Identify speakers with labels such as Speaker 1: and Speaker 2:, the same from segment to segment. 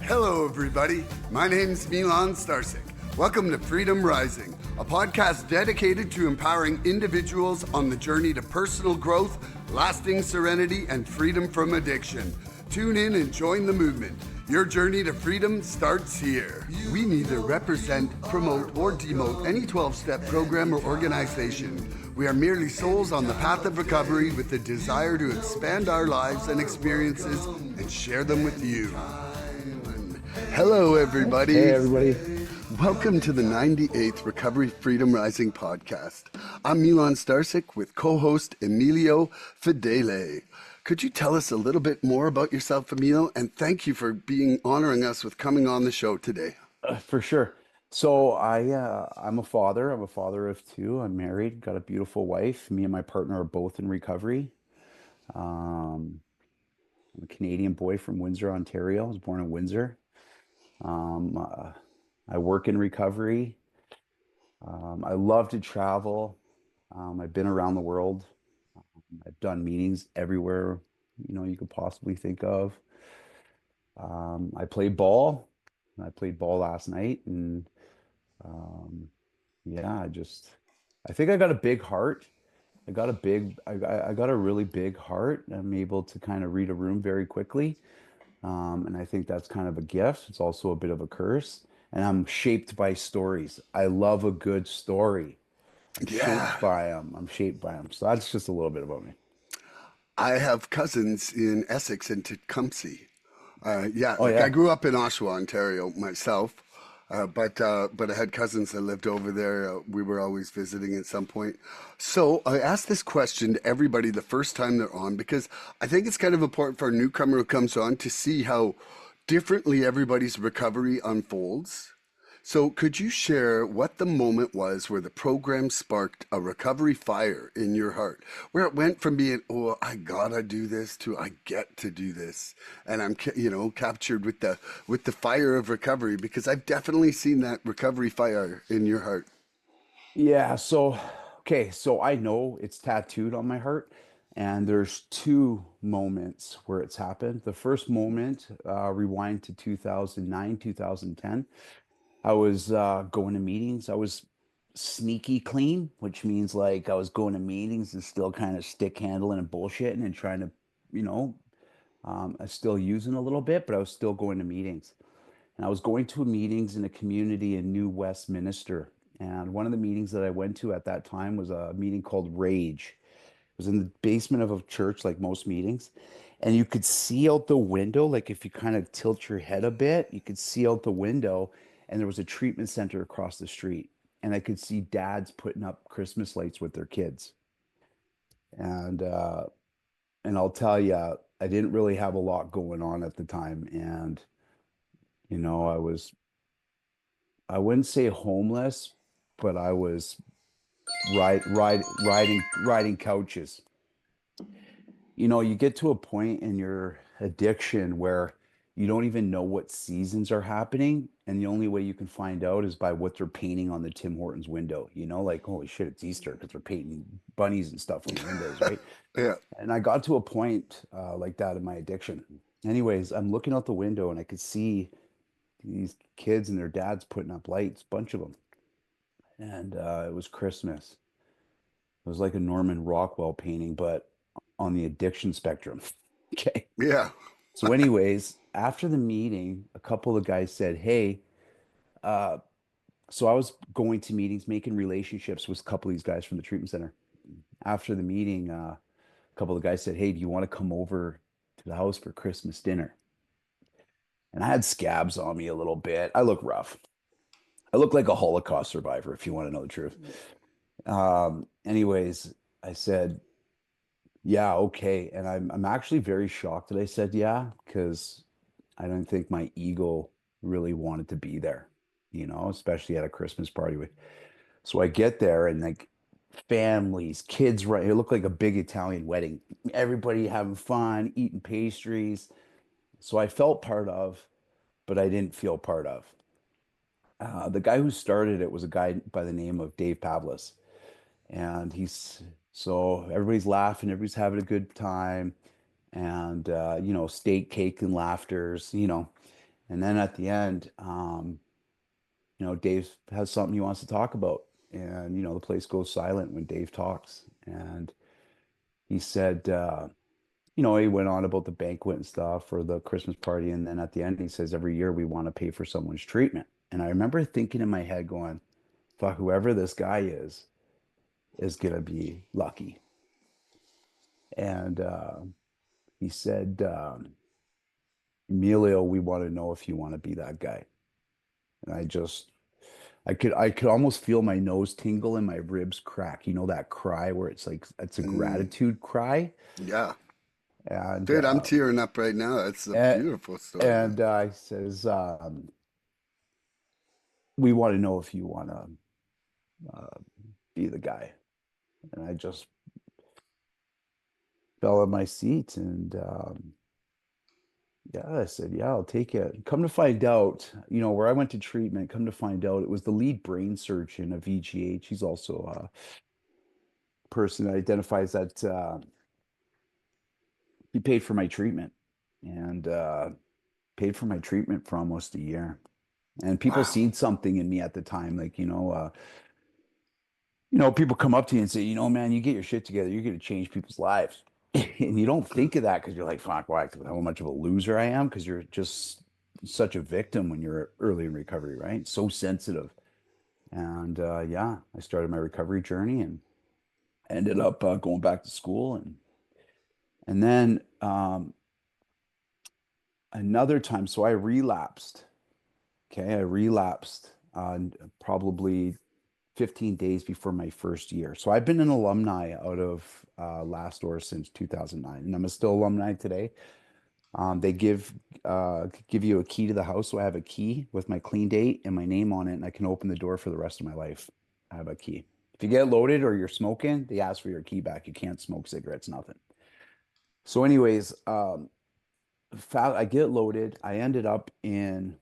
Speaker 1: Hello, everybody. My name's Milan Starsik. Welcome to Freedom Rising, a podcast dedicated to empowering individuals on the journey to personal growth, lasting serenity, and freedom from addiction. Tune in and join the movement. Your journey to freedom starts here. We neither represent, promote, or demote any 12-step program or organization. We are merely souls on the path of recovery with the desire to expand our lives and experiences and share them with you. Hello, everybody.
Speaker 2: Hey, everybody.
Speaker 1: Welcome to the 98th Recovery Freedom Rising podcast. I'm Milan Starsik with co-host Emilio Fedele. Could you tell us a little bit more about yourself, Emilio? And thank you for honoring us with coming on the show today.
Speaker 2: For sure. So I'm a father. I'm a father of two. I'm married, got a beautiful wife. Me and my partner are both in recovery. I'm a Canadian boy from Windsor, Ontario. I was born in Windsor. I work in recovery. I love to travel. I've been around the world. I've done meetings everywhere, you could possibly think of. I play ball. I played ball last night, and um, yeah, I think I got a big heart. I got a really big heart. I'm able to kind of read a room very quickly. And I think that's kind of a gift. It's also a bit of a curse. And I'm shaped by stories. I love a good story. I'm
Speaker 1: Yeah,
Speaker 2: shaped by them. I'm shaped by them. So that's just a little bit about me.
Speaker 1: I have cousins in Essex and Tecumseh.
Speaker 2: Oh
Speaker 1: I
Speaker 2: yeah.
Speaker 1: grew up in Oshawa, Ontario myself, but I had cousins that lived over there. We were always visiting at some point. So I asked this question to everybody the first time they're on because I think it's kind of important for a newcomer who comes on to see how differently everybody's recovery unfolds. So, could you share what the moment was where the program sparked a recovery fire in your heart, where it went from being, "Oh, I gotta do this," to "I get to do this," and I'm, captured with the fire of recovery because I've definitely seen that recovery fire in your heart.
Speaker 2: Yeah. So I know it's tattooed on my heart. And there's two moments where it's happened. The first moment, rewind to 2009, 2010. I was going to meetings. I was sneaky clean, which means like I was going to meetings and still kind of stick handling and bullshitting and trying to, you know, I was still using a little bit, but I was still going to meetings. And I was going to meetings in a community in New Westminster. And one of the meetings that I went to at that time was a meeting called Rage. It was in the basement of a church, like most meetings. And you could see out the window, like if you kind of tilt your head a bit, you could see out the window, and there was a treatment center across the street. And I could see dads putting up Christmas lights with their kids. And I'll tell you, I didn't really have a lot going on at the time. And, I wouldn't say homeless, but I was riding couches. You get to a point in your addiction where you don't even know what seasons are happening, and the only way you can find out is by what they're painting on the Tim Hortons window. Like, holy shit, it's Easter because they're painting bunnies and stuff on the windows, right?
Speaker 1: Yeah,
Speaker 2: And I got to a point like that in my addiction. Anyways, I'm looking out the window and I could see these kids and their dads putting up lights, bunch of them, and it was Christmas. It was like a Norman Rockwell painting, but on the addiction spectrum. Okay.
Speaker 1: yeah,
Speaker 2: So, anyways, after the meeting, a couple of guys said, "Hey," uh, so I was going to meetings, making relationships with a couple of these guys from the treatment center. After the meeting, a couple of guys said, "Hey, do you want to come over to the house for Christmas dinner?" And I had scabs on me a little bit. I look rough. I look like a Holocaust survivor, if you want to know the truth. Anyways, I said, "Yeah, okay." And I'm actually very shocked that I said yeah, because I don't think my ego really wanted to be there, especially at a Christmas party with. So I get there and like families, kids, right? It looked like a big Italian wedding. Everybody having fun, eating pastries. So I felt part of, but I didn't feel part of. The guy who started it was a guy by the name of Dave Pavlis. And so everybody's laughing, everybody's having a good time, and steak, cake, and laughters. And then at the end, Dave has something he wants to talk about. And, the place goes silent when Dave talks. And he said, he went on about the banquet and stuff for the Christmas party. And then at the end, he says, every year we want to pay for someone's treatment. And I remember thinking in my head, going, fuck, whoever this guy is going to be lucky. And he said, Emilio, we want to know if you want to be that guy. And I could almost feel my nose tingle and my ribs crack. You know that cry where it's like it's a
Speaker 1: Mm,
Speaker 2: gratitude cry.
Speaker 1: yeah.
Speaker 2: And
Speaker 1: Dude, I'm tearing up right now. It's a
Speaker 2: and,
Speaker 1: beautiful story, man.
Speaker 2: and he says, we want to know if you want to uh, be the guy. And I just fell in my seat and yeah, I said, yeah, I'll take it. Come to find out, where I went to treatment, come to find out it was the lead brain surgeon of VGH. He's also a person that identifies that he paid for my treatment and paid for my treatment for almost a year. And people
Speaker 1: Wow.
Speaker 2: seen something in me at the time, like, people come up to you and say, man, you get your shit together, you're going to change people's lives. And you don't think of that because you're like, fuck, why? 'Cause how much of a loser I am? Because you're just such a victim when you're early in recovery, right? So sensitive. And yeah, I started my recovery journey and ended up going back to school. And then another time, so I relapsed. Okay, I relapsed probably 15 days before my first year. So I've been an alumni out of Last Door since 2009, and I'm a still alumni today. They give you a key to the house, so I have a key with my clean date and my name on it, and I can open the door for the rest of my life. I have a key. If you get loaded or you're smoking, they ask for your key back. You can't smoke cigarettes, nothing. So, anyways, I get loaded. I ended up in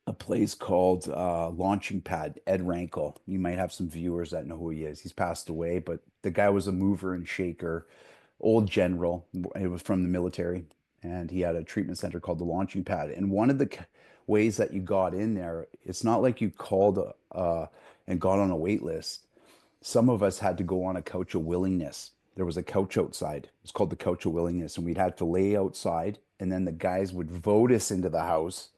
Speaker 2: a place called Launching Pad, Ed Rankle. You might have some viewers that know who he is. He's passed away, but the guy was a mover and shaker, old general. He was from the military, and he had a treatment center called the Launching Pad. And one of the ways that you got in there, it's not like you called and got on a wait list. Some of us had to go on a couch of willingness. There was a couch outside. It's called the couch of willingness, and we'd have to lay outside, and then the guys would vote us into the house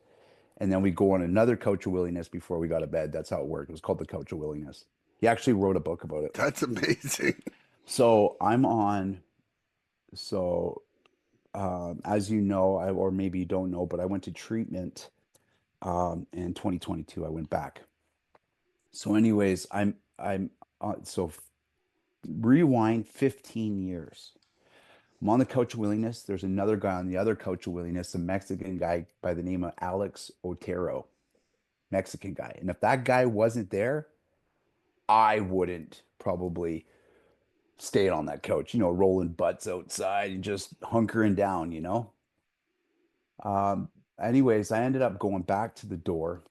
Speaker 2: and then we go on another Coach of Willingness before we got to bed. That's how it worked. It was called the Coach of Willingness. He actually wrote a book about it.
Speaker 1: That's amazing.
Speaker 2: So I'm on. So as you know, or maybe you don't know, but I went to treatment in 2022. I went back. So, anyways, I'm rewind 15 years. I'm on the Coach of Willingness. There's another guy on the other Coach of Willingness, a Mexican guy by the name of Alex Otero. Mexican guy. And if that guy wasn't there, I wouldn't probably stay on that couch, rolling butts outside and just hunkering down. Um, anyways, I ended up going back to the door.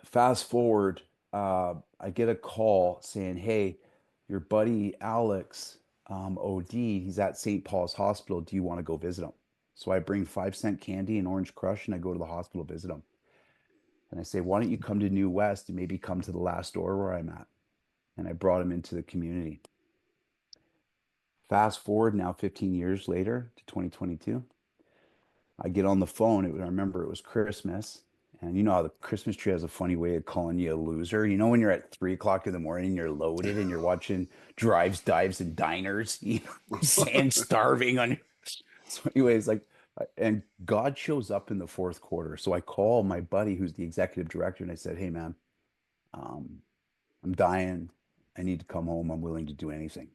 Speaker 2: Fast forward, I get a call saying, hey, your buddy Alex OD, he's at St. Paul's Hospital. Do you want to go visit him? So I bring 5 cent candy and Orange Crush and I go to the hospital to visit him. And I say, why don't you come to New West and maybe come to the Last Door where I'm at? And I brought him into the community. Fast forward now 15 years later to 2022. I get on the phone. I remember it was Christmas. And you know how the Christmas tree has a funny way of calling you a loser. You know, when you're at 3 o'clock in the morning, you're loaded and you're watching drives, dives, and diners, sand starving on. So, anyways, and God shows up in the fourth quarter. So I call my buddy who's the executive director and I said, hey, man, um, I'm dying. I need to come home. I'm willing to do anything.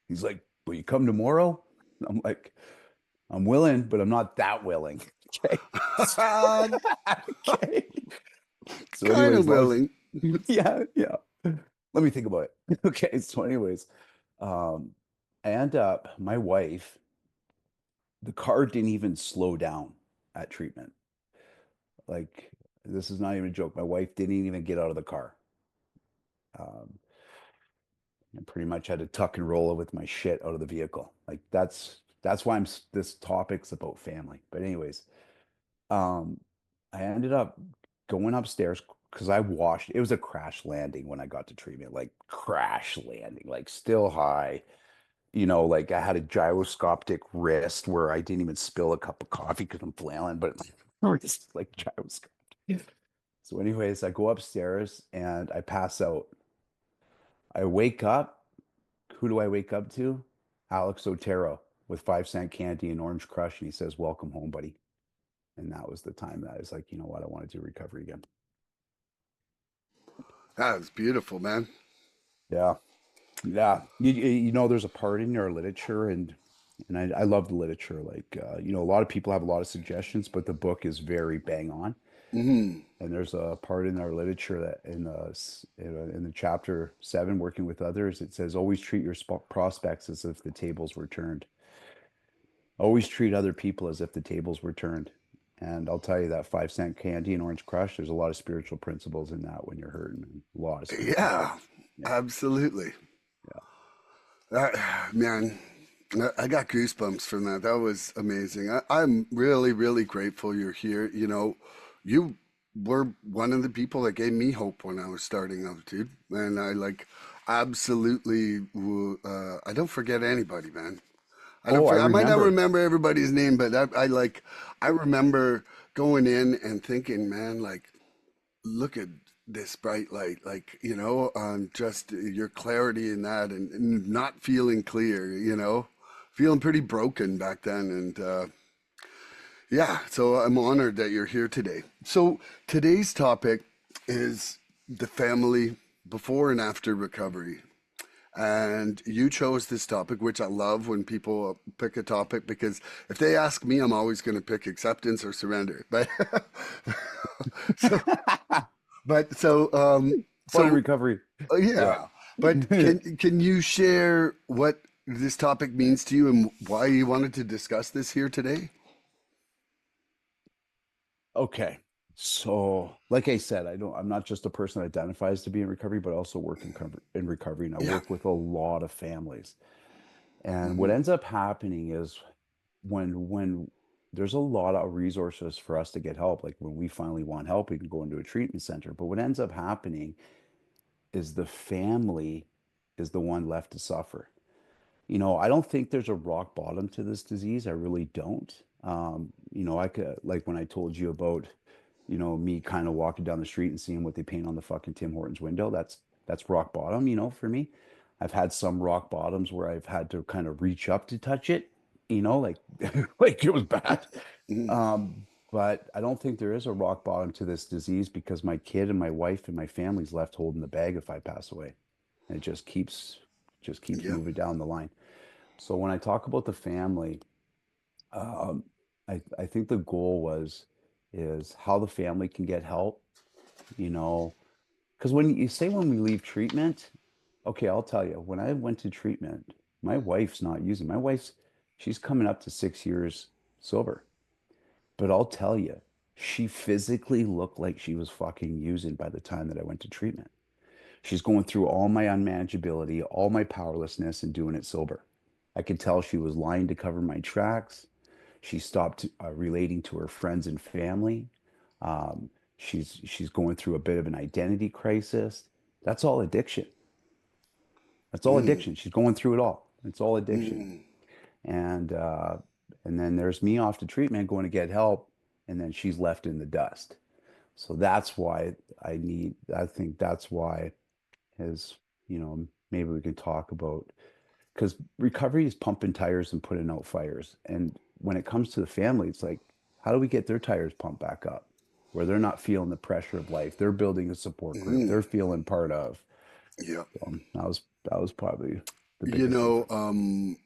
Speaker 2: He's like, will you come tomorrow? I'm like, I'm willing, but I'm not that willing. Okay.
Speaker 1: Kind
Speaker 2: Okay. So, anyways,
Speaker 1: of willing.
Speaker 2: yeah, yeah. Let me think about it. Okay. So, anyways, um, and my wife, the car didn't even slow down at treatment. Like, this is not even a joke. My wife didn't even get out of the car. Um, I pretty much had to tuck and roll with my shit out of the vehicle. Like that's why this topic's about family. But anyways, um, I ended up going upstairs because I washed. It was a crash landing when I got to treatment, like crash landing, like still high. Like I had a gyroscopic wrist where I didn't even spill a cup of coffee because I'm flailing, but my wrist like gyroscopic. Yeah. So, anyways, I go upstairs and I pass out. I wake up. Who do I wake up to? Alex Otero with 5 cent candy and orange crush, and he says, "Welcome home, buddy." And that was the time that I was like, you know what, I want to do recovery again.
Speaker 1: That was beautiful, man.
Speaker 2: Yeah. Yeah, there's a part in your literature, and I love the literature. Like, a lot of people have a lot of suggestions, but the book is very bang on.
Speaker 1: Hmm.
Speaker 2: And there's a part in our literature that in the chapter 7, working with others, it says always treat your prospects as if the tables were turned. Always treat other people as if the tables were turned. And I'll tell you that 5 cent candy and orange crush, there's a lot of spiritual principles in that when you're hurting, man. A lot of spiritual
Speaker 1: Yeah,
Speaker 2: principles. Yeah,
Speaker 1: absolutely.
Speaker 2: yeah.
Speaker 1: That, man, I got goosebumps from that. That was amazing. I'm really, really grateful you're here. You were one of the people that gave me hope when I was starting out, dude. And I like absolutely, I don't forget anybody, man.
Speaker 2: Oh, I
Speaker 1: I might not
Speaker 2: remember.
Speaker 1: remember everybody's name, but I remember going in and thinking, man, like, look at this bright light, like, just your clarity in that and not feeling clear, feeling pretty broken back then. And yeah, so I'm honored that you're here today. So today's topic is the family before and after recovery. And you chose this topic, which I love when people pick a topic because if they ask me, I'm always going to pick acceptance or surrender. But so,
Speaker 2: Fun in
Speaker 1: so
Speaker 2: recovery. Yeah.
Speaker 1: yeah. But can you share what this topic means to you and why you wanted to discuss this here today?
Speaker 2: Okay. So, like I said, I'm not just a person that identifies to be in recovery, but also work in recovery. And I
Speaker 1: Yeah.
Speaker 2: work with a lot of families. And what
Speaker 1: Hmm.
Speaker 2: ends up happening is when there's a lot of resources for us to get help, like when we finally want help, we can go into a treatment center. But what ends up happening is the family is the one left to suffer. I don't think there's a rock bottom to this disease. I really don't. I could, like when I told you about, me kind of walking down the street and seeing what they paint on the fucking Tim Hortons window. That's rock bottom, for me. I've had some rock bottoms where I've had to kind of reach up to touch it, like like it was bad.
Speaker 1: Hmm.
Speaker 2: But I don't think there is a rock bottom to this disease because my kid and my wife and my family's left holding the bag if I pass away. And it just keeps
Speaker 1: Yeah.
Speaker 2: moving down the line. So when I talk about the family, um, I think the goal is how the family can get help, you know, because when we leave treatment, okay, I'll tell you, when I went to treatment, my wife's not using. She's coming up to 6 years sober, but I'll tell you, she physically looked like she was fucking using by the time that I went to treatment. She's going through all my unmanageability, all my powerlessness, and doing it sober. I could tell she was lying to cover my tracks. She stopped relating to her friends and family. She's going through a bit of an identity crisis. That's all addiction. That's all
Speaker 1: Hmm.
Speaker 2: addiction. She's going through it all. It's all addiction.
Speaker 1: Hmm.
Speaker 2: And uh, and then there's me off to treatment, going to get help, and then she's left in the dust. So that's why I think that's why is, maybe we can talk about because recovery is pumping tires and putting out fires. And when it comes to the family, it's like, how do we get their tires pumped back up where they're not feeling the pressure of life? They're building a support group.
Speaker 1: Hmm.
Speaker 2: They're feeling part of.
Speaker 1: Yeah.
Speaker 2: That was probably the
Speaker 1: You
Speaker 2: biggest thing
Speaker 1: know,
Speaker 2: for me.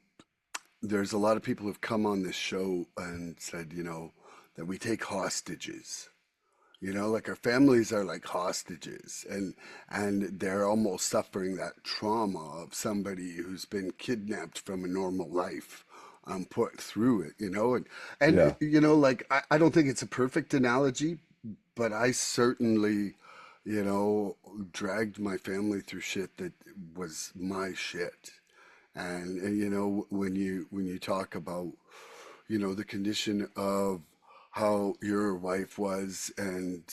Speaker 1: there's a lot of people who've come on this show and said, that we take hostages. Like our families are like hostages, and they're almost suffering that trauma of somebody who's been kidnapped from a normal life, put through it, and
Speaker 2: Yeah.
Speaker 1: like I don't think it's a perfect analogy, but I certainly, you know, dragged my family through shit that was my shit. And when you talk about, the condition of how your wife was, and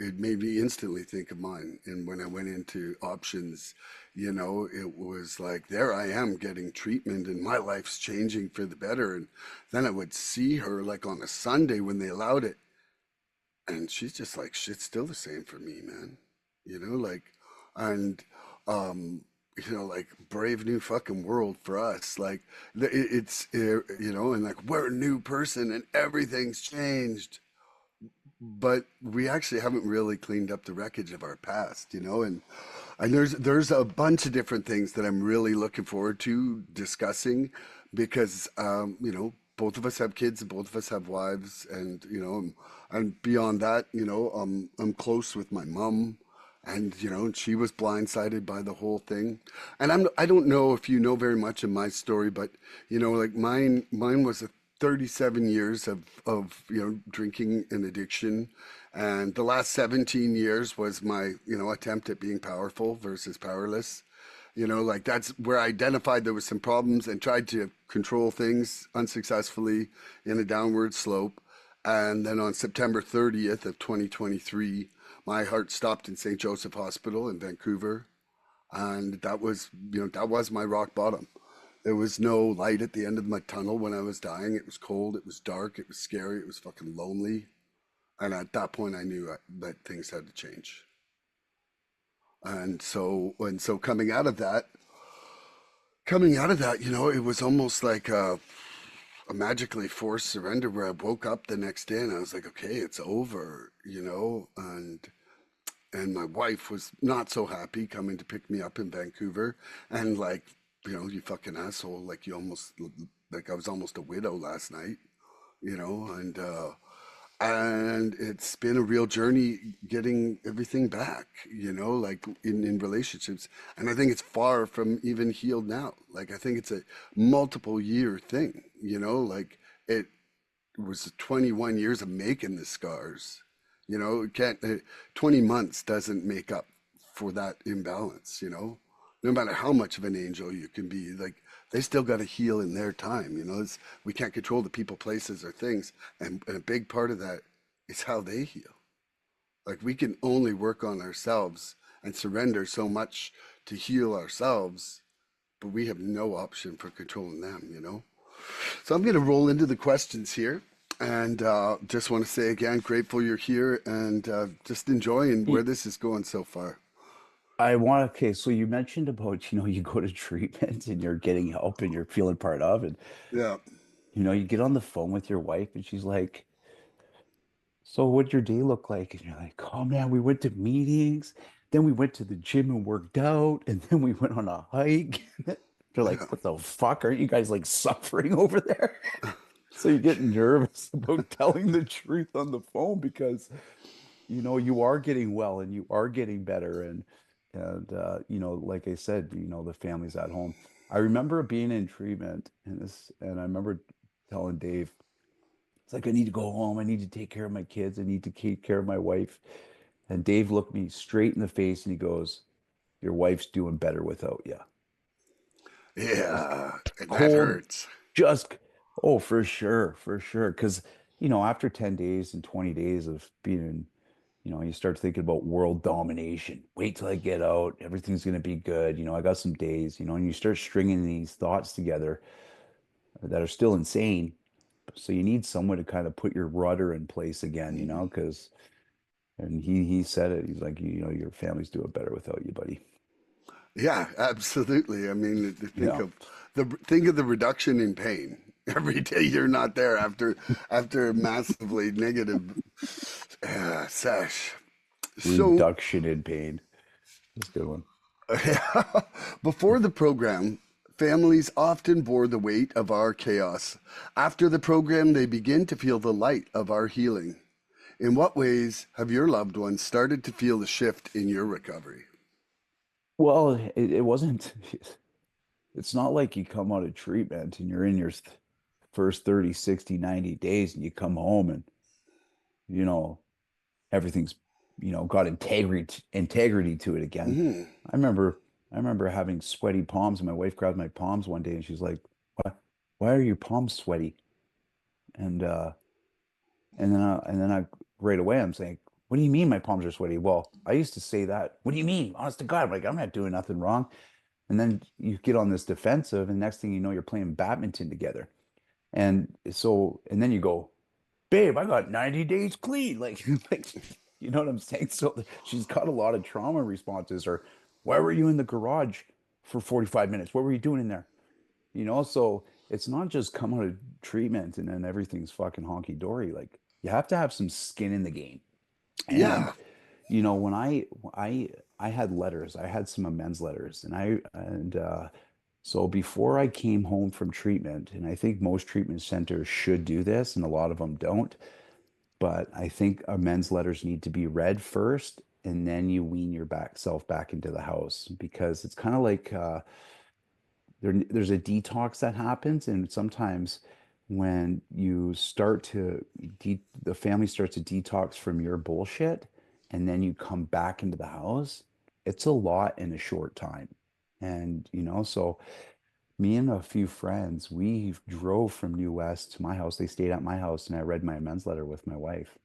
Speaker 1: it made me instantly think of mine. And when I went into options, it was like there I am getting treatment, and my life's changing for the better. And then I would see her like on a Sunday when they allowed it, and she's just like, shit's still the same for me, man. Like, and like brave new fucking world for us. Like, and like we're a new person and everything's changed, but we actually haven't really cleaned up the wreckage of our past, and there's a bunch of different things that I'm really looking forward to discussing because both of us have kids and both of us have wives, and and beyond that, I'm close with my mom, and and she was blindsided by the whole thing. And I don't know if you know very much of my story, but like mine was a 37 years of drinking and addiction, and the last 17 years was my attempt at being powerful versus powerless. Like that's where I identified there was some problems and tried to control things unsuccessfully in a downward slope. And then on September 30th of 2023, my heart stopped in St. Joseph Hospital in Vancouver, and that was my rock bottom. There was no light at the end of my tunnel when I was dying. It was cold, it was dark, it was scary, it was fucking lonely. And at that point, I knew that things had to change. And so coming out of that, it was almost like a magically forced surrender where I woke up the next day and I was like, okay, it's over, and my wife was not so happy coming to pick me up in Vancouver, and like, you fucking asshole, like you almost, like I was almost a widow last night, and it's been a real journey getting everything back, like in relationships. And I think it's far from even healed now. Like I think it's a multiple year thing, like it was 21 years of making the scars. It can't, 20 months doesn't make up for that imbalance, no matter how much of an angel you can be, like they still got to heal in their time. We can't control the people, places, or things, and a big part of that is how they heal. Like we can only work on ourselves and surrender so much to heal ourselves, but we have no option for controlling them. So I'm going to roll into the questions here. And just want to say again, grateful you're here, and just enjoying where
Speaker 2: Y-
Speaker 1: this is going so far.
Speaker 2: okay, so you mentioned about, you go to treatment and you're getting help and you're feeling part of, and
Speaker 1: Yeah.
Speaker 2: you get on the phone with your wife and she's like, so what'd your day look like? And you're like, oh man, we went to meetings, then we went to the gym and worked out, and then we went on a hike. They're like, what the fuck? Aren't you guys like suffering over there? So you get nervous about telling the truth on the phone because you are getting well and you are getting better, and like I said, the family's at home. I remember being in treatment and I remember telling Dave, it's like I need to go home, I need to take care of my kids, I need to take care of my wife. And Dave looked me straight in the face and he goes, your wife's doing better without you. Just
Speaker 1: Yeah, and that
Speaker 2: cold,
Speaker 1: hurts.
Speaker 2: just oh, for sure, for sure. Because after 10 days and 20 days of being in, you start thinking about world domination. Wait till I get out. Everything's going to be good. I got some days, and you start stringing these thoughts together that are still insane. So you need someone to kind of put your rudder in place again,
Speaker 1: Mhm.
Speaker 2: because, and he said it. He's like, your family's doing better without you, buddy.
Speaker 1: Yeah, absolutely. I mean,
Speaker 2: Yeah.
Speaker 1: think of the reduction in pain every day you're not there after a massively negative sesh. So
Speaker 2: Reduction in pain. That's a good one.
Speaker 1: before the program, families often bore the weight of our chaos. After the program, they begin to feel the light of our healing. In what ways have your loved ones started to feel the shift in your recovery?
Speaker 2: Well, it wasn't, it's not like you come out of treatment and you're in your first 30, 60, 90 days and you come home and, you know, everything's, got integrity to it again.
Speaker 1: Hmm.
Speaker 2: I remember I remember having sweaty palms and my wife grabbed my palms one day and she's like, why are your palms sweaty? And And then I right away I'm saying, what do you mean my palms are sweaty? Well, I used to say that. What do you mean? Honest to God, like I'm not doing nothing wrong. And then you get on this defensive, and next thing you know, you're playing badminton together. And then you go, babe, I got 90 days clean. Like, like, you know what I'm saying? So she's got a lot of trauma responses. Or why were you in the garage for 45 minutes? What were you doing in there? So it's not just come out of treatment and then everything's fucking honky dory. Like you have to have some skin in the game. And
Speaker 1: Yeah.
Speaker 2: when I had letters, I had some amends letters, and so before I came home from treatment, and I think most treatment centers should do this, and a lot of them don't, but I think amends letters need to be read first, and then you wean your back self back into the house because it's kind of like there's a detox that happens, and sometimes when you start to the family starts to detox from your bullshit, and then you come back into the house, it's a lot in a short time. And so me and a few friends, we drove from New West to my house. They stayed at my house, and I read my amends letter with my wife.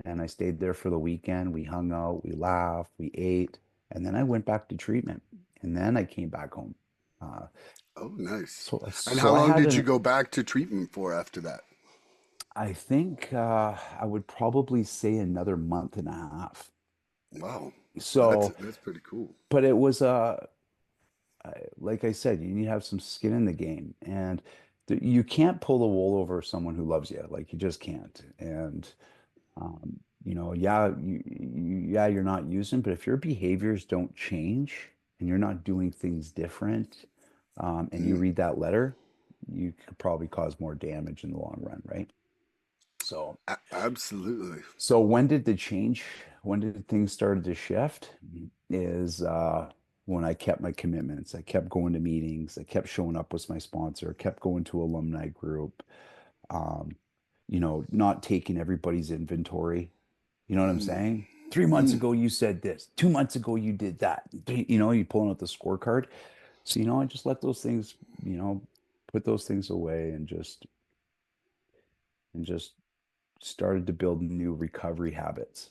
Speaker 2: And I stayed there for the weekend. We hung out, we laughed, we ate, and then I went back to treatment. And then I came back home. Uh,
Speaker 1: Oh, nice.
Speaker 2: so,
Speaker 1: And
Speaker 2: so
Speaker 1: how
Speaker 2: I
Speaker 1: long
Speaker 2: had
Speaker 1: did you
Speaker 2: an,
Speaker 1: go back to treatment for after that?
Speaker 2: I think I would probably say another month and a half.
Speaker 1: Wow.
Speaker 2: So,
Speaker 1: That's pretty cool.
Speaker 2: but it was like I said, you need to have some skin in the game, and you can't pull the wool over someone who loves you. Like you just can't. And yeah, yeah, you're not using, but if your behaviors don't change and you're not doing things different, and you
Speaker 1: Mm,
Speaker 2: read that letter, you could probably cause more damage in the long run, right? So,
Speaker 1: absolutely.
Speaker 2: so when did the change, when did things started to shift? Is when I kept my commitments. I kept going to meetings. I kept showing up with my sponsor, kept going to alumni group, um, not taking everybody's inventory. You know what I'm
Speaker 1: Mm,
Speaker 2: saying? 3 months
Speaker 1: mm.
Speaker 2: ago, you said this. 2 months ago, you did that. You pulling out the scorecard. So, I just let those things, you know, put those things away and just started to build new recovery habits.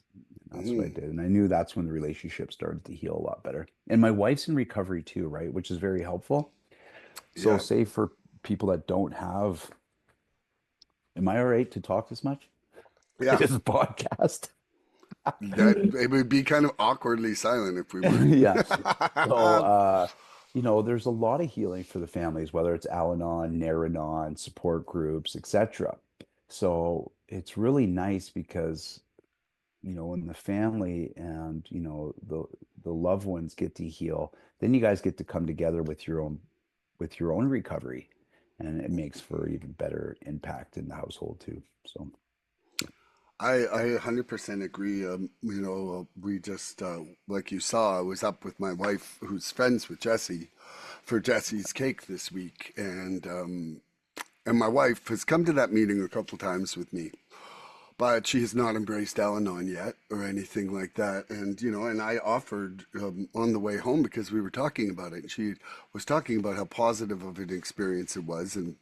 Speaker 2: And that's what I
Speaker 1: Mm.
Speaker 2: did. And I knew that's when the relationship started to heal a lot better. And my wife's in recovery too, right? Which is very helpful. So,
Speaker 1: Yeah.
Speaker 2: say for people that don't have, am I all right to talk this much? It
Speaker 1: Yeah.
Speaker 2: is a podcast.
Speaker 1: That it would be kind of awkwardly silent if we weren't.
Speaker 2: Yeah. So, there's a lot of healing for the families, whether it's Al-Anon, Nar-Anon, support groups, etc. So it's really nice because, when the family and, the loved ones get to heal, then you guys get to come together with your own recovery, and it makes for even better impact in the household too. So,
Speaker 1: I 100% agree. We just, like you saw, I was up with my wife, who's friends with Jesse, for Jesse's cake this week, and my wife has come to that meeting a couple times with me, but she has not embraced Al-Anon yet or anything like that. And I offered on the way home because we were talking about it, and she was talking about how positive of an experience it was, and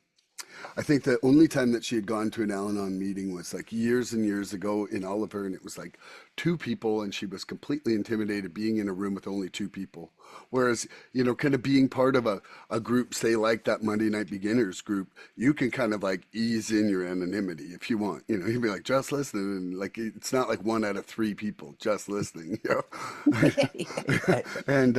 Speaker 1: I think the only time that she had gone to an Al Anon meeting was like years and years ago in Oliver, and it was like two people, and she was completely intimidated being in a room with only two people. Whereas, kind of being part of a group, say like that Monday Night Beginners group, you can kind of like ease in your anonymity if you want. You'd be like, just listening, and like it's not like one out of three people just listening, and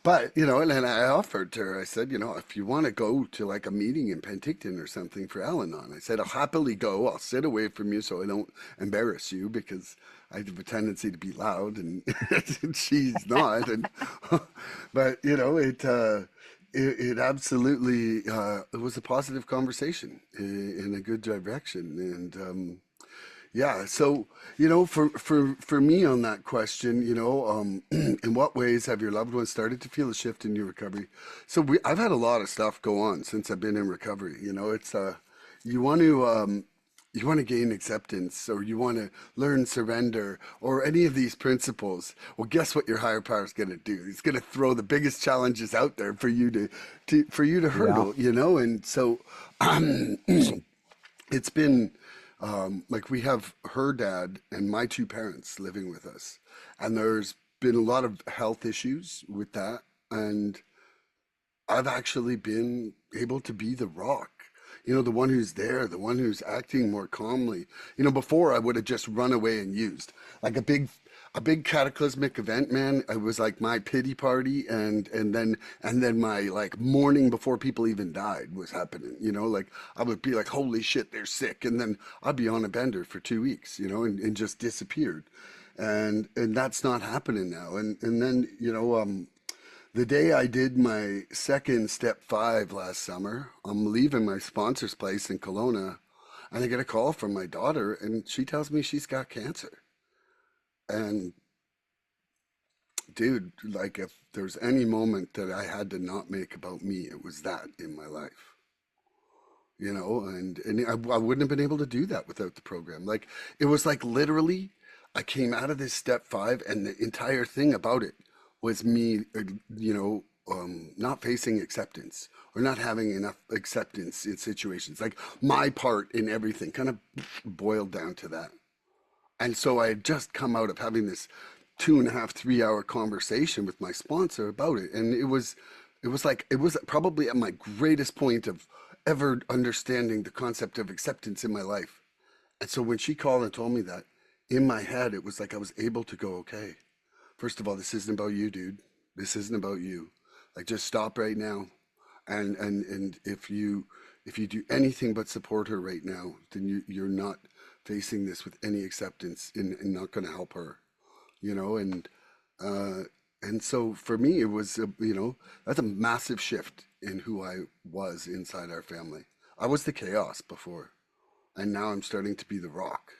Speaker 1: but and then I offered to her. I said, if you want to go to like a meeting in Penticton or something for Al-Anon, I said I'll happily go. I'll sit away from you so I don't embarrass you because I have a tendency to be loud, and she's not. And but it absolutely it was a positive conversation in a good direction, and yeah. So, for me on that question, in what ways have your loved ones started to feel a shift in your recovery? So I've had a lot of stuff go on since I've been in recovery. It's you want to you want to gain acceptance, or you want to learn surrender, or any of these principles. Well, guess what your higher power is going to do? It's going to throw the biggest challenges out there for you to
Speaker 2: yeah.
Speaker 1: hurdle. And so it's been Like we have her dad and my two parents living with us, and there's been a lot of health issues with that, and I've actually been able to be the rock. The one who's there, the one who's acting more calmly. Before I would have just run away and used like a big cataclysmic event, man. It was like my pity party, and then my like morning before people even died was happening. Like I would be like, holy shit, they're sick, and then I'd be on a bender for 2 weeks, and just disappeared, and that's not happening now. And then the day I did my second step 5 last summer, I'm leaving my sponsor's place in Kelowna, and I get a call from my daughter, and she tells me she's got cancer. And dude, like if there's any moment that I had to not make about me, it was that in my life. And I wouldn't have been able to do that without the program. Like it was like literally, I came out of this step 5, and the entire thing about it was me, not facing acceptance or not having enough acceptance in situations. Like my part in everything kind of boiled down to that. And so I had just come out of having this 2.5, 3 hour conversation with my sponsor about it. And it was probably at my greatest point of ever understanding the concept of acceptance in my life. And so when she called and told me that, in my head, it was like I was able to go, okay, first of all, this isn't about you, dude. This isn't about you. Like just stop right now. And if you do anything but support her right now, then you're not facing this with any acceptance, and not going to help her, you know, and uh, and so for me, it was that's a massive shift in who I was inside our family. I was the chaos before, and now I'm starting to be the rock,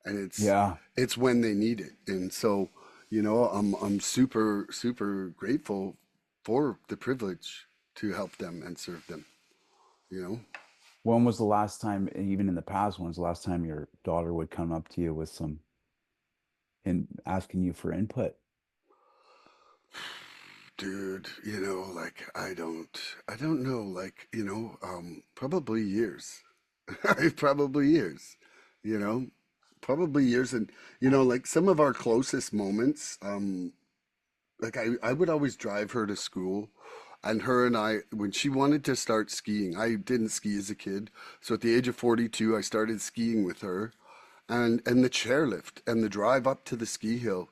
Speaker 1: and
Speaker 2: Yeah.
Speaker 1: it's when they need it, and so I'm super super grateful for the privilege to help them and serve them. You know.
Speaker 2: When was the last time, even in the past, when was the last time your daughter would come up to you with some and asking you for input?
Speaker 1: Dude, like I don't know, like, probably years. Probably years, you know, probably years. And, like some of our closest moments, like I would always drive her to school, and her and I, when she wanted to start skiing, I didn't ski as a kid. So at the age of 42, I started skiing with her, and the chairlift and the drive up to the ski hill,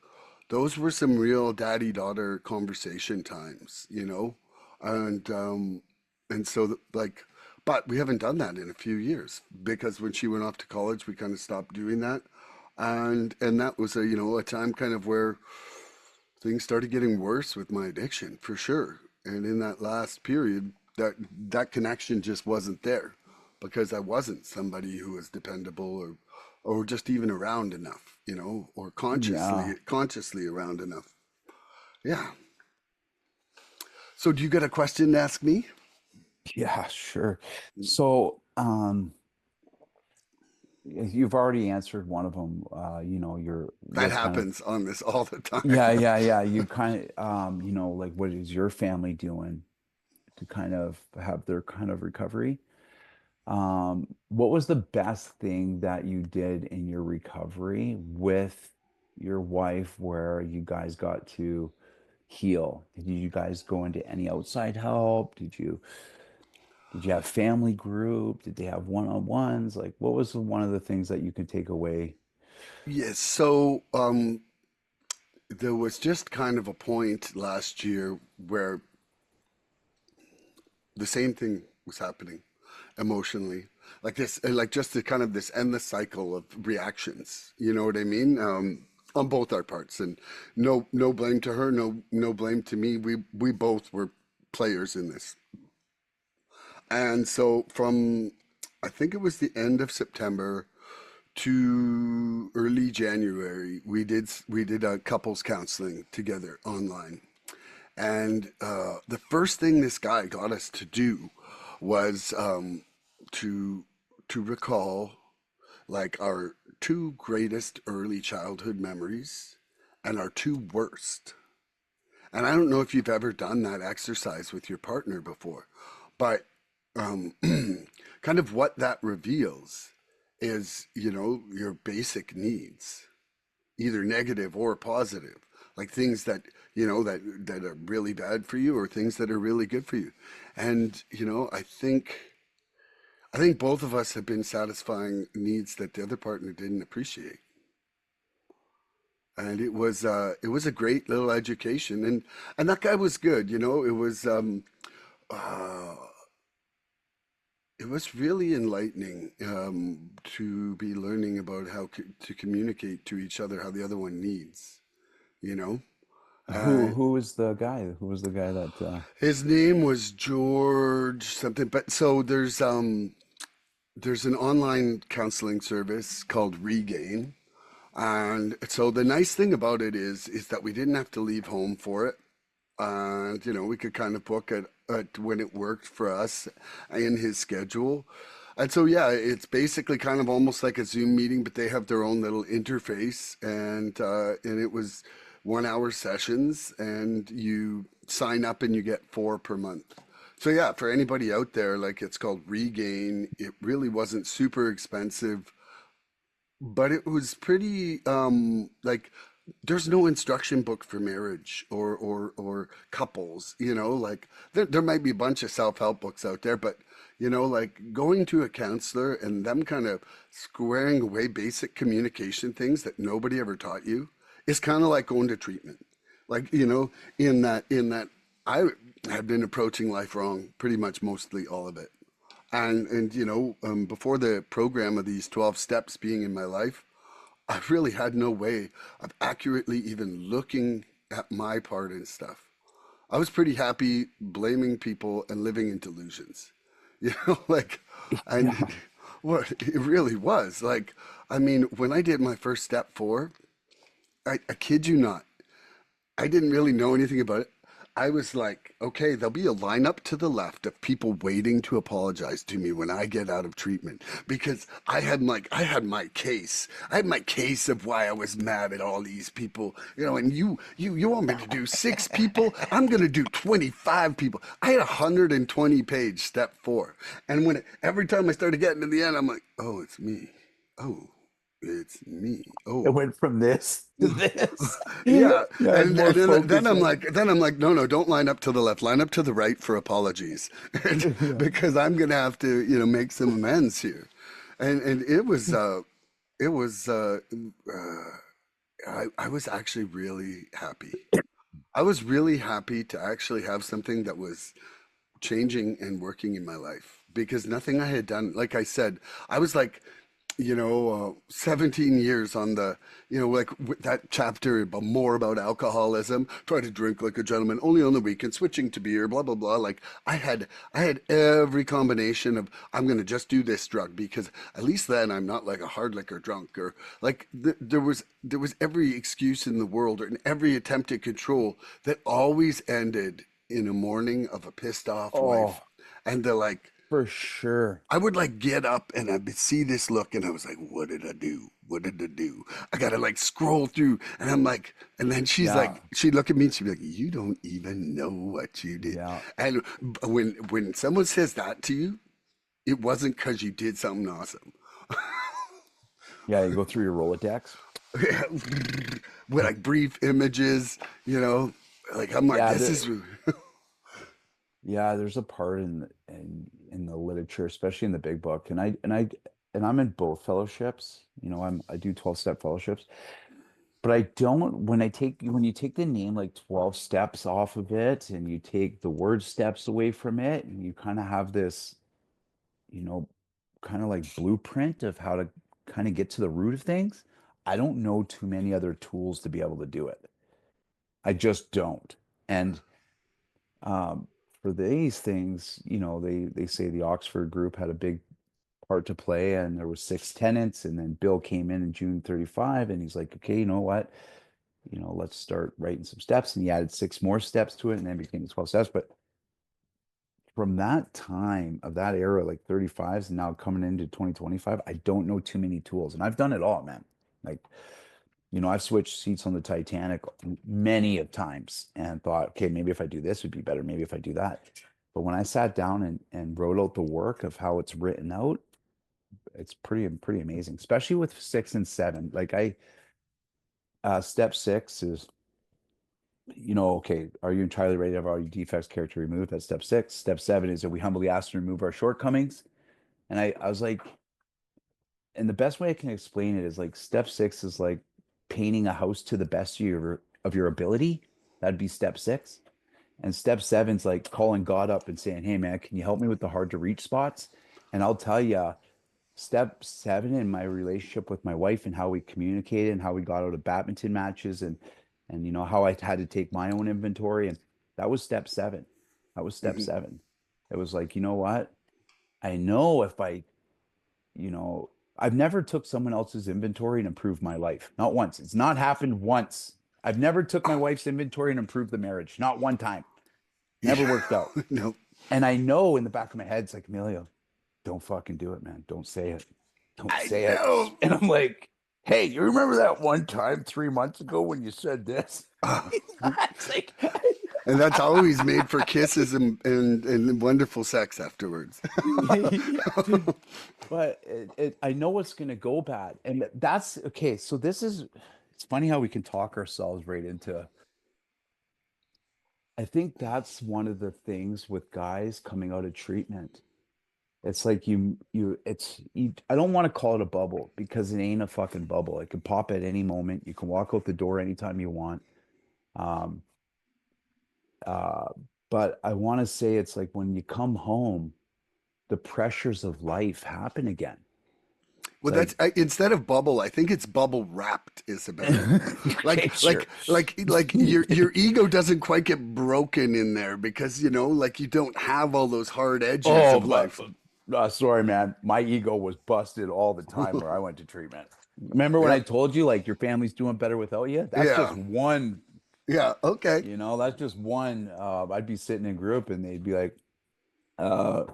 Speaker 1: those were some real daddy daughter conversation times, and so like, but we haven't done that in a few years because when she went off to college, we kind of stopped doing that, and that was a time kind of where things started getting worse with my addiction for sure. And in that last period, that connection just wasn't there because I wasn't somebody who was dependable or just even around enough, or
Speaker 2: Yeah.
Speaker 1: consciously around enough. Yeah. So do you got a question to ask me?
Speaker 2: Yeah, sure. So, you've already answered one of them. You're
Speaker 1: That
Speaker 2: what kind of,
Speaker 1: happens on this all the time.
Speaker 2: yeah, yeah, yeah. You kind of, like what is your family doing to kind of have their kind of recovery? What was the best thing that you did in your recovery with your wife where you guys got to heal? Did you guys go into any outside help? Did you have family group? Did they have one-on-ones? Like, what was one of the things that you could take away?
Speaker 1: Yes. So there was just kind of a point last year where the same thing was happening emotionally, like this, like just the kind of this endless cycle of reactions, you know what I mean, on both our parts. And no blame to her, no blame to me. We both were players in this. And so from, I think it was the end of September to early January, we did a couples counseling together online. And the first thing this guy got us to do was to to recall like our two greatest early childhood memories and our two worst. And I don't know if you've ever done that exercise with your partner before, but um, kind of what that reveals is, your basic needs, either negative or positive, like things that, that are really bad for you or things that are really good for you. And, I think both of us have been satisfying needs that the other partner didn't appreciate. And it was a great little education, and that guy was good. Uh, it was really enlightening, to be learning about how to communicate to each other how the other one needs. You know, uh,
Speaker 2: Who was the guy? Who was the guy that
Speaker 1: his name was George something. But so there's an online counseling service called Regain. And so the nice thing about it is that we didn't have to leave home for it. And we could kind of book it at when it worked for us in his schedule. And so yeah, it's basically kind of almost like a Zoom meeting, but they have their own little interface, and it was 1 hour sessions, and you sign up and you get four per month. So yeah, for anybody out there, like, it's called Regain. It really wasn't super expensive, but it was pretty, like, there's no instruction book for marriage or couples, like, there might be a bunch of self-help books out there, but like, going to a counselor and them kind of squaring away basic communication things that nobody ever taught you is kind of like going to treatment. Like, in that I have been approaching life wrong pretty much mostly all of it. And before the program of these 12 steps being in my life, I really had no way of accurately even looking at my part in stuff. I was pretty happy blaming people and living in delusions. Like, and
Speaker 2: yeah.
Speaker 1: what it really was. Like, I mean, when I did my first step four, I kid you not, I didn't really know anything about it. I was like, okay, there'll be a lineup to the left of people waiting to apologize to me when I get out of treatment, because I had my case. I had my case of why I was mad at all these people, and you want me to do six people? I'm gonna do 25 people. I had a 120-page step four. And every time I started getting to the end, I'm like, oh, it's me. Oh, it's me.
Speaker 2: It
Speaker 1: Oh,
Speaker 2: went from this to this.
Speaker 1: yeah,
Speaker 2: Yeah, it's
Speaker 1: and,
Speaker 2: more
Speaker 1: and then
Speaker 2: focused.
Speaker 1: I'm like, no, no, don't line up to the left, line up to the right for apologies, and,
Speaker 2: Yeah.
Speaker 1: because I'm gonna have to, make some amends here, and I was actually really happy. I was really happy to actually have something that was changing and working in my life, because nothing I had done, like I said, I was like, 17 years on the, like, that chapter about more about alcoholism, try to drink like a gentleman, only on the weekend, switching to beer, blah, blah, blah. Like, I had every combination of, I'm going to just do this drug because at least then I'm not like a hard liquor drunk, or like, there was every excuse in the world, or in every attempt at control that always ended in a morning of a pissed off wife.
Speaker 2: Oh,
Speaker 1: And they're like,
Speaker 2: for sure.
Speaker 1: I would like get up and I would see this look, and I was like, what did I do? What did I do? I gotta like scroll through, and I'm like, and then
Speaker 2: Yeah.
Speaker 1: she'd look at me and she'd be like, you don't even know what you did.
Speaker 2: Yeah.
Speaker 1: And when someone says that to you, it wasn't because you did something awesome.
Speaker 2: Yeah. You go through your Rolodex.
Speaker 1: With like brief images, like, I'm like,
Speaker 2: Yeah.
Speaker 1: this is,
Speaker 2: Yeah, there's a part in the literature, especially in the big book, and I'm in both fellowships. I do 12-step fellowships, but I don't when you take the name like 12 steps off of it and you take the word steps away from it, and you kind of have this, you know, kind of like blueprint of how to kind of get to the root of things. I don't know too many other tools to be able to do it. I just don't. And Um, for these things, they say the Oxford group had a big part to play, and there was six tenants, and then Bill came in June 35, and he's like, okay, you know what? Let's start writing some steps. And he added six more steps to it, and then it became the 12 steps. But from that time of that era, like 35s and now coming into 2025, I don't know too many tools. And I've done it all, man. Like, I've switched seats on the Titanic many of times and thought, okay, maybe if I do this would be better. Maybe if I do that. But when I sat down and wrote out the work of how it's written out, it's pretty amazing, especially with 6 and 7. Like step 6 is, okay, are you entirely ready to have all your defects, character removed? That's step 6. Step 7 is that we humbly ask to remove our shortcomings. And I was like, and the best way I can explain it is like step 6 is like painting a house to the best of your ability. That'd be step 6. And step 7's like calling God up and saying, "Hey man, can you help me with the hard to reach spots?" And I'll tell you, step 7 in my relationship with my wife and how we communicated and how we got out of badminton matches and how I had to take my own inventory, and that was step 7. That was step
Speaker 1: Mhm.
Speaker 2: 7. It was like, you know what? I know if I, you know, I've never took someone else's inventory and improved my life. Not once. It's not happened once. I've never took my wife's inventory and improved the marriage. Not one time. Never
Speaker 1: Yeah.
Speaker 2: worked out.
Speaker 1: No.
Speaker 2: And I know in the back of my head, it's like, Emilio, don't fucking do it, man. Don't say it. Don't
Speaker 1: I
Speaker 2: say it.
Speaker 1: know.
Speaker 2: And I'm like, hey, you remember that one time 3 months ago when you said this? It's like,
Speaker 1: And that's always made for kisses and wonderful sex afterwards.
Speaker 2: yeah. But I know it's going to go bad. And that's okay. So it's funny how we can talk ourselves right into. I think that's one of the things with guys coming out of treatment. It's like I don't want to call it a bubble because it ain't a fucking bubble. It can pop at any moment. You can walk out the door anytime you want. Um, uh, but I want to say it's like when you come home, the pressures of life happen again. It's
Speaker 1: Well,
Speaker 2: like,
Speaker 1: instead of bubble, I think it's bubble wrapped, Isabella.
Speaker 2: okay, sure.
Speaker 1: Like your ego doesn't quite get broken in there because like you don't have all those hard edges
Speaker 2: Oh,
Speaker 1: of life.
Speaker 2: sorry, man. My ego was busted all the time where I went to treatment. Remember when I
Speaker 1: Yep.
Speaker 2: told you like your family's doing better without you? That's just
Speaker 1: Yeah.
Speaker 2: one.
Speaker 1: Yeah. Okay.
Speaker 2: That's just one. I'd be sitting in group and they'd be like, uh,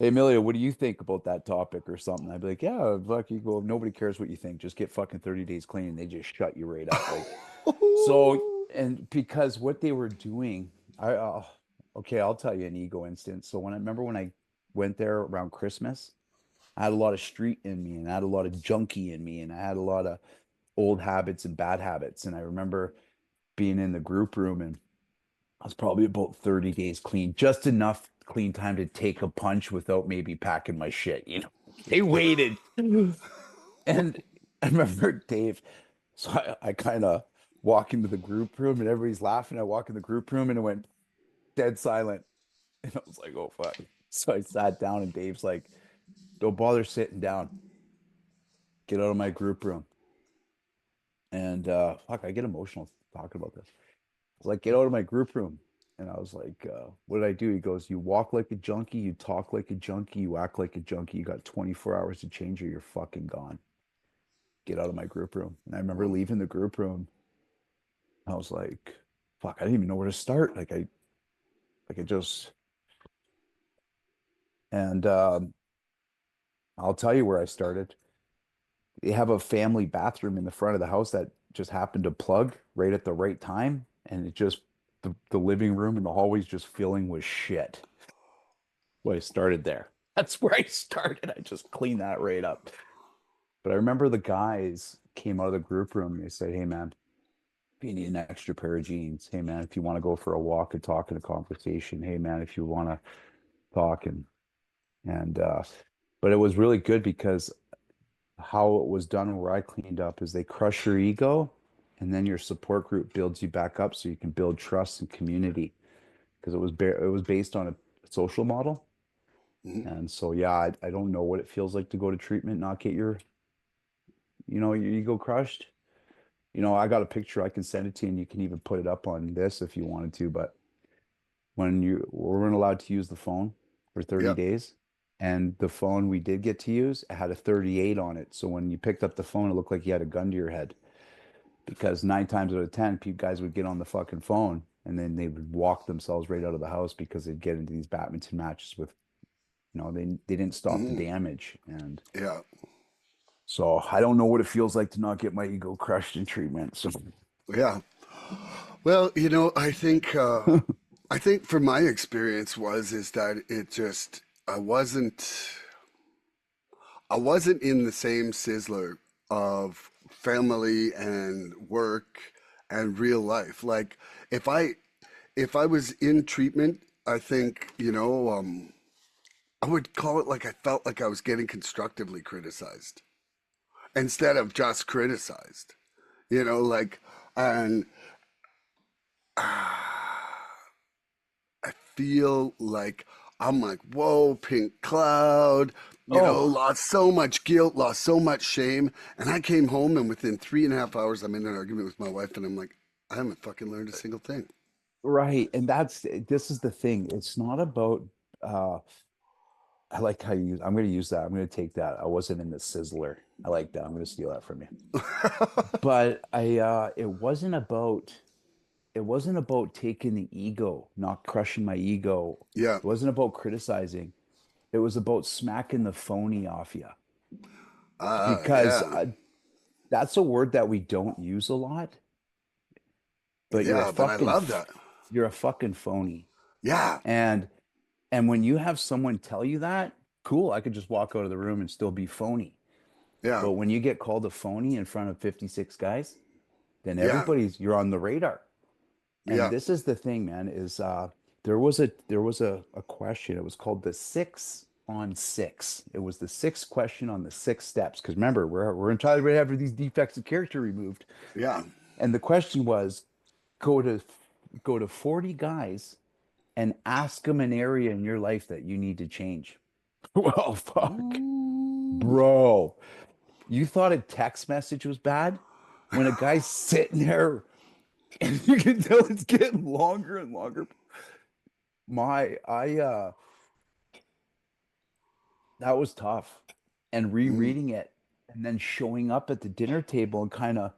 Speaker 2: "Hey, Amelia, what do you think about that topic or something?" I'd be like, "Yeah, fuck you. Well, nobody cares what you think. Just get fucking 30 days clean." And they just shut you right up. Like, so, and because what they were doing, okay, I'll tell you an ego instance. So when I went there around Christmas, I had a lot of street in me and I had a lot of junkie in me and I had a lot of old habits and bad habits. And I remember being in the group room and I was probably about 30 days clean, just enough clean time to take a punch without maybe packing my shit. They waited. And I remember Dave. So I kind of walk into the group room and everybody's laughing. I walk in the group room and it went dead silent. And I was like, oh, fuck. So I sat down and Dave's like, don't bother sitting down. Get out of my group room. And fuck, I get emotional talking about this. I was like, get out of my group room. And I was like, what did I do? He goes, you walk like a junkie, you talk like a junkie, you act like a junkie. You got 24 hours to change or you're fucking gone. Get out of my group room. And I remember leaving the group room. I was like, fuck, I didn't even know where to start. Like I just, and I'll tell you where I started. They have a family bathroom in the front of the house that just happened to plug right at the right time. And the living room and the hallways just filling with shit. Well, I started there. That's where I started. I just cleaned that right up. But I remember the guys came out of the group room. They said, hey, man, if you need an extra pair of jeans, hey, man, if you want to go for a walk and talk in a conversation, hey, man, if you want to talk and but it was really good because how it was done where I cleaned up is they crush your ego and then your support group builds you back up so you can build trust and community because it was based on a social model.
Speaker 1: Mhm.
Speaker 2: And so yeah, I don't know what it feels like to go to treatment, not get your ego crushed. I got a picture I can send it to you and you can even put it up on this if you wanted to, but when you weren't allowed to use the phone for 30
Speaker 1: Yeah.
Speaker 2: days. And the phone we did get to use, it had a 38 on it. So when you picked up the phone, it looked like you had a gun to your head. Because 9 times out of 10, guys would get on the fucking phone and then they would walk themselves right out of the house because they'd get into these badminton matches with, they didn't stop the
Speaker 1: Mhm.
Speaker 2: damage. And
Speaker 1: Yeah.
Speaker 2: so I don't know what it feels like to not get my ego crushed in treatment. So
Speaker 1: Yeah. Well, I think from my experience is that it just I wasn't I wasn't in the same sizzler of family and work and real life. Like if I if I was in treatment, I think, I would call it like I felt like I was getting constructively criticized instead of just criticized. Like, and I feel like I'm like, whoa, pink cloud,
Speaker 2: Oh,
Speaker 1: lost so much guilt, lost so much shame. And I came home and within 3.5 hours, I'm in an argument with my wife and I'm like, I haven't fucking learned a single thing.
Speaker 2: right. And this is the thing. It's not about uh I like how you use I'm gonna use that. I'm gonna take that. I wasn't in the sizzler. I like that. I'm gonna steal that from you. But it wasn't about taking the ego, not crushing my ego.
Speaker 1: Yeah.
Speaker 2: It wasn't about criticizing. It was about smacking the phony off you. Because
Speaker 1: Yeah.
Speaker 2: that's a word that we don't use a lot, but
Speaker 1: Yeah. But I love that.
Speaker 2: you're a fucking phony.
Speaker 1: Yeah.
Speaker 2: And when you have someone tell you that, cool, I could just walk out of the room and still be phony.
Speaker 1: Yeah.
Speaker 2: But when you get called a phony in front of 56 guys, then
Speaker 1: Yeah.
Speaker 2: you're on the radar. And
Speaker 1: Yeah.
Speaker 2: this is the thing, man, is there was a question. It was called the 6 on 6. It was the sixth question on the 6 steps. Because remember, we're entirely ready to have these defects of character removed.
Speaker 1: Yeah.
Speaker 2: And the question was go to go to 40 guys and ask them an area in your life that you need to change. Well, fuck.
Speaker 1: Ooh.
Speaker 2: Bro, you thought a text message was bad? When a guy's sitting there and you can tell it's getting longer and longer. My, I, that was tough. And
Speaker 1: Mm.
Speaker 2: rereading it and then showing up at the dinner table and kind of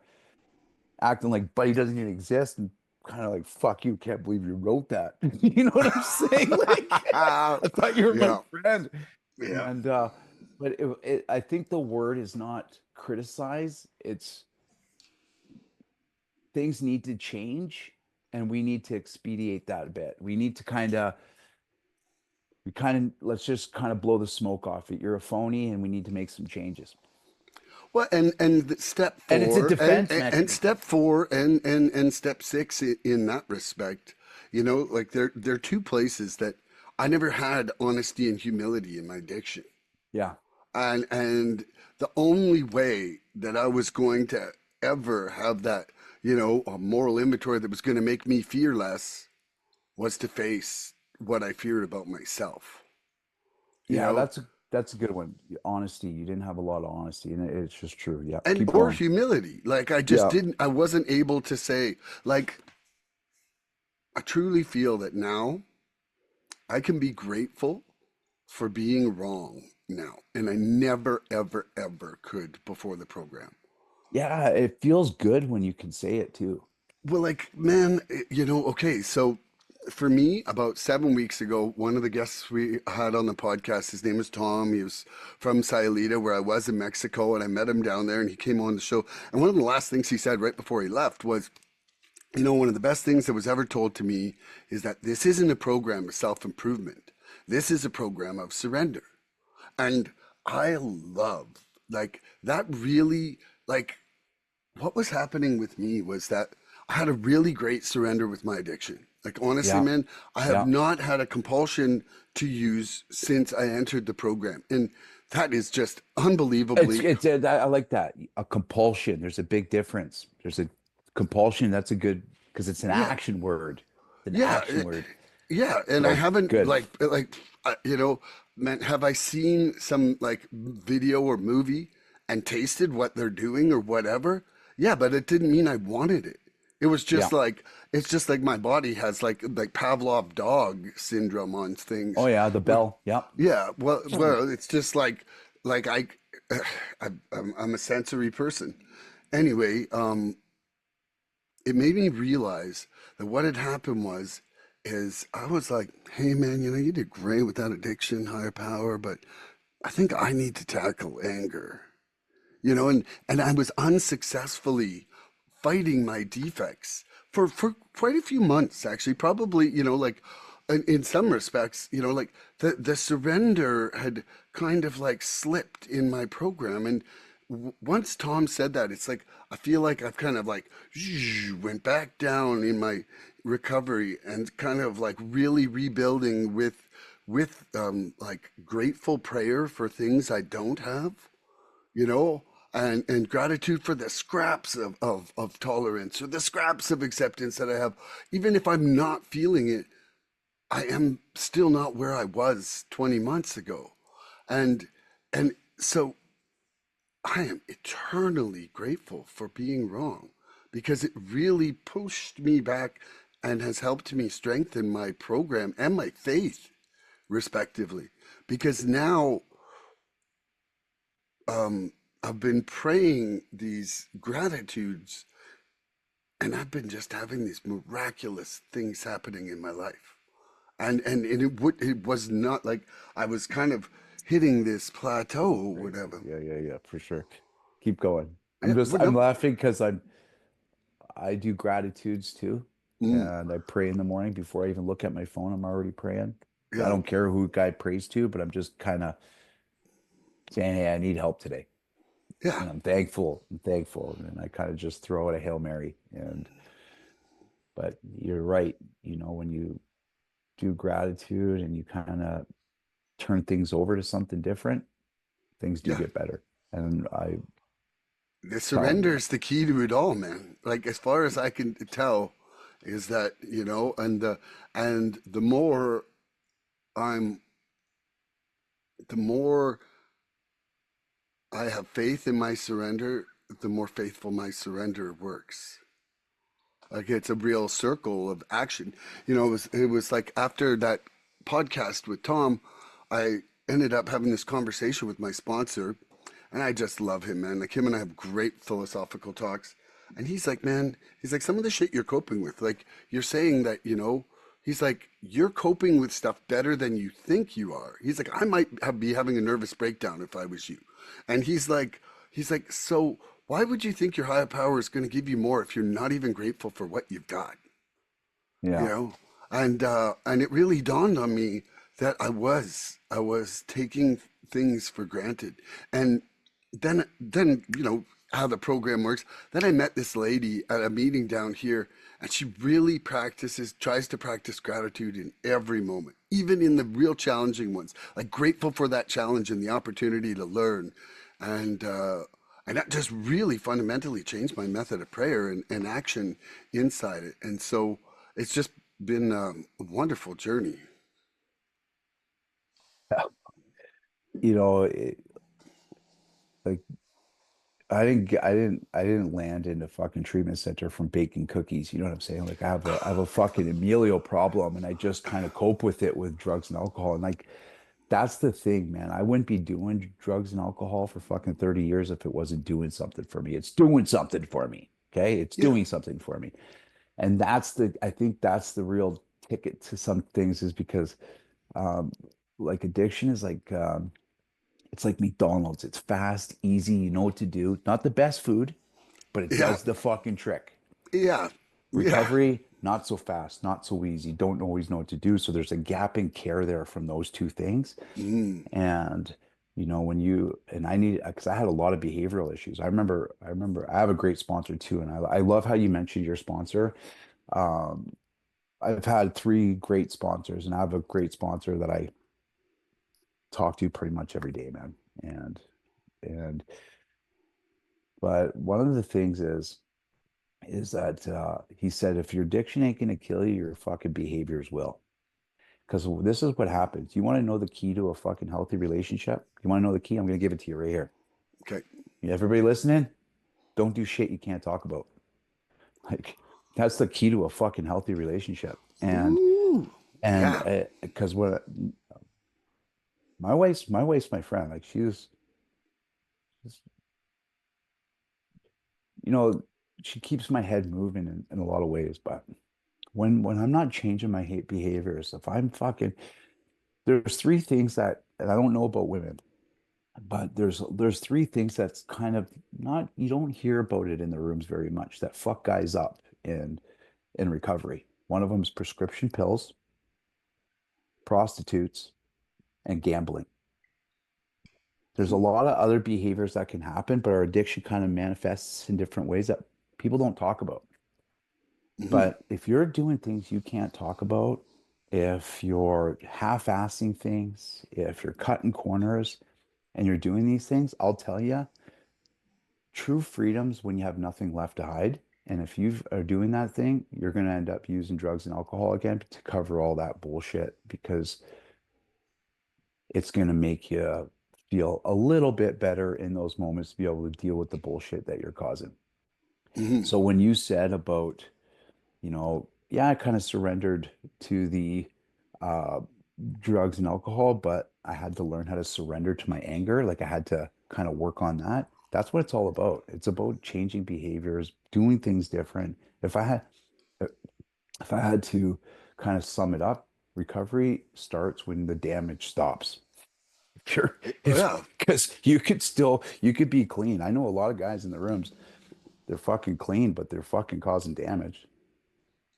Speaker 2: acting like Buddy doesn't even exist and kind of like, fuck you, can't believe you wrote that. You know what I'm saying? Like, I thought you were my
Speaker 1: Yeah.
Speaker 2: friend.
Speaker 1: Yeah.
Speaker 2: And, but I think the word is not criticize, it's things need to change and we need to expedite that a bit. We need to let's just kind of blow the smoke off it. You're a phony and we need to make some changes.
Speaker 1: Well, step
Speaker 2: And it's a
Speaker 1: four,
Speaker 2: defense
Speaker 1: and
Speaker 2: mechanism.
Speaker 1: step four, and step six in that respect, like they're two places that I never had honesty and humility in my addiction,
Speaker 2: Yeah.
Speaker 1: and the only way that I was going to ever have that, a moral inventory that was going to make me fear less was to face what I feared about myself, you
Speaker 2: Yeah,
Speaker 1: know,
Speaker 2: that's a good one. Honesty. You didn't have a lot of honesty, and it's just true. Yeah.
Speaker 1: and
Speaker 2: Keep
Speaker 1: or
Speaker 2: going.
Speaker 1: humility. Like
Speaker 2: Yeah.
Speaker 1: I wasn't able to say, like, I truly feel that now I can be grateful for being wrong now. And I never, ever, ever could before the program.
Speaker 2: Yeah, it feels good when you can say it too.
Speaker 1: Well, like, man, okay. So for me, about 7 weeks ago, one of the guests we had on the podcast, his name is Tom. He was from Sayulita, where I was in Mexico, and I met him down there, and he came on the show. And one of the last things he said right before he left was, one of the best things that was ever told to me is that this isn't a program of self improvement. This is a program of surrender. And I love, like, that really, like, what was happening with me was that I had a really great surrender with my addiction. Like, honestly,
Speaker 2: Yeah.
Speaker 1: man, I have
Speaker 2: Yeah.
Speaker 1: not had a compulsion to use since I entered the program. And that is just unbelievably,
Speaker 2: I like that. A compulsion. There's a big difference. There's a compulsion. That's a good because it's an
Speaker 1: yeah,
Speaker 2: action word. It's an
Speaker 1: yeah,
Speaker 2: action word.
Speaker 1: yeah. And I
Speaker 2: So
Speaker 1: haven't,
Speaker 2: good.
Speaker 1: man, have I seen some like video or movie and tasted what they're doing or whatever? Yeah, but it didn't mean I wanted it. It was
Speaker 2: Yeah.
Speaker 1: just like it's just like my body has like Pavlov dog syndrome on
Speaker 2: Oh
Speaker 1: things.
Speaker 2: yeah, the
Speaker 1: With
Speaker 2: bell. Yeah.
Speaker 1: yeah, well, it's just like I'm a sensory person. Anyway, it made me realize that what had happened was is I was like, hey man, you did great with that addiction, higher power, but I think I need to tackle anger. And I was unsuccessfully fighting my defects for quite a few months actually, probably, like in some respects, you know, like the surrender had kind of like slipped in my program. And once Tom said that, it's like I feel like I've kind of like went back down in my recovery and kind of like really rebuilding with like grateful prayer for things I don't have, you know, and gratitude for the scraps of tolerance or the scraps of acceptance that I have, even if I'm not feeling it. I am still not where I was 20 months ago. And and so I am eternally grateful for being wrong because it really pushed me back and has helped me strengthen my program and my faith respectively. Because now um I've been praying these gratitudes and I've been just having these miraculous things happening in my life. And it was not like I was kind of hitting this plateau or
Speaker 2: Crazy.
Speaker 1: whatever.
Speaker 2: Yeah, for sure. Keep going.
Speaker 1: Yeah, but
Speaker 2: I'm
Speaker 1: no,
Speaker 2: laughing because I do gratitudes too.
Speaker 1: mm,
Speaker 2: And I pray in the morning before I even look at my phone. I'm already praying. I
Speaker 1: yeah,
Speaker 2: don't care who guy prays to, but I'm just kind of saying, hey, I need help today.
Speaker 1: yeah,
Speaker 2: And I'm thankful. I'm thankful. And I kind of just throw out a Hail Mary. But you're right. When you do gratitude and you kind of turn things over to something different, things do
Speaker 1: yeah.
Speaker 2: get better. And I
Speaker 1: The
Speaker 2: telling
Speaker 1: surrender
Speaker 2: you,
Speaker 1: is the key to it all, man. Like as far as I can tell, is that you know, and the more I'm, the more I have faith in my surrender, the more faithful my surrender works. Like it's a real circle of action. You know, it was like after that podcast with Tom, I ended up having this conversation with my sponsor, and I just love him, man. Like him and I have great philosophical talks. And he's like, man, he's like, some of the shit you're coping with, like you're saying that, you know, he's like, you're coping with stuff better than you think you are. He's like, I might be having a nervous breakdown if I was you. And he's like, so why would you think your higher power is going to give you more if you're not even grateful for what you've got? You
Speaker 2: yeah.
Speaker 1: know, and it really dawned on me that I was taking things for granted. And then you know how the program works. Then I met this lady at a meeting down here, and she really tries to practice gratitude in every moment, even in the real challenging ones. Like grateful for that challenge and the opportunity to learn, and uh, and that just really fundamentally changed my method of prayer and action inside it. And so it's just been a wonderful journey.
Speaker 2: You know, like I didn't land in a fucking treatment center from baking cookies. You know what I'm saying? Like I have a fucking Emilio problem and I just kind of cope with it with drugs and alcohol. And like that's the thing, man. I wouldn't be doing drugs and alcohol for fucking 30 years if it wasn't doing something for me. It's doing something for me. Okay? It's
Speaker 1: Yeah,
Speaker 2: doing something for me. And I think that's the real ticket to some things is because um like addiction is like it's like McDonald's. It's fast, easy, you know what to do. Not the best food, but it
Speaker 1: yeah,
Speaker 2: does the fucking trick.
Speaker 1: yeah, yeah.
Speaker 2: Recovery, not so fast, not so easy. Don't always know what to do. So there's a gap in care there from those two things.
Speaker 1: Mm,
Speaker 2: And when and I need because I had a lot of behavioral issues. I have a great sponsor too, and I love how you mentioned your sponsor. Um, I've had three great sponsors, and I have a great sponsor that I talk to pretty much every day, man. And but one of the things is that he said if your addiction ain't gonna kill you, your fucking behaviors will. Because this is what happens. You want to know the key to a fucking healthy relationship? You want to know the key? I'm gonna give it to you right here.
Speaker 1: okay.
Speaker 2: Everybody listening, don't do shit you can't talk about. Like that's the key to a fucking healthy relationship.
Speaker 1: Ooh,
Speaker 2: And
Speaker 1: yeah,
Speaker 2: because what my wife's my friend. Like she's you know, she keeps my head moving in a lot of ways. But when I'm not changing my hate behaviors, if I'm fucking, there's three things that, and I don't know about women, but there's three things that's kind of not, you don't hear about it in the rooms very much that fuck guys up in recovery. One of them is prescription pills. prostitutes, and gambling. There's a lot of other behaviors that can happen, but our addiction kind of manifests in different ways that people don't talk about.
Speaker 1: Hmm.
Speaker 2: But if you're doing things you can't talk about, if you're half-assing things, if you're cutting corners and you're doing these things, I'll tell you, true freedom's when you have nothing left to hide. And if you are doing that thing, you're going to end up using drugs and alcohol again to cover all that bullshit because it's going to make you feel a little bit better in those moments to be able to deal with the bullshit that you're causing.
Speaker 1: Hmm.
Speaker 2: So when you said about, yeah, I kind of surrendered to the uh, drugs and alcohol, but I had to learn how to surrender to my anger. Like I had to kind of work on that. That's what it's all about. It's about changing behaviors, doing things different. If I had to kind of sum it up, recovery starts when the damage stops. If you're, if
Speaker 1: Yeah.
Speaker 2: because you could be clean. I know a lot of guys in the rooms, they're fucking clean, but they're fucking causing damage.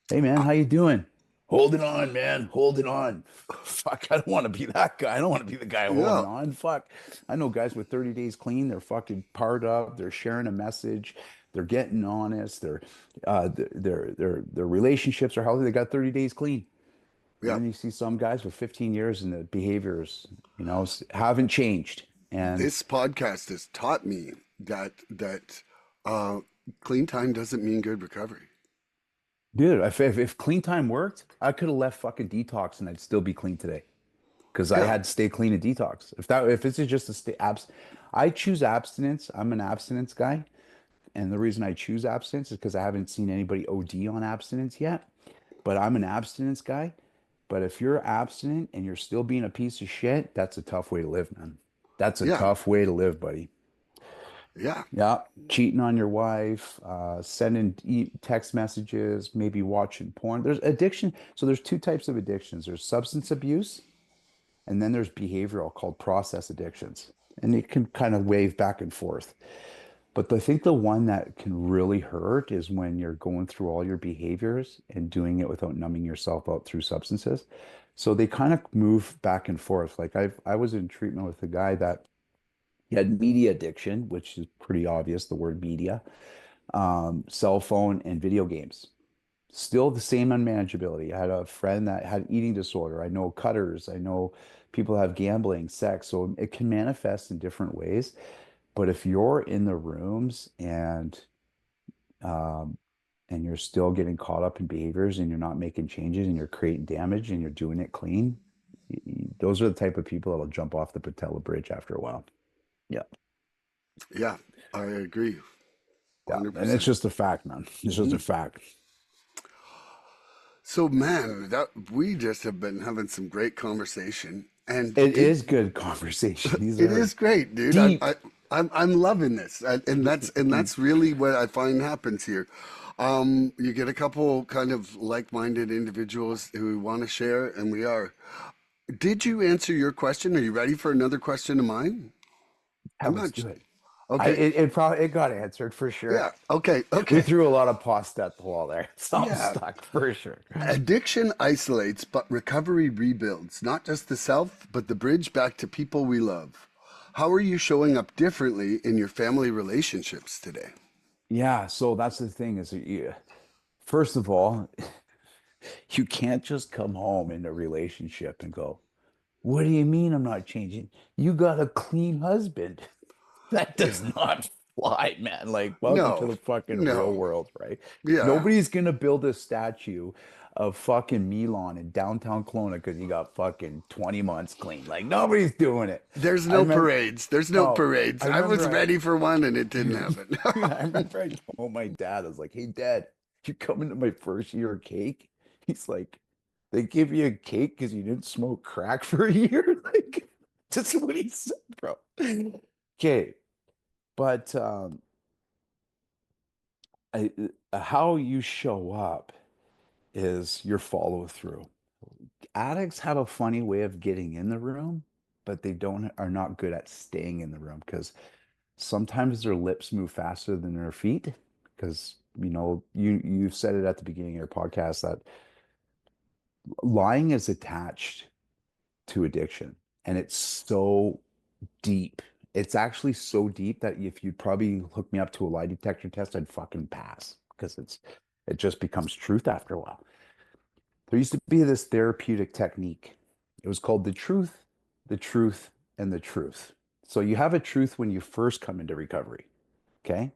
Speaker 2: Hey man, how you doing? Holding on, man. Holding on. Fuck, I don't want to be that guy. I don't want to be the guy
Speaker 1: Yeah.
Speaker 2: holding on. Fuck. I know guys with 30 days clean, they're fucking parred up, they're sharing a message, they're getting honest, their relationships are healthy. They got 30 days clean. And
Speaker 1: Yeah.
Speaker 2: then you see some guys with 15 years and the behaviors, haven't changed. And
Speaker 1: This podcast has taught me that uh, clean time doesn't mean good recovery.
Speaker 2: dude, if clean time worked, I could have left fucking detox and I'd still be clean today. Because I
Speaker 1: Yeah.
Speaker 2: had to stay clean and detox. If this is just a stay I choose abstinence. I'm an abstinence guy, and the reason I choose abstinence is because I haven't seen anybody OD on abstinence yet. But I'm an abstinence guy. But if you're abstinent and you're still being a piece of shit, that's a tough way to live, man. That's a
Speaker 1: Yeah.
Speaker 2: tough way to live, buddy.
Speaker 1: Yeah.
Speaker 2: Yeah, cheating on your wife, sending text messages, maybe watching porn. There's addiction. So there's two types of addictions. There's substance abuse, and then there's behavioral called process addictions. And it can kind of wave back and forth. But I think the one that can really hurt is when you're going through all your behaviors and doing it without numbing yourself out through substances. So they kind of move back and forth. Like I was in treatment with a guy that he had media addiction, which is pretty obvious, the word media, cell phone and video games. Still the same unmanageability. I had a friend that had eating disorder. I know cutters. I know people have gambling, sex. So it can manifest in different ways. But if you're in the rooms um, and you're still getting caught up in behaviors and you're not making changes and you're creating damage and you're doing it clean, those are the type of people that'll jump off the Patella Bridge after a while. Yeah.
Speaker 1: Yeah. I agree.
Speaker 2: Yeah. And it's
Speaker 1: 100%.
Speaker 2: just a fact, man. It's just
Speaker 1: Hmm.
Speaker 2: a fact.
Speaker 1: So man, that we just have been having some great conversation, and
Speaker 2: It is good conversation. These
Speaker 1: it
Speaker 2: are
Speaker 1: is great, dude.
Speaker 2: deep,
Speaker 1: I'm loving this, and
Speaker 2: deep.
Speaker 1: that's really what I find happens here. You get a couple kind of like-minded individuals who want to share, and we are. Did you answer your question? Are you ready for another question of mine?
Speaker 2: Yeah,
Speaker 1: I'm
Speaker 2: let's
Speaker 1: not.
Speaker 2: do it.
Speaker 1: Okay.
Speaker 2: It probably it got answered for sure.
Speaker 1: Yeah. Okay.
Speaker 2: We
Speaker 1: Okay.
Speaker 2: threw a lot of pasta at the wall there. So I'm
Speaker 1: Yeah.
Speaker 2: stuck for sure.
Speaker 1: Addiction isolates, but recovery rebuilds, not just the self, but the bridge back to people we love. How are you showing up differently in your family relationships today?
Speaker 2: Yeah, so that's the thing is first of all, you can't just come home in a relationship and go, "What do you mean I'm not changing? You got a clean husband." That
Speaker 1: Yeah.
Speaker 2: does not fly, man. Like, welcome to
Speaker 1: No,
Speaker 2: the fucking real
Speaker 1: no.
Speaker 2: world, right?
Speaker 1: Yeah.
Speaker 2: Nobody's gonna build a statue of fucking Milan in downtown Kelowna because you got fucking 20 months clean. Like, nobody's doing it.
Speaker 1: There's
Speaker 2: I
Speaker 1: no
Speaker 2: remember,
Speaker 1: parades. There's no
Speaker 2: no,
Speaker 1: parades.
Speaker 2: I
Speaker 1: I was
Speaker 2: remember
Speaker 1: ready for one and it didn't
Speaker 2: I
Speaker 1: happen.
Speaker 2: remember I told my dad, I was like, "Hey dad, you coming to my first year of cake?" He's like, "They give you a cake because you didn't smoke crack for a year?" Like, that's what he said, bro. Okay, but how you show up is your follow through. Addicts have a funny way of getting in the room, but they don't are not good at staying in the room because sometimes their lips move faster than their feet. Because you said it at the beginning of your podcast that lying is attached to addiction. And it's so deep. It's actually so deep that if you'd probably hook me up to a lie detector test, I'd fucking pass because it just becomes truth after a while. There used to be this therapeutic technique. It was called the truth, and the truth. So you have a truth when you first come into recovery. Okay.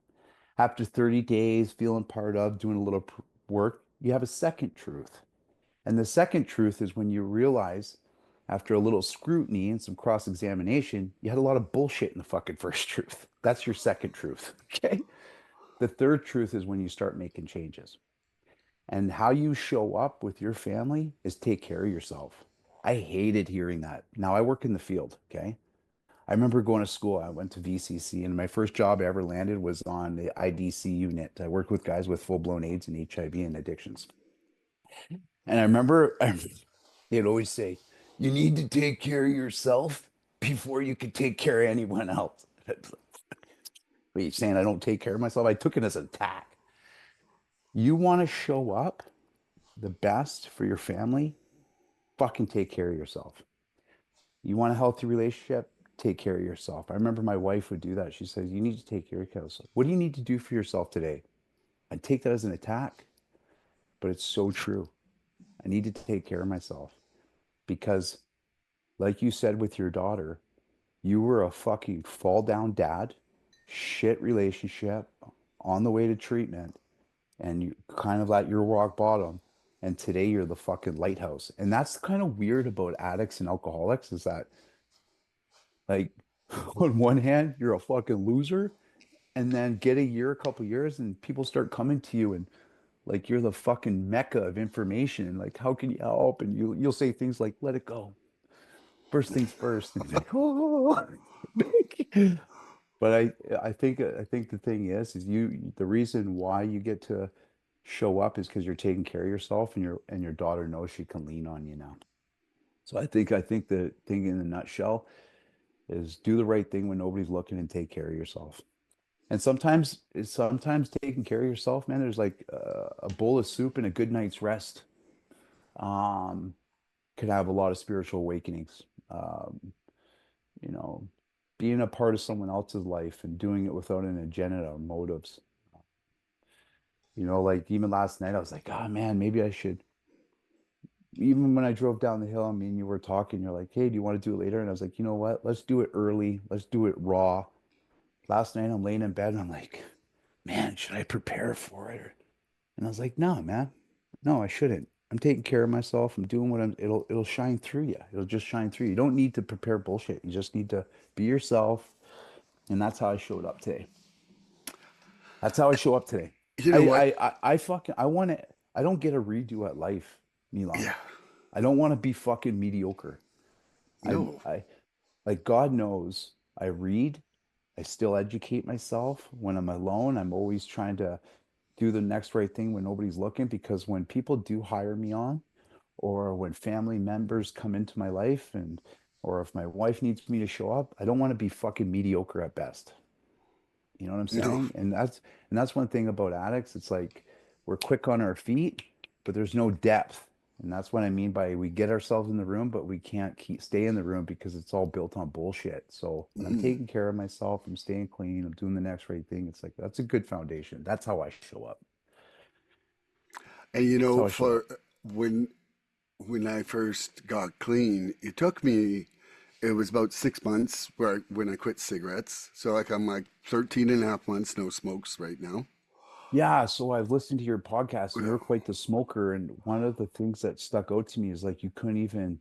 Speaker 2: After 30 days, feeling part of, doing a little work, you have a second truth. And the second truth is when you realize, after a little scrutiny and some cross-examination, you had a lot of bullshit in the fucking first truth. That's your second truth. Okay. The third truth is when you start making changes. And how you show up with your family is take care of yourself. I hated hearing that. Now I work in the field. Okay. I remember going to school. I went to VCC, and my first job I ever landed was on the IDC unit. I worked with guys with full-blown AIDS and HIV and addictions. And I remember they'd always say, "You need to take care of yourself before you can take care of anyone else." What are you saying? I don't take care of myself? I took it as an attack. You want to show up the best for your family? Fucking take care of yourself. You want a healthy relationship? Take care of yourself. I remember my wife would do that. She says, "You need to take care of yourself. What do you need to do for yourself today?" I take that as an attack, but it's so true. I need to take care of myself because, like you said with your daughter, you were a fucking fall down dad, shit relationship, on the way to treatment, and you kind of at your rock bottom. And today you're the fucking lighthouse. And that's kind of weird about addicts and alcoholics is that, like, on one hand, you're a fucking loser, and then get a year, a couple years, and people start coming to you and like you're the fucking mecca of information. And like, how can you help? And you'll say things like, "Let it go. First things first." And you're like, oh. But I think the thing is the reason why you get to show up is because you're taking care of yourself, and your daughter knows she can lean on you now. So I think the thing in a nutshell is do the right thing when nobody's looking and take care of yourself. And sometimes taking care of yourself, man, there's like a bowl of soup and a good night's rest. Um, could have a lot of spiritual awakenings. You know, being a part of someone else's life and doing it without an agenda or motives. Like even last night, I was like, oh man, maybe I should. Even when I drove down the hill, I mean, you were talking, you're like, hey, do you want to do it later? And I was like, you know what? Let's do it early. Let's do it raw. Last night, I'm laying in bed and I'm like, man, should I prepare for it? And I was like, no, man, no, I shouldn't. I'm taking care of myself. I'm doing what it'll shine through you. It'll just shine through you. You don't need to prepare bullshit. You just need to be yourself. And that's how I showed up today. That's how I show up today.
Speaker 1: You know
Speaker 2: I
Speaker 1: what?
Speaker 2: I want to I don't get a redo at life, Milan.
Speaker 1: Yeah.
Speaker 2: I don't want to be fucking mediocre.
Speaker 1: No.
Speaker 2: I like God knows I read, I still educate myself. When I'm alone, I'm always trying to do the next right thing when nobody's looking because when people do hire me on, or when family members come into my life or if my wife needs me to show up, I don't want to be fucking mediocre at best. You know what I'm
Speaker 1: No.
Speaker 2: saying? And that's one thing about addicts. It's like we're quick on our feet, but there's no depth. And that's what I mean by we get ourselves in the room, but we can't stay in the room because it's all built on bullshit. So when I'm
Speaker 1: Mm.
Speaker 2: taking care of myself, I'm staying clean, I'm doing the next right thing. It's like that's a good foundation. That's how I show up.
Speaker 1: And
Speaker 2: That's how I show
Speaker 1: for
Speaker 2: up.
Speaker 1: when when I first got clean, it took me, it was about 6 months when I quit cigarettes. So like I'm like 13 and a half months, no smokes right now.
Speaker 2: Yeah, so I've listened to your podcast and you're quite the smoker. And one of the things that stuck out to me is like you couldn't even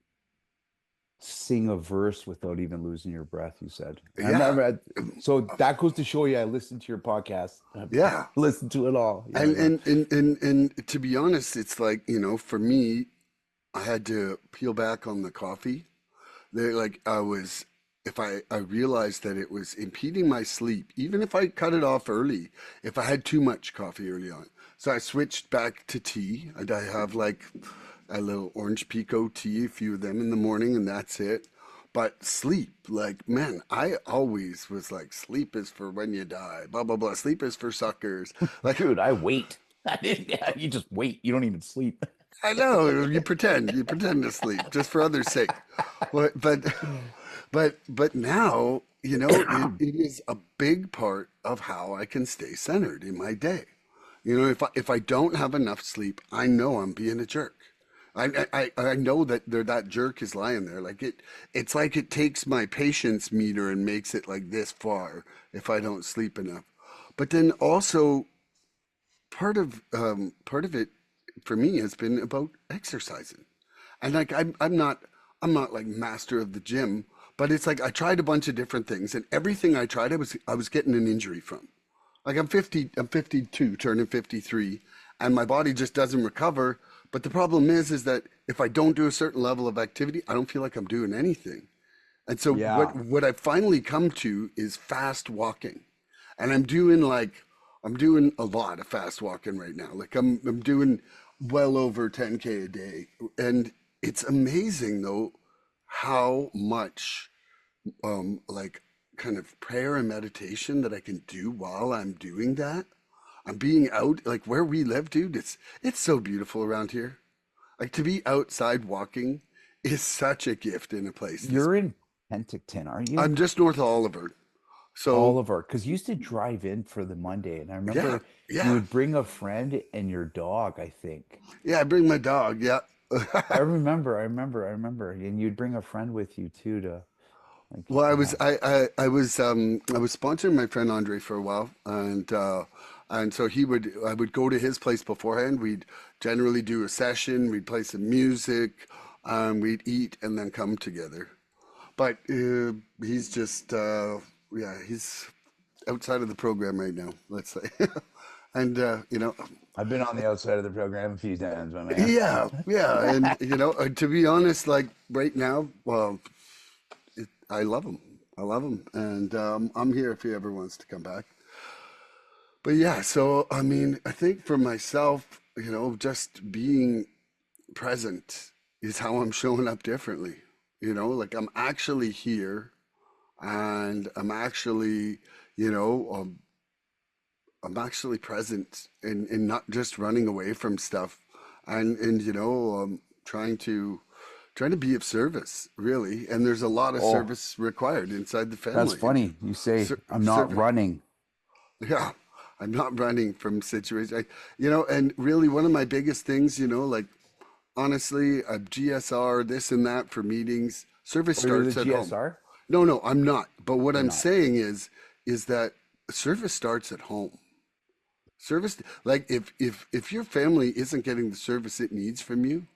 Speaker 2: sing a verse without even losing your breath, you said. And I
Speaker 1: Yeah.
Speaker 2: remember, so that goes to show you I listened to your podcast. I've
Speaker 1: Yeah.
Speaker 2: listened to it all. Yeah,
Speaker 1: And,
Speaker 2: yeah.
Speaker 1: and, and, and, and to be honest, it's like, for me, I had to peel back on the coffee. Like I was, if I realized that it was impeding my sleep, even if I cut it off early, if I had too much coffee early on. So I switched back to tea. And I have like a little orange pico tea, a few of them in the morning, and that's it. But sleep, like, man, I always was like, sleep is for when you die, blah, blah, blah. Sleep is for suckers. Like,
Speaker 2: Dude, I wait. I didn't, yeah, you just wait. You don't even sleep.
Speaker 1: I know you pretend to sleep just for others' sake. But but now, it is a big part of how I can stay centered in my day. If I don't have enough sleep, I know I'm being a jerk. I know that that jerk is lying there. It's like it takes my patience meter and makes it like this far if I don't sleep enough. But then also part of it for me has been about exercising. And like I'm not like master of the gym, but it's like I tried a bunch of different things, and everything I tried I was getting an injury from. Like I'm 52, turning 53, and my body just doesn't recover. But the problem is that if I don't do a certain level of activity, I don't feel like I'm doing anything. And so what
Speaker 2: Yeah.
Speaker 1: what I've finally come to is fast walking. And I'm doing a lot of fast walking right now. Like I'm doing well over 10K a day. And it's amazing though how much like kind of prayer and meditation that I can do while I'm doing that. I'm being out like where we live, dude. It's so beautiful around here. Like to be outside walking is such a gift in a place this.
Speaker 2: You're in Penticton, aren't you?
Speaker 1: I'm just north of Oliver. So
Speaker 2: Oliver, because you used to drive in for the Monday, and I
Speaker 1: yeah,
Speaker 2: remember you
Speaker 1: yeah.
Speaker 2: would bring a friend and your dog, I think.
Speaker 1: Yeah, I bring my dog. Yeah.
Speaker 2: I remember, and you'd bring a friend with you too to like,
Speaker 1: Well, I was
Speaker 2: yeah.
Speaker 1: I was sponsoring my friend Andre for a while, and so I would go to his place beforehand. We'd generally do a session. We'd play some music. We'd eat and then come together. But he's just yeah, he's outside of the program right now. Let's say, and
Speaker 2: I've been on the outside of the program a few times, my man.
Speaker 1: yeah, yeah, and to be honest, like right now, well, I love him. I love him, and I'm here if he ever wants to come back. But yeah, so I mean, I think for myself, just being present is how I'm showing up differently. Like I'm actually here, and I'm actually present and not just running away from stuff, and trying to be of service, really. And there's a lot of
Speaker 2: Oh,
Speaker 1: service required inside the
Speaker 2: that's
Speaker 1: family.
Speaker 2: funny. You say
Speaker 1: Ser-
Speaker 2: I'm not
Speaker 1: serv-
Speaker 2: running.
Speaker 1: yeah, I'm not running from situations. And really one of my biggest things, like honestly, a GSR, this and that for meetings. Service
Speaker 2: Or you're the
Speaker 1: starts at home.
Speaker 2: GSR?
Speaker 1: No, no, I'm not. But what
Speaker 2: You're
Speaker 1: I'm
Speaker 2: not.
Speaker 1: saying is that service starts at home. Service, like if your family isn't getting the service it needs from you,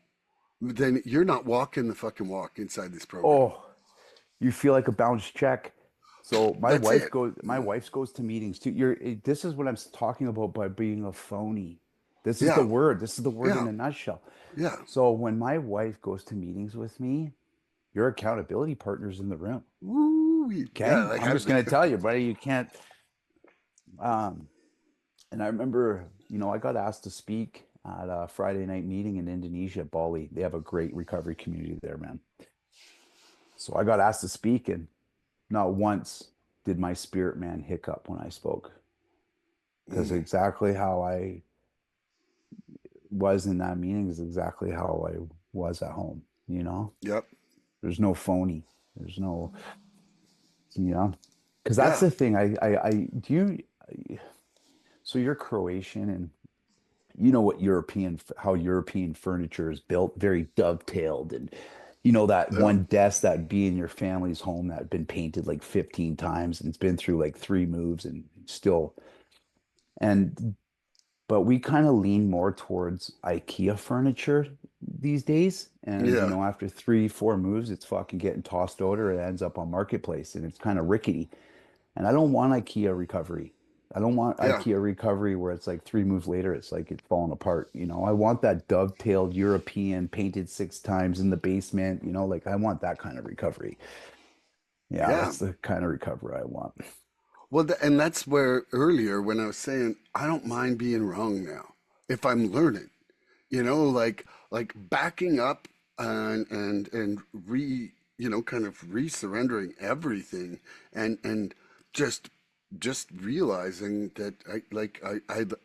Speaker 1: then you're not walking the fucking walk inside this program.
Speaker 2: Oh, you feel like a bounced check. So
Speaker 1: That's it.
Speaker 2: my wife goes to meetings too. This is what talking about by being a phony. This is the
Speaker 1: Yeah,
Speaker 2: word. This is the word
Speaker 1: yeah,
Speaker 2: in a nutshell.
Speaker 1: yeah.
Speaker 2: So when my wife goes to meetings with me, your accountability partner's in the room.
Speaker 1: Woo, yeah.
Speaker 2: Okay?
Speaker 1: Like
Speaker 2: I'm just gonna tell you, buddy, you can't um and I remember, I got asked to speak at a Friday night meeting in Indonesia, Bali. They have a great recovery community there, man. So I got asked to speak, and not once did my spirit man hiccup when I spoke, because
Speaker 1: mm,
Speaker 2: exactly how I was in that meeting is exactly how I was at home.
Speaker 1: yep,
Speaker 2: There's no phony. There's no, you know, because that's
Speaker 1: yeah.
Speaker 2: the thing. I do so you're Croatian, and you know what how European furniture is built, very dovetailed, and that
Speaker 1: Yeah.
Speaker 2: one desk that'd be in your family's home that had been painted like 15 times and it's been through like three moves and still and but we kind of lean more towards IKEA furniture these days. And
Speaker 1: Yeah.
Speaker 2: after three, four moves, it's fucking getting tossed out or it ends up on Marketplace and it's kind of rickety. And I don't want IKEA recovery. I don't want
Speaker 1: Yeah.
Speaker 2: IKEA recovery where it's like three moves later, it's like it's falling apart. I want that dovetailed European painted six times in the basement, like I want that kind of recovery. Yeah,
Speaker 1: Yeah.
Speaker 2: that's the kind of recovery I want.
Speaker 1: Well, and that's where earlier when I was saying I don't mind being wrong now if I'm learning, like backing up and kind of re-surrendering everything and just just realizing that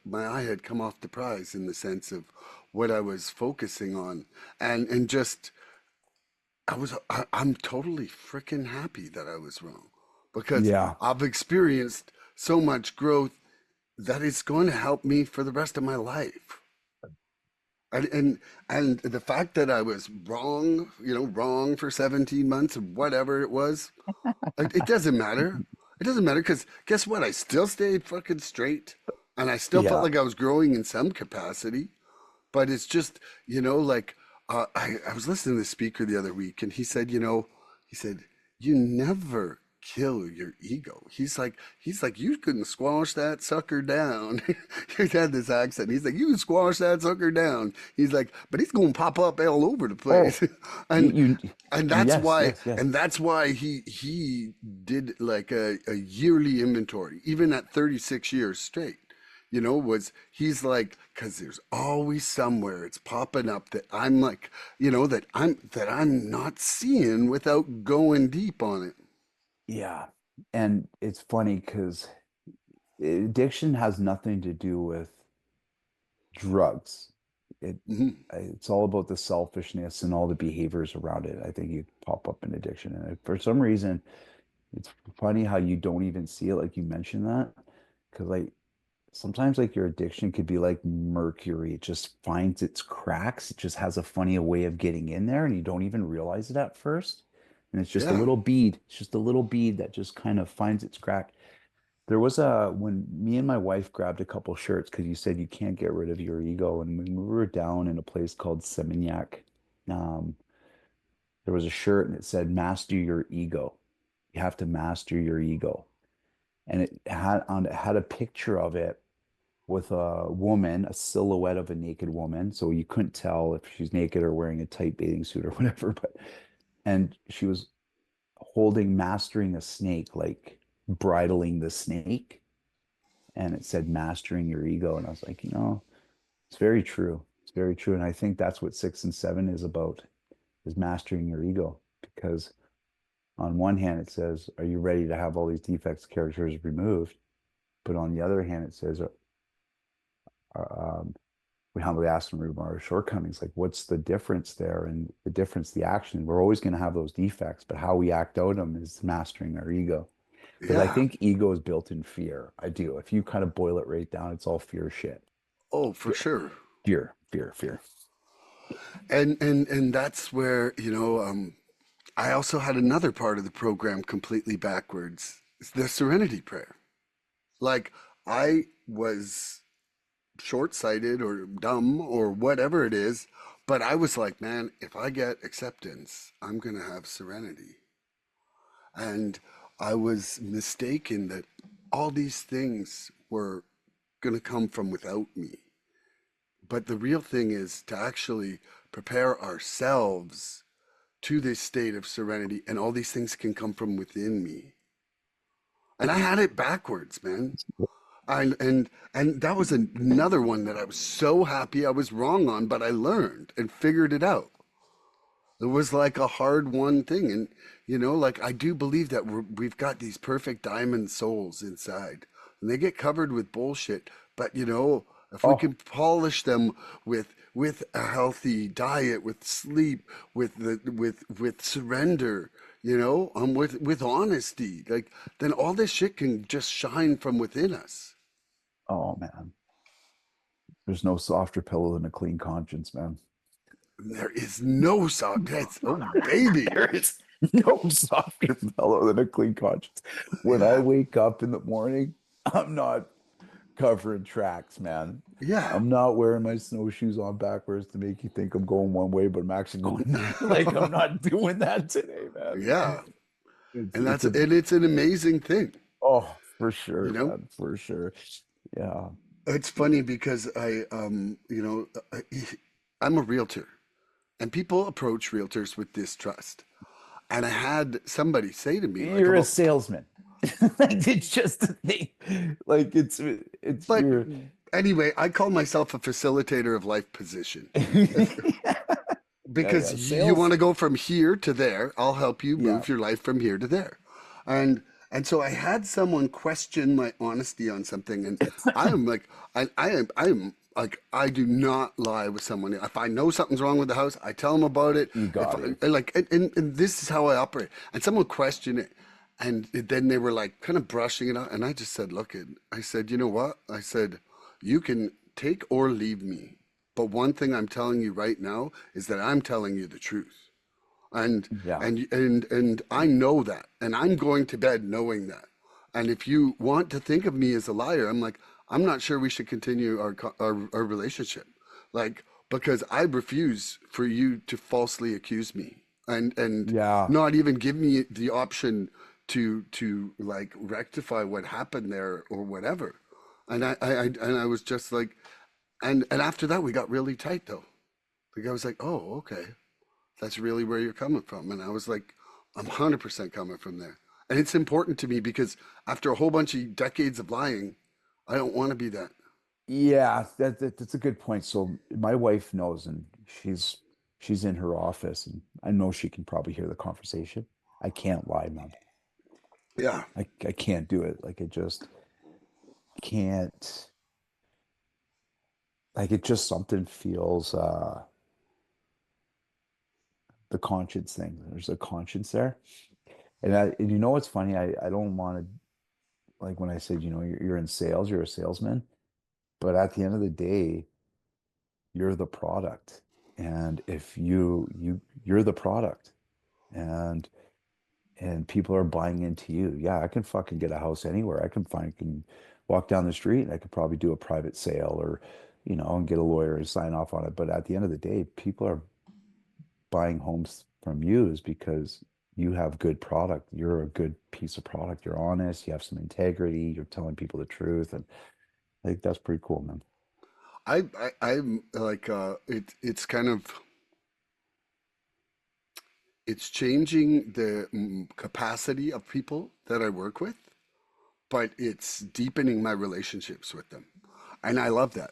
Speaker 1: my eye had come off the prize in the sense of what I was focusing on, and just I'm totally freaking happy that I was wrong because
Speaker 2: Yeah.
Speaker 1: I've experienced so much growth that it's going to help me for the rest of my life. And, and and the fact that I was wrong, wrong for 17 months or whatever it was, it doesn't matter. It doesn't matter because guess what? I still stayed fucking straight and I still felt
Speaker 2: Yeah.
Speaker 1: like I was growing in some capacity. But it's just, I was listening to the speaker the other week and he said, you never kill your ego. He's like, you couldn't squash that sucker down. He had this accent. He's like, you can squash that sucker down. He's like, but he's going to pop up all over the
Speaker 2: Oh,
Speaker 1: place.
Speaker 2: you,
Speaker 1: and,
Speaker 2: you,
Speaker 1: and that's
Speaker 2: yes,
Speaker 1: why,
Speaker 2: yes, yes.
Speaker 1: and that's why he did like a yearly inventory, even at 36 years straight. Was he's like, because there's always somewhere it's popping up that I'm like, that I'm not seeing without going deep on it.
Speaker 2: Yeah. And it's funny because addiction has nothing to do with drugs. It
Speaker 1: Mhm.
Speaker 2: it's all about the selfishness and all the behaviors around it. I think you pop up in addiction, and for some reason, it's funny how you don't even see it, like you mentioned that, because like sometimes like your addiction could be like mercury. It just finds its cracks. It just has a funny way of getting in there, and you don't even realize it at first. And it's just a
Speaker 1: Yeah,
Speaker 2: little bead. It's just a little bead that just kind of finds its crack. There was a when me and my wife grabbed a couple shirts because you said you can't get rid of your ego, and when we were down in a place called Seminyak, um, there was a shirt and it said "Master your ego." You have to master your ego, and it had a picture of it with a woman, a silhouette of a naked woman, so you couldn't tell if she's naked or wearing a tight bathing suit or whatever. But and she was holding, mastering a snake, like bridling the snake and it said mastering your ego. And I was like, it's very true. It's very true. And I think that's what 6 and 7 is about, is mastering your ego. Because on one hand, it says, are you ready to have all these defects, characters removed? But on the other hand, it says, um, we humbly ask and remove our shortcomings. Like, what's the difference there? And the difference, the action, we're always going to have those defects, but how we act out them is mastering our ego. Because I
Speaker 1: yeah.
Speaker 2: think ego is built in fear. I do. If you kind of boil it right down, it's all fear shit.
Speaker 1: Oh, for
Speaker 2: Fear,
Speaker 1: sure.
Speaker 2: fear, fear, fear.
Speaker 1: And that's where, I also had another part of the program completely backwards. It's the Serenity Prayer. Like I was short-sighted or dumb or whatever it is, but I was like, man, if I get acceptance, I'm gonna have serenity. And I was mistaken that all these things were gonna come from without me. But the real thing is to actually prepare ourselves to this state of serenity, and all these things can come from within me. And I had it backwards, man. And that was another one that I was so happy I was wrong on, but I learned and figured it out. It was like a hard won thing, and like I do believe that we've got these perfect diamond souls inside, and they get covered with bullshit. But if we
Speaker 2: Oh,
Speaker 1: can polish them with a healthy diet, with sleep, with surrender, with honesty, like then all this shit can just shine from within us.
Speaker 2: oh man. There's no softer pillow than a clean conscience, man.
Speaker 1: There is no soft. That's oh baby,
Speaker 2: There is no softer pillow than a clean conscience. When I
Speaker 1: yeah,
Speaker 2: wake up in the morning, I'm not covering tracks, man.
Speaker 1: yeah,
Speaker 2: I'm not wearing my snowshoes on backwards to make you think I'm going one way, but I'm actually going like I'm not doing that today, man.
Speaker 1: yeah.
Speaker 2: It's
Speaker 1: And
Speaker 2: it's
Speaker 1: that's
Speaker 2: a
Speaker 1: and it's an amazing thing,
Speaker 2: oh for
Speaker 1: you
Speaker 2: sure,
Speaker 1: know.
Speaker 2: man, for sure. Yeah.
Speaker 1: It's funny because I'm a realtor, and people approach realtors with distrust. And I had somebody say to me like
Speaker 2: You're a
Speaker 1: about,
Speaker 2: salesman. Like it's just a thing. Like it's
Speaker 1: but
Speaker 2: you're
Speaker 1: anyway, I call myself a facilitator of life position. If,
Speaker 2: yeah,
Speaker 1: because
Speaker 2: yeah.
Speaker 1: you want
Speaker 2: Sales.
Speaker 1: to go from here to there, I'll help you
Speaker 2: Yeah.
Speaker 1: move your life from here to there. And And so I had someone question my honesty on something, and I am like, I am like, I do not lie with someone. If I know something's wrong with the house, I tell them about it.
Speaker 2: You
Speaker 1: If
Speaker 2: got it.
Speaker 1: I like, and this is how I operate. And someone questioned it, and then they were like, kind of brushing it out, and I just said, look, I said, you know what? I said, you can take or leave me, but one thing I'm telling you right now is that I'm telling you the truth. and
Speaker 2: Yeah.
Speaker 1: and I know that, and I'm going to bed knowing that. And if you want to think of me as a liar, I'm like, I'm not sure we should continue our relationship, like, because I refuse for you to falsely accuse me, and
Speaker 2: Yeah.
Speaker 1: not even give me the option to like rectify what happened there or whatever. And I was just like, and after that we got really tight though. Like I was like, oh, okay, that's really where you're coming from. And I was like, I'm 100% coming from there. And it's important to me because after a whole bunch of decades of lying, I don't want to be that.
Speaker 2: Yeah, that's a good point. So my wife knows, and she's in her office, and I know she can probably hear the conversation. I can't lie, man.
Speaker 1: Yeah.
Speaker 2: I can't do it. Like, I just can't. Like, it just something feels the conscience thing. There's a conscience there. And you know what's funny? I don't want to, like, when I said, you're in sales, you're a salesman, but at the end of the day, you're the product. And if you're the product, and people are buying into you. Yeah, I can fucking get a house anywhere. Can walk down the street and I could probably do a private sale, or, and get a lawyer to sign off on it. But at the end of the day, people are buying homes from you is because you have good product. You're a good piece of product. You're honest. You have some integrity. You're telling people the truth. And I think that's pretty cool, man.
Speaker 1: I'm like, it's kind of, it's changing the capacity of people that I work with, but it's deepening my relationships with them. And I love that.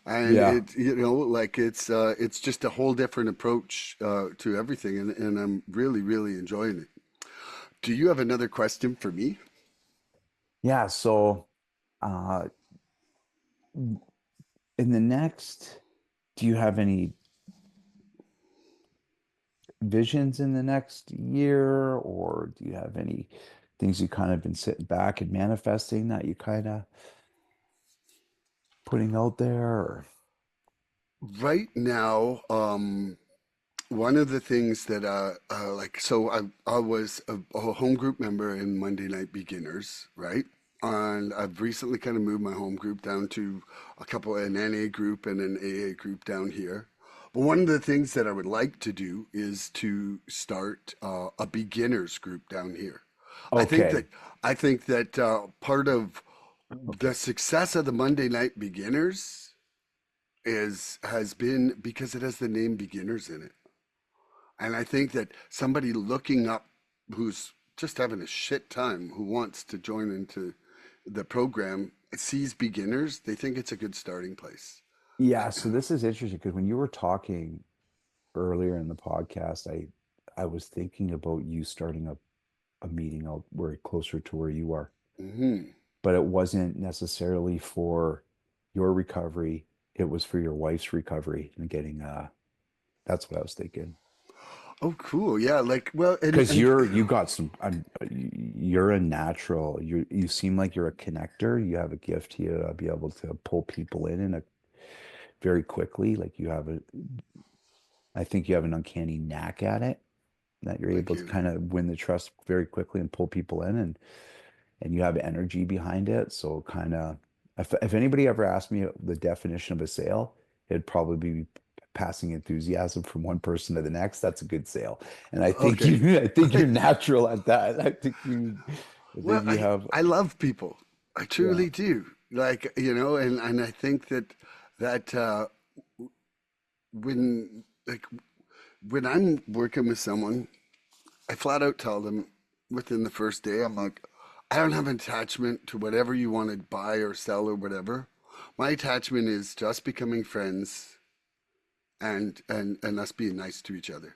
Speaker 1: And
Speaker 2: Yeah.
Speaker 1: like it's just a whole different approach to everything, and I'm really, really enjoying it. Do you have another question for me?
Speaker 2: Yeah. So, uh, in the next, do you have any visions in the next year, or do you have any things you kind of been sitting back and manifesting that you kind of putting out there? Or
Speaker 1: Right now, one of the things that like, so I was a home group member in Monday Night Beginners, right? And I've recently kind of moved my home group down to an NA group and an AA group down here. But one of the things that I would like to do is to start a beginners group down here. I think that
Speaker 2: okay,
Speaker 1: part of the success of the Monday Night Beginners is has been because it has the name beginners in it. And I think that somebody looking up who's just having a shit time, who wants to join into the program, sees beginners, they think it's a good starting place.
Speaker 2: yeah. So this is interesting because when you were talking earlier in the podcast, I was thinking about you starting a meeting out where closer to where you are,
Speaker 1: Hmm.
Speaker 2: but it wasn't necessarily for your recovery. It was for your wife's recovery and getting that's what I was thinking.
Speaker 1: Oh, cool. Yeah. Like, well,
Speaker 2: Because
Speaker 1: and
Speaker 2: you got some, you're a natural. You seem like you're a connector. You have a gift to be able to pull people in a very quickly. Like, I think you have an uncanny knack at it, that you're
Speaker 1: thank
Speaker 2: able to
Speaker 1: you.
Speaker 2: kind of win the trust very quickly and pull people in, and you have energy behind it. So kind of, if anybody ever asked me the definition of a sale, it'd probably be passing enthusiasm from one person to the next. That's a good sale. And I think
Speaker 1: Okay.
Speaker 2: you, I think you're natural at that. I
Speaker 1: Well,
Speaker 2: think you have,
Speaker 1: I love people. I
Speaker 2: yeah.
Speaker 1: truly do. Like, and I think that when like when I'm working with someone, I flat out tell them within the first day, I'm like, I don't have an attachment to whatever you want to buy or sell or whatever. My attachment is just becoming friends and us being nice to each other.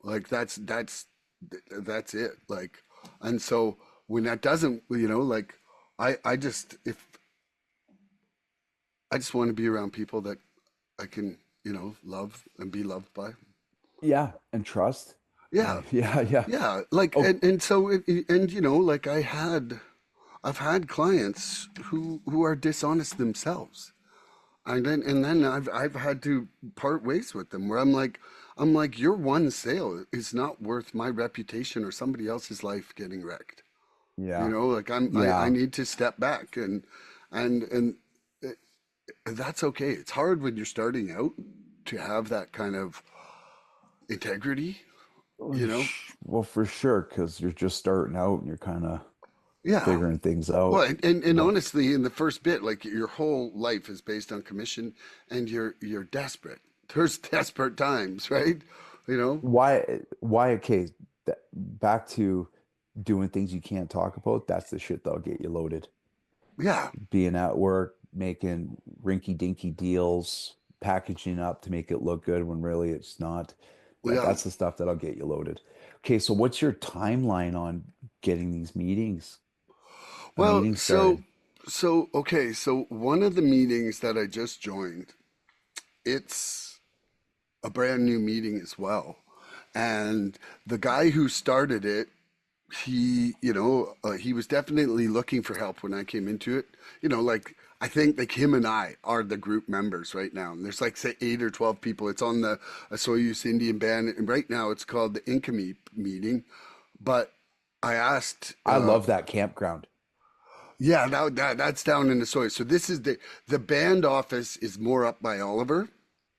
Speaker 1: Like that's it. Like, And so when that doesn't, like I just if I just want to be around people that I can, love and be loved by.
Speaker 2: Yeah, and trust.
Speaker 1: Yeah.
Speaker 2: Yeah, yeah.
Speaker 1: Yeah. Like
Speaker 2: Oh,
Speaker 1: and so and like I've had clients who are dishonest themselves. And then I've had to part ways with them where I'm like your one sale is not worth my reputation or somebody else's life getting wrecked.
Speaker 2: yeah,
Speaker 1: Like I
Speaker 2: yeah.
Speaker 1: need to step back and that's okay. It's hard when you're starting out to have that kind of integrity, you know?
Speaker 2: Well, for sure, because you're just starting out and you're kind of
Speaker 1: Yeah.
Speaker 2: figuring things
Speaker 1: Well,
Speaker 2: out.
Speaker 1: and
Speaker 2: But
Speaker 1: honestly, in the first bit, like your whole life is based on commission, and you're desperate. There's desperate times, right? You know?
Speaker 2: why, okay, back to doing things you can't talk about, that's the shit that'll get you loaded.
Speaker 1: Yeah,
Speaker 2: Being at work, making rinky-dinky deals, packaging up to make it look good when really it's not.
Speaker 1: yeah.
Speaker 2: That's the stuff that'll get you loaded. Okay, so what's your timeline on getting these a
Speaker 1: Well,
Speaker 2: meeting
Speaker 1: so
Speaker 2: started?
Speaker 1: so okay, so one of the meetings that I just joined, it's a brand new meeting as well, and the guy who started it, he was definitely looking for help when I came into it. Like I think like him and I are the group members right now. And there's like say 8 or 12 people. It's on the Soyuz Indian Band, and right now it's called the Inkami meeting. But I asked,
Speaker 2: I love that campground.
Speaker 1: yeah, that's down in the Soyuz. So this is the band office is more up by Oliver.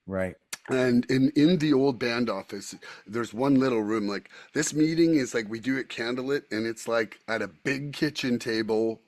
Speaker 2: Right.
Speaker 1: And in the old band office, there's one little room. Like this meeting is like we do it candlelit, and it's like at a big kitchen table,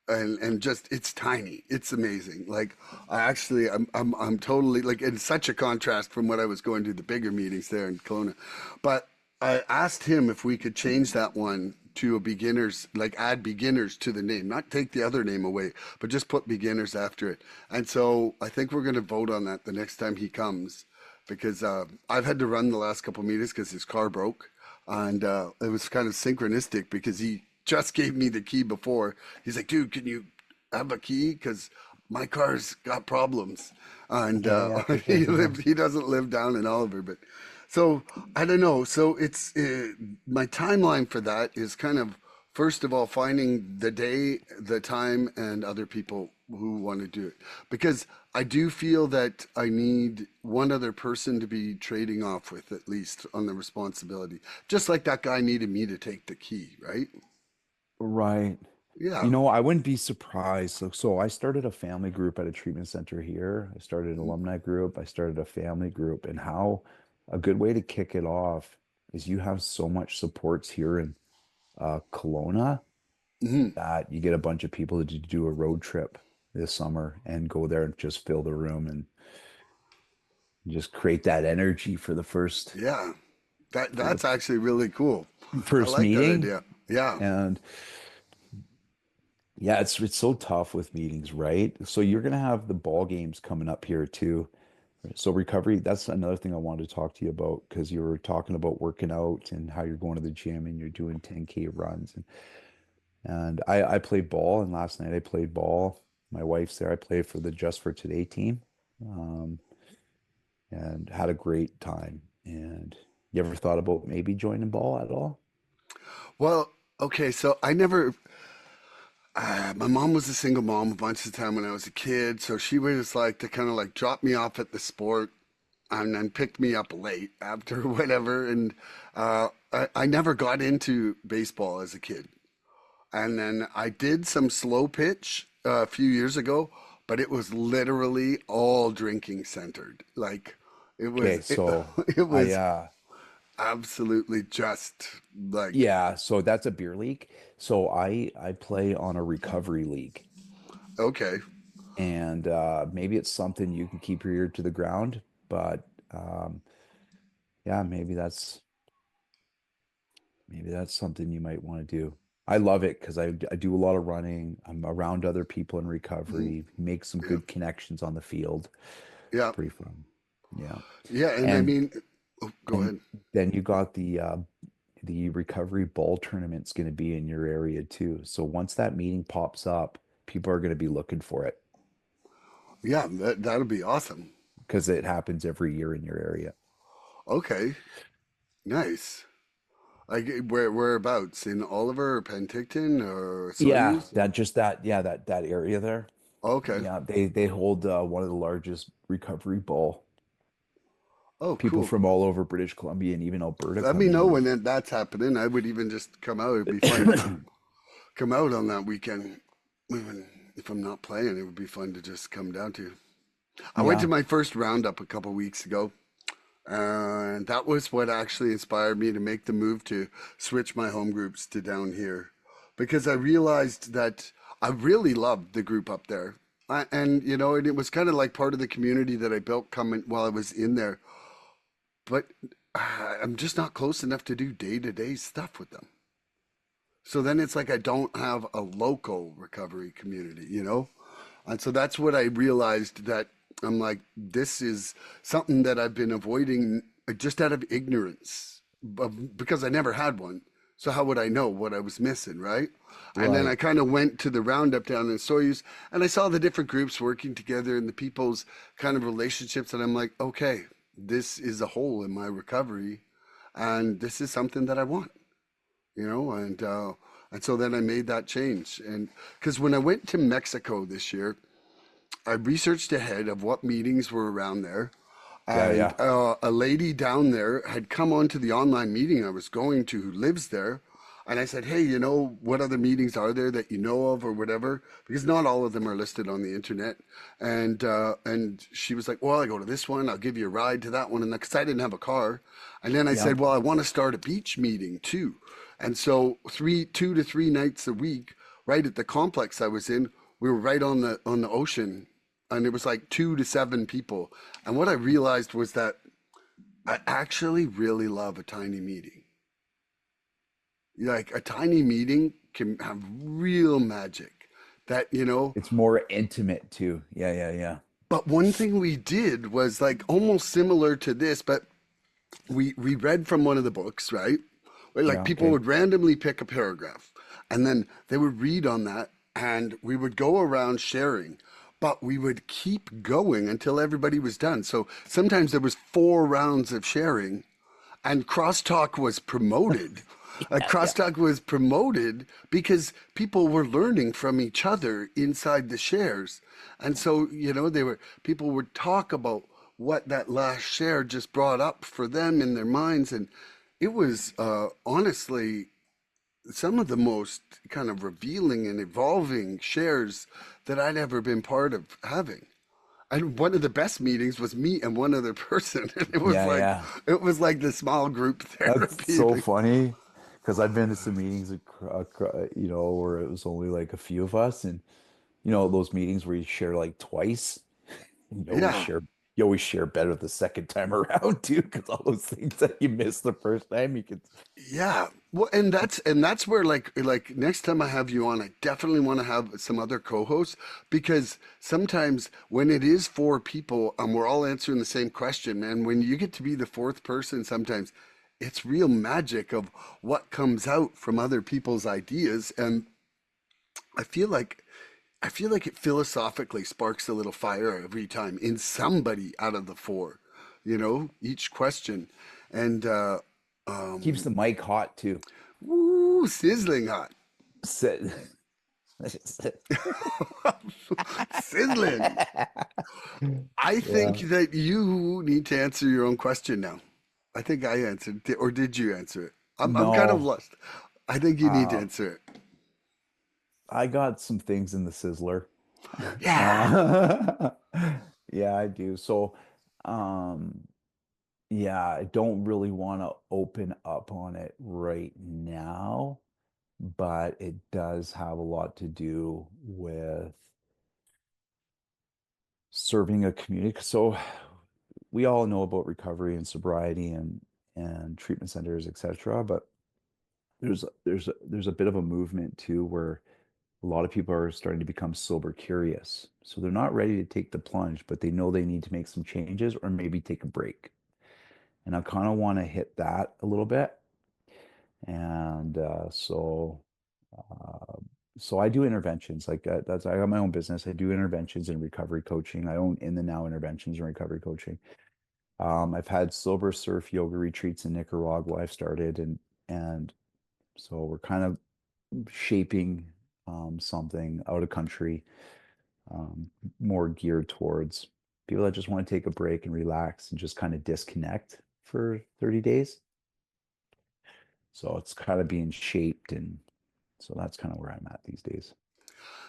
Speaker 1: and just it's tiny. It's amazing. Like I'm totally like it's such a contrast from what I was going to the bigger meetings there in Kelowna. But I asked him if we could change that one to a beginners, like add beginners to the name, not take the other name away, but just put beginners after it. And so I think we're going to vote on that the next time he comes, because I've had to run the last couple meetings because his car broke, and it was kind of synchronistic because he just gave me the key before. He's like, "Dude, can you have a key? Because my car's got problems." And
Speaker 2: Yeah, yeah, for sure,
Speaker 1: he
Speaker 2: for sure.
Speaker 1: lived. He doesn't live down in Oliver, but so I don't know. So it's my timeline for that is kind of first of all finding the day, the time, and other people who want to do it, because I do feel that I need one other person to be trading off with at least on the responsibility, just like that guy needed me to take the key, right?
Speaker 2: Right.
Speaker 1: Yeah.
Speaker 2: I wouldn't be surprised. So I started a family group at a treatment center here. I started an alumni group. I started a family group. And how a good way to kick it off is you have so much supports here in Kelowna
Speaker 1: Mhm.
Speaker 2: that you get a bunch of people to do a road trip this summer and go there and just fill the room and just create that energy for the
Speaker 1: Yeah. That
Speaker 2: for the
Speaker 1: that's actually really cool. I
Speaker 2: first
Speaker 1: like that
Speaker 2: meeting.
Speaker 1: idea. Yeah.
Speaker 2: And yeah, it's so tough with meetings, right? So you're gonna have the ball games coming up here too. So recovery, that's another thing I wanted to talk to you about because you were talking about working out and how you're going to the gym and you're doing 10K runs and I play ball and last night I played ball. My wife's there. I played for the Just for Today team, um, and had a great time. And you ever thought about maybe joining ball at all?
Speaker 1: Well, okay, so I never. My mom was a single mom a bunch of the time when I was a kid, so she would just like to kind of like drop me off at the sport and then picked me up late after whatever. And I never got into baseball as a kid. And then I did some slow pitch a few years ago, but it was literally all drinking centered. Like it was,
Speaker 2: Okay,
Speaker 1: it,
Speaker 2: so
Speaker 1: it
Speaker 2: I
Speaker 1: was absolutely just like,
Speaker 2: yeah, so that's a beer league. So I play on a recovery league.
Speaker 1: okay,
Speaker 2: And maybe it's something you can keep your ear to the ground, but yeah, maybe that's something you might want to do. I love it because I do a lot of running. I'm around other people in
Speaker 1: mhm,
Speaker 2: recovery, make some
Speaker 1: yeah,
Speaker 2: good connections on the field. It's
Speaker 1: yeah,
Speaker 2: pretty fun. Yeah.
Speaker 1: yeah. And I
Speaker 2: And
Speaker 1: mean, oh, go
Speaker 2: and
Speaker 1: ahead.
Speaker 2: then you got the recovery ball tournament's going to be in your area too. So once that meeting pops up, people are going to be looking for it
Speaker 1: Yeah, that'll be awesome.
Speaker 2: because it happens every year in your area.
Speaker 1: Okay, nice. Like whereabouts in Oliver or Penticton or
Speaker 2: Yeah,
Speaker 1: Sawyers?
Speaker 2: that area there.
Speaker 1: Okay.
Speaker 2: Yeah, they hold one of the largest recovery ball.
Speaker 1: Oh,
Speaker 2: People
Speaker 1: cool,
Speaker 2: from
Speaker 1: cool.
Speaker 2: all over British Columbia and even Alberta
Speaker 1: Let
Speaker 2: come
Speaker 1: me know
Speaker 2: in.
Speaker 1: when that's happening. I would even just come out. It'd be fun to come out on that weekend. Even if I'm not playing, it would be fun to just come down to. I went to
Speaker 2: Yeah,
Speaker 1: my first roundup a couple weeks ago, and that was what actually inspired me to make the move to switch my home groups to down here, because I realized that I really loved the group up there. And and it was kind of like part of the community that I built coming while I was in there. But I'm just not close enough to do day-to-day stuff with them. So then it's like I don't have a local recovery community. And so that's what I realized, that I'm like, this is something that I've been avoiding just out of ignorance because I never had one. So how would I know what I was missing, right? And then I
Speaker 2: right.
Speaker 1: kind of went to the roundup down in Soyuz and I saw the different groups working together and the people's kind of relationships. And I'm like, okay, this is a hole in my recovery and this is something that I want, and so then I made that change. And because when I went to Mexico this year, I researched ahead of what meetings were around there,
Speaker 2: Yeah,
Speaker 1: and
Speaker 2: yeah.
Speaker 1: a lady down there had come onto the online meeting I was going to, who lives there. And I said, hey, what other meetings are there that you know of or whatever? Because not all of them are listed on the internet. And she was like, well, I go to this one. I'll give you a ride to that one. And because I didn't have a car. And then I
Speaker 2: Yeah.
Speaker 1: said, well, I want to start a beach meeting too. And so 2 to 3 nights a week, right at the complex I was in, we were right on the ocean, and it was like 2 to 7 people. And what I realized was that I actually really love a tiny meeting. Like a tiny meeting can have real magic. That,
Speaker 2: It's more intimate too. Yeah, yeah, yeah.
Speaker 1: but one thing we did was like almost similar to this, but we read from one of the books, right? Where like
Speaker 2: Yeah,
Speaker 1: people
Speaker 2: okay.
Speaker 1: would randomly pick a paragraph and then they would read on that and we would go around sharing, but we would keep going until everybody was done. So sometimes there was 4 rounds of sharing and crosstalk was promoted.
Speaker 2: Yeah, yeah.
Speaker 1: Crosstalk was promoted because people were learning from each other inside the shares. And so, people would talk about what that last share just brought up for them in their minds. And it was honestly some of the most kind of revealing and evolving shares that I'd ever been part of having. And one of the best meetings was me and one other person. And it was
Speaker 2: Yeah,
Speaker 1: like
Speaker 2: yeah.
Speaker 1: it was like the small group
Speaker 2: That's
Speaker 1: therapy.
Speaker 2: so funny because I've been to some meetings, where it was only like a few of us, and those meetings where you share like twice, you always
Speaker 1: Yeah.
Speaker 2: share, you always share better the second time around too, because all those things that you missed the first time, you could.
Speaker 1: Yeah. Well, and that's where like next time I have you on, I definitely want to have some other co-hosts, because sometimes when it is 4 people and we're all answering the same question, and when you get to be the fourth person, sometimes it's real magic of what comes out from other people's ideas. And I feel like I feel like it philosophically sparks a little fire every time in somebody out of the 4, each question. And
Speaker 2: Keeps the mic hot too.
Speaker 1: woo, sizzling hot.
Speaker 2: Sit.
Speaker 1: Sizzling. I think
Speaker 2: Yeah.
Speaker 1: that you need to answer your own question now. I think I answered it, or did you answer it? I'm kind of
Speaker 2: No.
Speaker 1: lost. I think you need to
Speaker 2: Uh,
Speaker 1: answer it.
Speaker 2: I got some things in the sizzler.
Speaker 1: Yeah.
Speaker 2: Yeah, I do. So, um, yeah, I don't really want to open up on it right now, but it does have a lot to do with serving a community. So we all know about recovery and sobriety and treatment centers, etc. But there's a bit of a movement too where a lot of people are starting to become sober curious. So they're not ready to take the plunge, but they know they need to make some changes or maybe take a break. And I kind of want to hit that a little bit. And uh, so I do interventions like that's I got my own business. I do interventions and recovery coaching. I own In the Now Interventions and Recovery Coaching. I've had silver surf yoga retreats in Nicaragua. I've started and so we're kind of shaping something out of country, um, more geared towards people that just want to take a break and relax and just kind of disconnect for 30 days. So it's kind of being shaped, and so that's kind of where I'm at these days.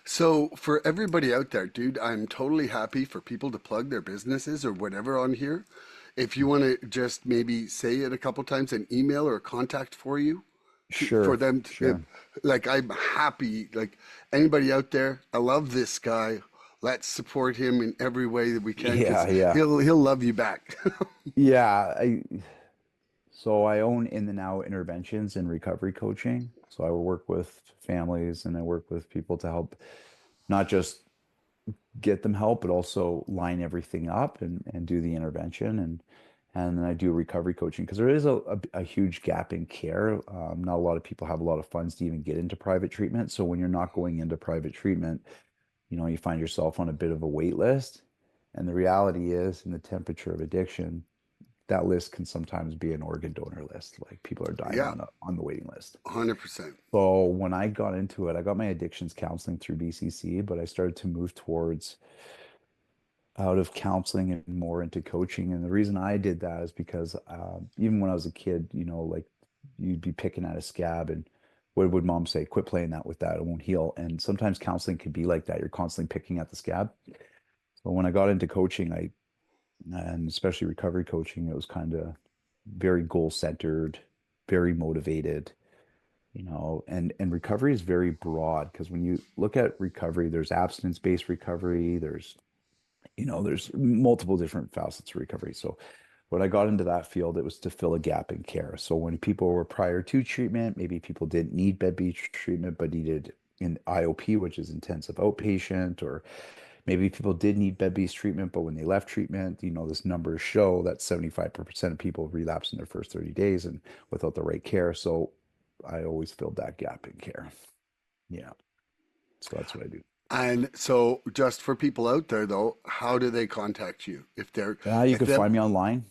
Speaker 1: So, for everybody out there, dude, I'm totally happy for people to plug their businesses or whatever on here. If you want to just maybe say it a couple times, an email or a contact for you for
Speaker 2: Sure,
Speaker 1: them to,
Speaker 2: sure.
Speaker 1: like, I'm happy. Like, anybody out there, I love this guy. Let's support him in every way that we can because
Speaker 2: Yeah, yeah.
Speaker 1: he'll love you back.
Speaker 2: Yeah, so I own In the Now Interventions and Recovery Coaching. So I work with families and I work with people to help not just get them help, but also line everything up and do the intervention and then I do recovery coaching because there is a huge gap in care. Not a lot of people have a lot of funds to even get into private treatment. So when you're not going into private treatment, you find yourself on a bit of a wait list. And the reality is, in the temperature of addiction, that list can sometimes be an organ donor list. Like people are dying
Speaker 1: Yeah,
Speaker 2: on the waiting list.
Speaker 1: 100%.
Speaker 2: So when I got into it, I got my addictions counseling through BCC, but I started to move towards out of counseling and more into coaching. And the reason I did that is because even when I was a kid, like you'd be picking at a scab and what would mom say? Quit playing that with that. It won't heal. And sometimes counseling can be like that. You're constantly picking at the scab. So when I got into coaching, and especially recovery coaching, it was kind of very goal centered, very motivated, and recovery is very broad because when you look at recovery, there's abstinence-based recovery, there's multiple different facets of recovery. So when I got into that field, it was to fill a gap in care. So when people were prior to treatment, maybe people didn't need bed-based treatment, but needed in IOP, which is intensive outpatient, or maybe people did need bed-based treatment, but when they left treatment, this numbers show that 75% of people relapse in their first 30 days and without the right care. So I always filled that gap in care. Yeah. So that's what I do.
Speaker 1: And so, just for people out there, though, how do they contact you
Speaker 2: You
Speaker 1: if
Speaker 2: can
Speaker 1: they
Speaker 2: find me online.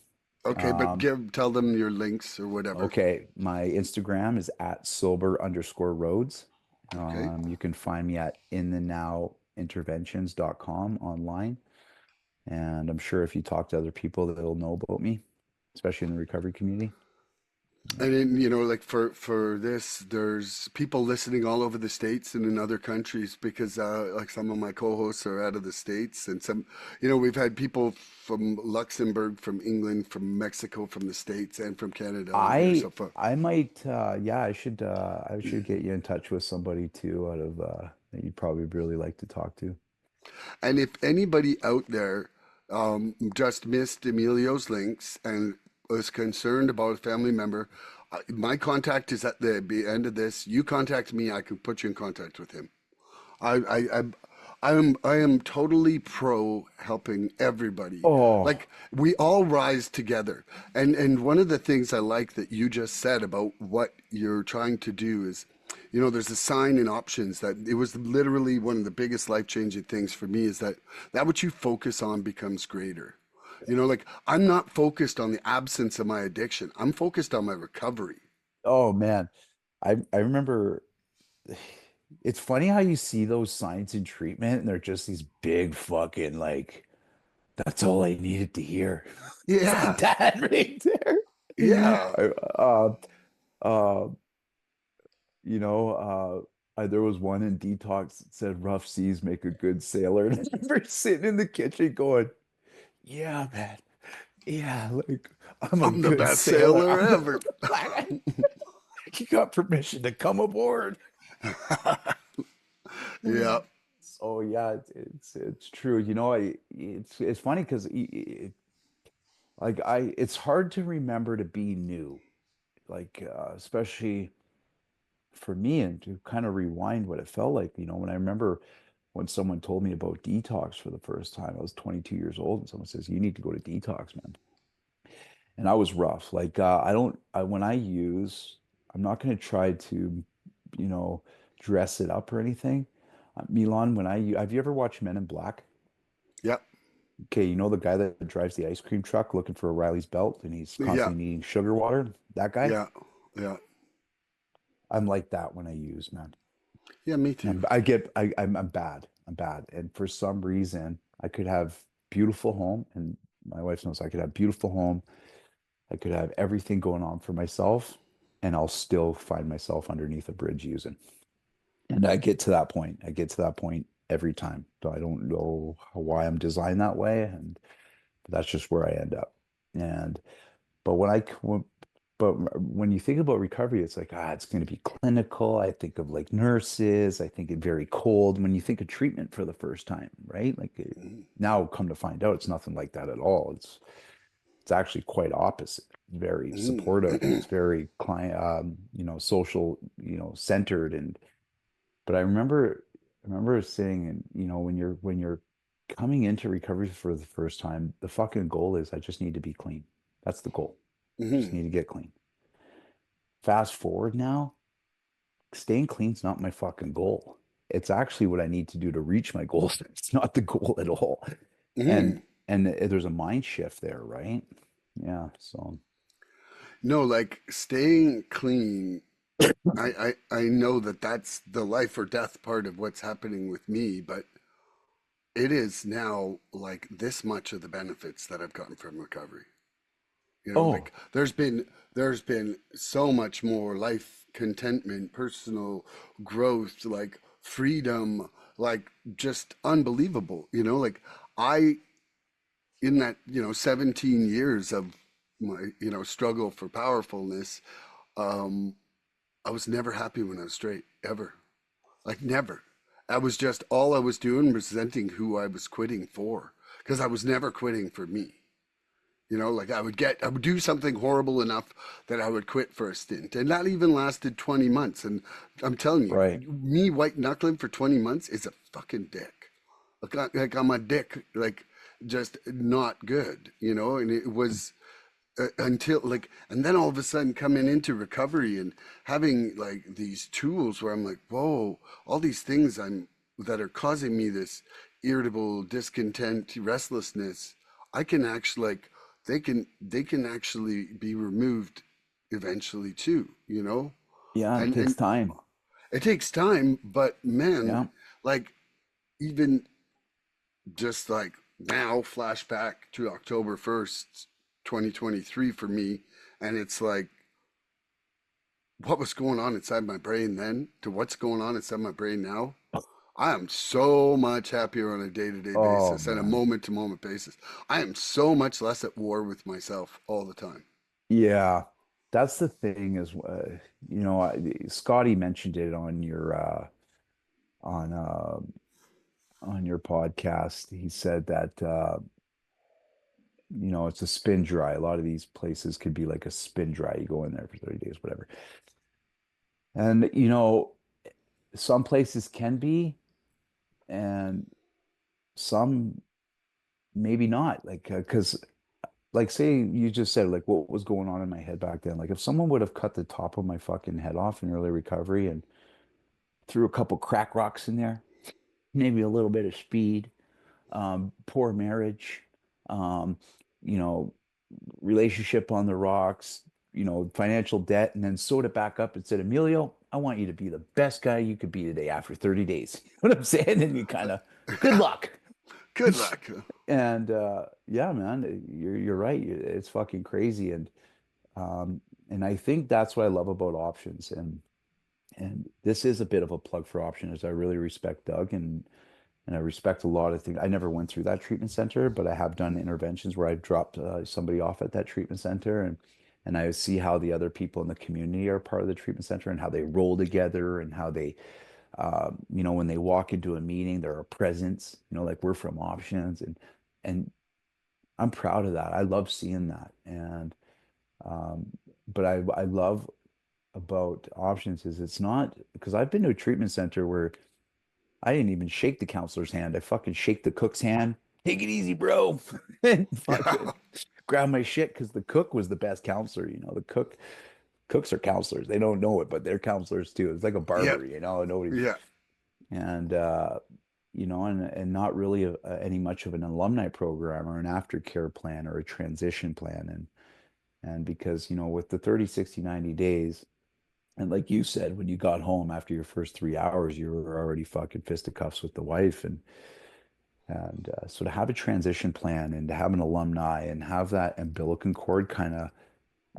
Speaker 1: okay, but
Speaker 2: Um,
Speaker 1: tell them your links or whatever.
Speaker 2: Okay, my Instagram is at sober_roads.
Speaker 1: Okay.
Speaker 2: You can find me at inthenowinterventions.com online. And I'm sure if you talk to other people, they'll know about me, especially in the recovery community. Yeah.
Speaker 1: And then, like for this, there's people listening all over the states and in other countries because like some of my co-hosts are out of the states and some, we've had people from Luxembourg, from England, from Mexico, from the states and from Canada on here
Speaker 2: I
Speaker 1: so far.
Speaker 2: I might yeah, I should get you in touch with somebody too out of that you'd probably really like to talk to.
Speaker 1: And if anybody out there just missed Emilio's links and was concerned about a family member, my contact is at the end of this. You contact me, I can put you in contact with him. I, I, I, I am totally pro helping everybody.
Speaker 2: Oh,
Speaker 1: Like we all rise together. And one of the things I like that you just said about what you're trying to do is, there's a sign in options that it was literally one of the biggest life-changing things for me is that what you focus on becomes greater. Like I'm not focused on the absence of my addiction. I'm focused on my recovery.
Speaker 2: oh man. I remember it's funny how you see those signs in treatment and they're just these big fucking like that's all I needed to hear. It's like
Speaker 1: Yeah.
Speaker 2: that right there.
Speaker 1: Yeah.
Speaker 2: Uh, you know, there was one in Detox that said rough seas make a good sailor. And I remember sitting in the kitchen going, yeah, man. Yeah, like I'm a
Speaker 1: I'm the
Speaker 2: good
Speaker 1: best
Speaker 2: sailor.
Speaker 1: sailor
Speaker 2: I'm the
Speaker 1: ever.
Speaker 2: like, you got permission to come aboard.
Speaker 1: Yeah.
Speaker 2: So yeah, it's true. It's funny because it's hard to remember to be new, like especially for me, and to kind of rewind what it felt like. When I remember when someone told me about detox for the first time, I was 22 years old, and someone says, "You need to go to detox, man." And I was rough. Like I don't. When I use, I'm not going to try to, you know, dress it up or anything. Milan, have you ever watched Men in Black?
Speaker 1: Yeah,
Speaker 2: Okay, you know the guy that drives the ice cream truck looking for O'Reilly's belt and he's
Speaker 1: yeah,
Speaker 2: constantly needing sugar water? That guy?
Speaker 1: yeah, yeah,
Speaker 2: I'm like that when I use, man.
Speaker 1: yeah. Me too.
Speaker 2: And I get I'm bad. I'm bad. And for some reason, I could have beautiful home, and my wife knows I could have beautiful home. I could have everything going on for myself, and I'll still find myself underneath a bridge using. And I get to that point. I get to that point every time. So I don't know why I'm designed that way, and that's just where I end up. And but when you think about recovery, it's like, it's going to be clinical. I think of like nurses. I think it very cold. When you think of treatment for the first time, right? Like
Speaker 1: Mhm.
Speaker 2: now, come to find out, it's nothing like that at all. It's actually quite opposite. It's very supportive and
Speaker 1: Mhm.
Speaker 2: it's very social, centered. And but I remember saying, and when you're coming into recovery for the first time, the fucking goal is I just need to be clean. That's the goal. Just
Speaker 1: Mhm.
Speaker 2: need to get clean. Fast forward now, staying clean's not my fucking goal. It's actually what I need to do to reach my goals. It's not the goal at all. And
Speaker 1: Mhm.
Speaker 2: and there's a mind shift there, right? Yeah. So
Speaker 1: No, like staying clean. I know that that's the life or death part of what's happening with me, but it is now like this much of the benefits that I've gotten from recovery. You know,
Speaker 2: oh,
Speaker 1: like there's been so much more life contentment, personal growth, like freedom, like just unbelievable. You know, like I in that 17 years of my struggle for powerfulness, um, I was never happy when I was straight ever. Like never. I was just all I was doing was resenting who I was quitting for because I was never quitting for me. Like I would do something horrible enough that I would quit for a stint. And that even lasted 20 months. And I'm telling you,
Speaker 2: right.
Speaker 1: me white knuckling for 20 months is a fucking dick. Like I'm a dick, like just not good, and it was until like, and then all of a sudden coming into recovery and having like these tools where I'm like, whoa, all these things that are causing me this irritable, discontent, restlessness, I can actually like they can actually be removed eventually too,
Speaker 2: Yeah, it takes
Speaker 1: and
Speaker 2: time.
Speaker 1: it takes time, but man,
Speaker 2: Yeah.
Speaker 1: like even just like now flashback to October 1st, 2023 for me, and it's like what was going on inside my brain then to what's going on inside my brain now. I am so much happier on a day-to-day
Speaker 2: Oh
Speaker 1: basis and a
Speaker 2: man.
Speaker 1: moment-to-moment basis. I am so much less at war with myself all the time.
Speaker 2: Yeah. That's the thing is Scotty mentioned it on uh on your podcast. He said that it's a spin dry. A lot of these places could be like a spin dry. You go in there for 30 days, whatever. And some places can be, and some maybe not. Like, because, like, say you just said, like, what was going on in my head back then. Like, if someone would have cut the top of my fucking head off in early recovery and threw a couple crack rocks in there, maybe a little bit of speed, poor marriage, um, you know, relationship on the rocks, financial debt, and then sewed it back up and said, Emilio, I want you to be the best guy you could be today after 30 days. You know what I'm saying? And you kind of, good luck.
Speaker 1: Good luck.
Speaker 2: And yeah, man, you're right. It's fucking crazy. And I think that's what I love about options. And this is a bit of a plug for options. I really respect Doug and I respect a lot of things. I never went through that treatment center, but I have done interventions where I've dropped somebody off at that treatment center, and I see how the other people in the community are part of the treatment center and how they roll together and how they, when they walk into a meeting, they're a presence. Like we're from Options, and I'm proud of that. I love seeing that, and but I love about Options is it's not because I've been to a treatment center where I didn't even shake the counselor's hand. I fucking shake the cook's hand. Take it easy, bro. And
Speaker 1: Yeah.
Speaker 2: fucking grab my shit because the cook was the best counselor. The cook cooks are counselors. They don't know it, but they're counselors too. It's like a
Speaker 1: Yeah.
Speaker 2: barber, nobody,
Speaker 1: Yeah.
Speaker 2: and and not really any much of an alumni program or an aftercare plan or a transition plan. And because, with the 30, 60, 90 days, and like you said, when you got home after your first 3 hours, you were already fucking fisticuffs with the wife. And so to have a transition plan and to have an alumni and have that umbilical cord kind of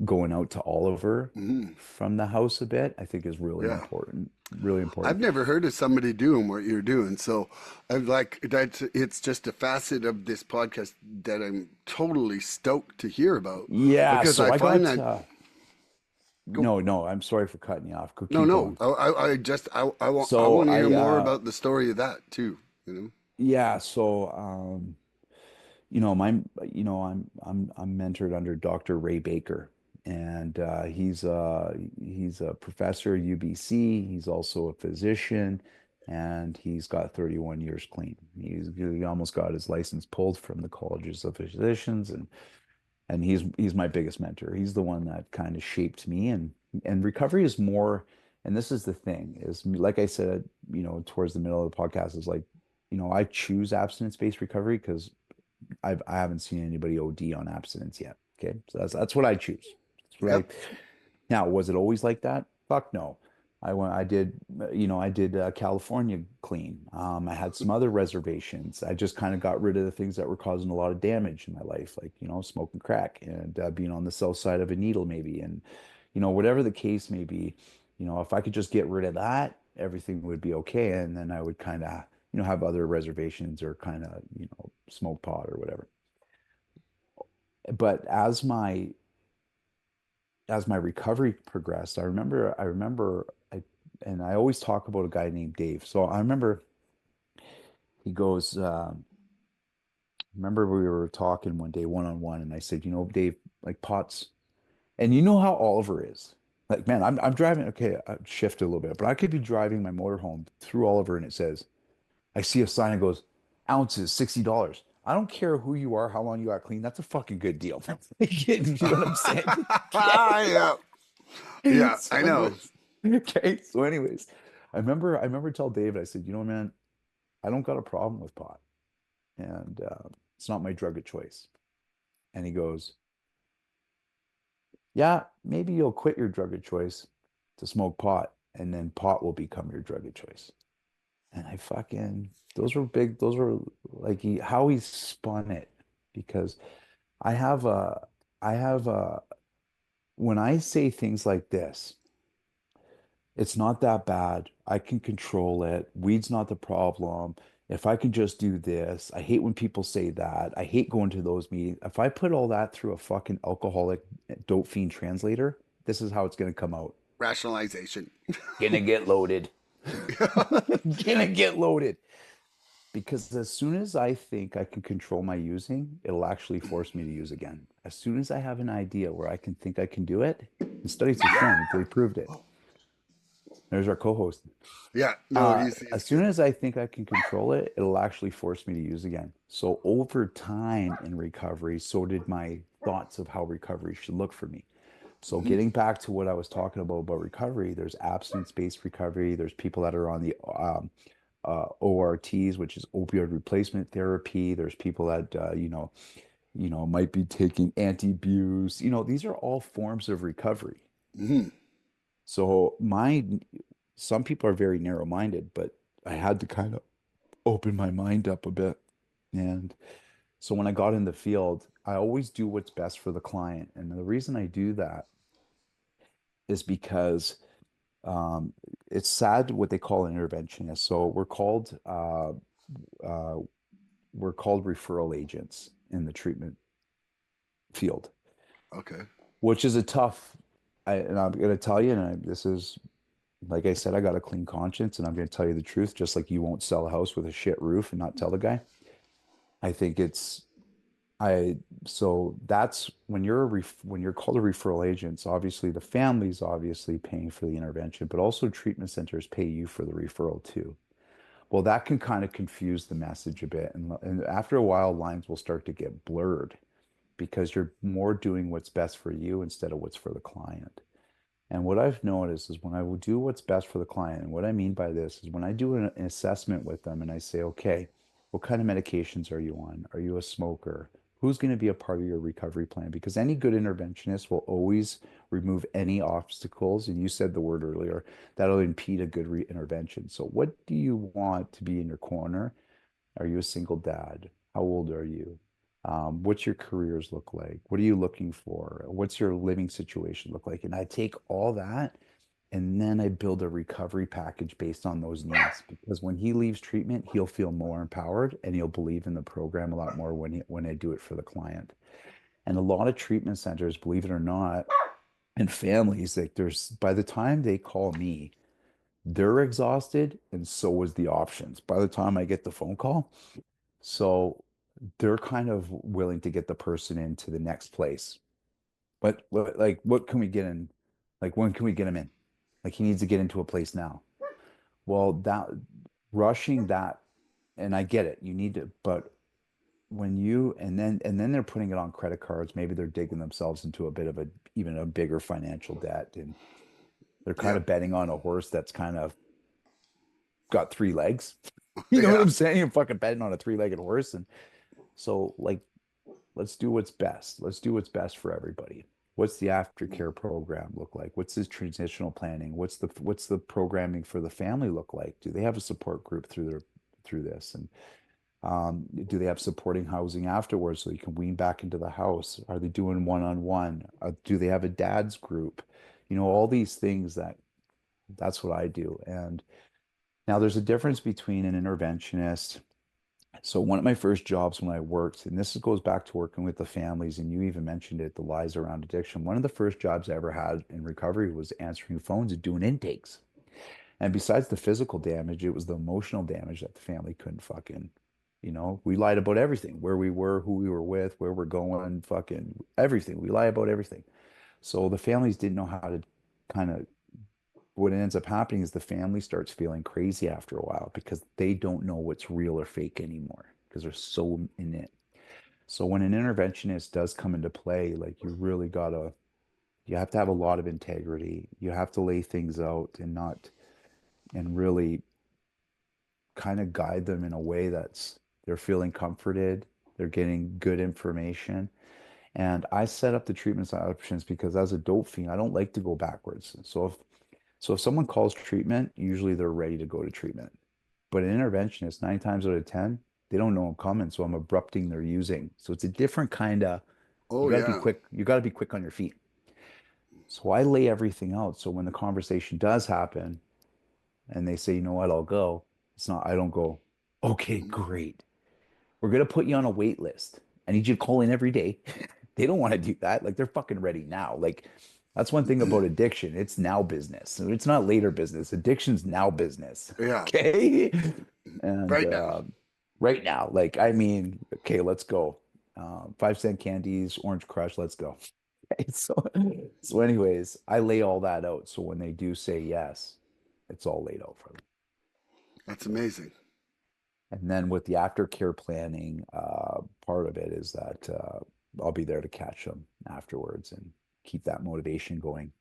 Speaker 2: going out to Oliver
Speaker 1: Mhm.
Speaker 2: from the house a bit, I think is really
Speaker 1: Yeah.
Speaker 2: important. Really
Speaker 1: I've
Speaker 2: important.
Speaker 1: never heard of somebody doing what you're doing. So I'm like, that's, it's just a facet of this podcast that I'm totally stoked to hear about
Speaker 2: Yeah,
Speaker 1: because
Speaker 2: so
Speaker 1: I
Speaker 2: I
Speaker 1: find
Speaker 2: got
Speaker 1: that, go,
Speaker 2: no, no, I'm sorry for cutting you off.
Speaker 1: no,
Speaker 2: Keep
Speaker 1: no,
Speaker 2: going.
Speaker 1: I
Speaker 2: So
Speaker 1: want to hear
Speaker 2: I
Speaker 1: more about the story of that too, you know?
Speaker 2: yeah, so my I'm mentored under Dr. Ray Baker, and he's a professor at UBC. He's also a physician, and he's got 31 years clean. He almost got his license pulled from the colleges of physicians, and he's my biggest mentor. He's the one that kind of shaped me, and recovery is more. And this is the thing is, like I said, towards the middle of the podcast, is like, I choose abstinence-based recovery because I haven't seen anybody OD on abstinence yet. Okay. So that's what I choose. That's what I
Speaker 1: Yep.
Speaker 2: now, was it always like that? Fuck no. I did California clean. I had some other reservations. I just kind of got rid of the things that were causing a lot of damage in my life, like, smoking crack and being on the south side of a needle, maybe. And, whatever the case may be, if I could just get rid of that, everything would be okay. And then I would kind of, have other reservations or kind of, smoke pot or whatever. But as my recovery progressed, and I always talk about a guy named Dave. So I remember he goes, remember we were talking one day one on one, and I said, Dave, like pots, and you know how Oliver is. Like, man, I'm driving. Okay, I shift a little bit, but I could be driving my motorhome through Oliver, and it says, I see a sign that goes, ounces, $60. I don't care who you are, how long you got clean. That's a fucking good deal. You know what I'm saying? Okay.
Speaker 1: Yeah. Yeah.
Speaker 2: So
Speaker 1: I know.
Speaker 2: anyways, okay. So anyways, I remember tell David, I said, man, I don't got a problem with pot, and it's not my drug of choice. And he goes, yeah, maybe you'll quit your drug of choice to smoke pot, and then pot will become your drug of choice. And those were like how he spun it, because I have a, I have a, when I say things like this, it's not that bad. I can control it. Weed's not the problem. If I can just do this, I hate when people say that. I hate going to those meetings. If I put all that through a fucking alcoholic dope fiend translator, this is how it's going to come out.
Speaker 1: Rationalization.
Speaker 2: Gonna get loaded. Gonna get loaded. Because as soon as I think I can control my using, it'll actually force me to use again. As soon as I have an idea where I can think I can do it, the studies have shown they proved it. There's our co-host.
Speaker 1: Yeah. No,
Speaker 2: As
Speaker 1: he's
Speaker 2: soon
Speaker 1: good.
Speaker 2: as I think I can control it, it'll actually force me to use again. So over time in recovery, so did my thoughts of how recovery should look for me. So
Speaker 1: Mhm.
Speaker 2: getting back to what I was talking about recovery, there's abstinence-based recovery. There's people that are on the ORTs, which is opioid replacement therapy. There's people that might be taking anti-abuse. These are all forms of recovery.
Speaker 1: Mhm.
Speaker 2: So some people are very narrow-minded, but I had to kind of open my mind up a bit. And so when I got in the field, I always do what's best for the client. And the reason I do that is because um, it's sad what they call an interventionist. So uh, we're called referral agents in the treatment field,
Speaker 1: Okay.
Speaker 2: which is a tough. And I'm going to tell you, this is like I said, I got a clean conscience, and I'm going to tell you the truth. Just like you won't sell a house with a shit roof and not tell the guy. I think it's I so that's when you're called a referral agent, so obviously the family's obviously paying for the intervention, but also treatment centers pay you for the referral too. Well, that can kind of confuse the message a bit, and after a while, lines will start to get blurred because you're more doing what's best for you instead of what's for the client. And what I've noticed is when I will do what's best for the client, and what I mean by this is when I do an assessment with them and I say, okay, what kind of medications are you on? Are you a smoker? Who's going to be a part of your recovery plan? Because any good interventionist will always remove any obstacles. And you said the word earlier, that'll impede a good intervention. So, what do you want to be in your corner? Are you a single dad? How old are you? What's your careers look like? What are you looking for? What's your living situation look like? And I take all that and then I build a recovery package based on those needs because when he leaves treatment, he'll feel more empowered and he'll believe in the program a lot more when I do it for the client. And a lot of treatment centers, believe it or not, and families, like there's by the time they call me, they're exhausted and so is the options. By the time I get the phone call, so they're kind of willing to get the person into the next place. But like, what can we get in? Like, when can we get him in? Like, he needs to get into a place now. Well, that rushing that, and I get it, you need to, but when you, and then they're putting it on credit cards, maybe they're digging themselves into a bit of a, even a bigger financial debt. And they're kind
Speaker 1: Yeah.
Speaker 2: of betting on a horse that's kind of got three legs. You know what
Speaker 1: Yeah.
Speaker 2: I'm saying? I'm fucking betting on a three-legged horse. And so, like, let's do what's best. Let's do what's best for everybody. What's the aftercare program look like? What's this transitional planning? What's the programming for the family look like? Do they have a support group through this? And do they have supporting housing afterwards so you can wean back into the house? Are they doing one-on-one? Do they have a dad's group? All these things that's what I do. And now there's a difference between an interventionist. So one of my first jobs when I worked, and this goes back to working with the families, and you even mentioned it, the lies around addiction. One of the first jobs I ever had in recovery was answering phones and doing intakes. And besides the physical damage, it was the emotional damage that the family couldn't fucking, we lied about everything, where we were, who we were with, where we're going, fucking everything. We lie about everything. So the families didn't know how to kind of, what ends up happening is the family starts feeling crazy after a while because they don't know what's real or fake anymore because they're so in it. So when an interventionist does come into play, like you have to have a lot of integrity. You have to lay things out and really kind of guide them in a way that's they're feeling comforted, they're getting good information. And I set up the treatment options because as a dope fiend, I don't like to go backwards. So if someone calls treatment, usually they're ready to go to treatment. But an interventionist, 9 times out of 10, they don't know I'm coming. So I'm abrupting their using. So it's a different kind of, you
Speaker 1: Oh,
Speaker 2: got to be
Speaker 1: yeah.
Speaker 2: quick. You got to be quick on your feet. So I lay everything out. So when the conversation does happen and they say, you know what, I'll go. It's not, I don't go, okay, great. We're going to put you on a wait list. I need you to call in every day. They don't want to do that. Like they're fucking ready now. Like that's one thing about addiction. It's now business. So it's not later business. Addiction's now business.
Speaker 1: Yeah.
Speaker 2: Okay. And
Speaker 1: Right now.
Speaker 2: right now, like, I mean, okay, let's go. 5 cent candies, Orange Crush, let's go. Okay, so anyways, I lay all that out. So when they do say yes, it's all laid out for them.
Speaker 1: That's amazing.
Speaker 2: And then with the aftercare planning, part of it is that I'll be there to catch them afterwards and keep that motivation going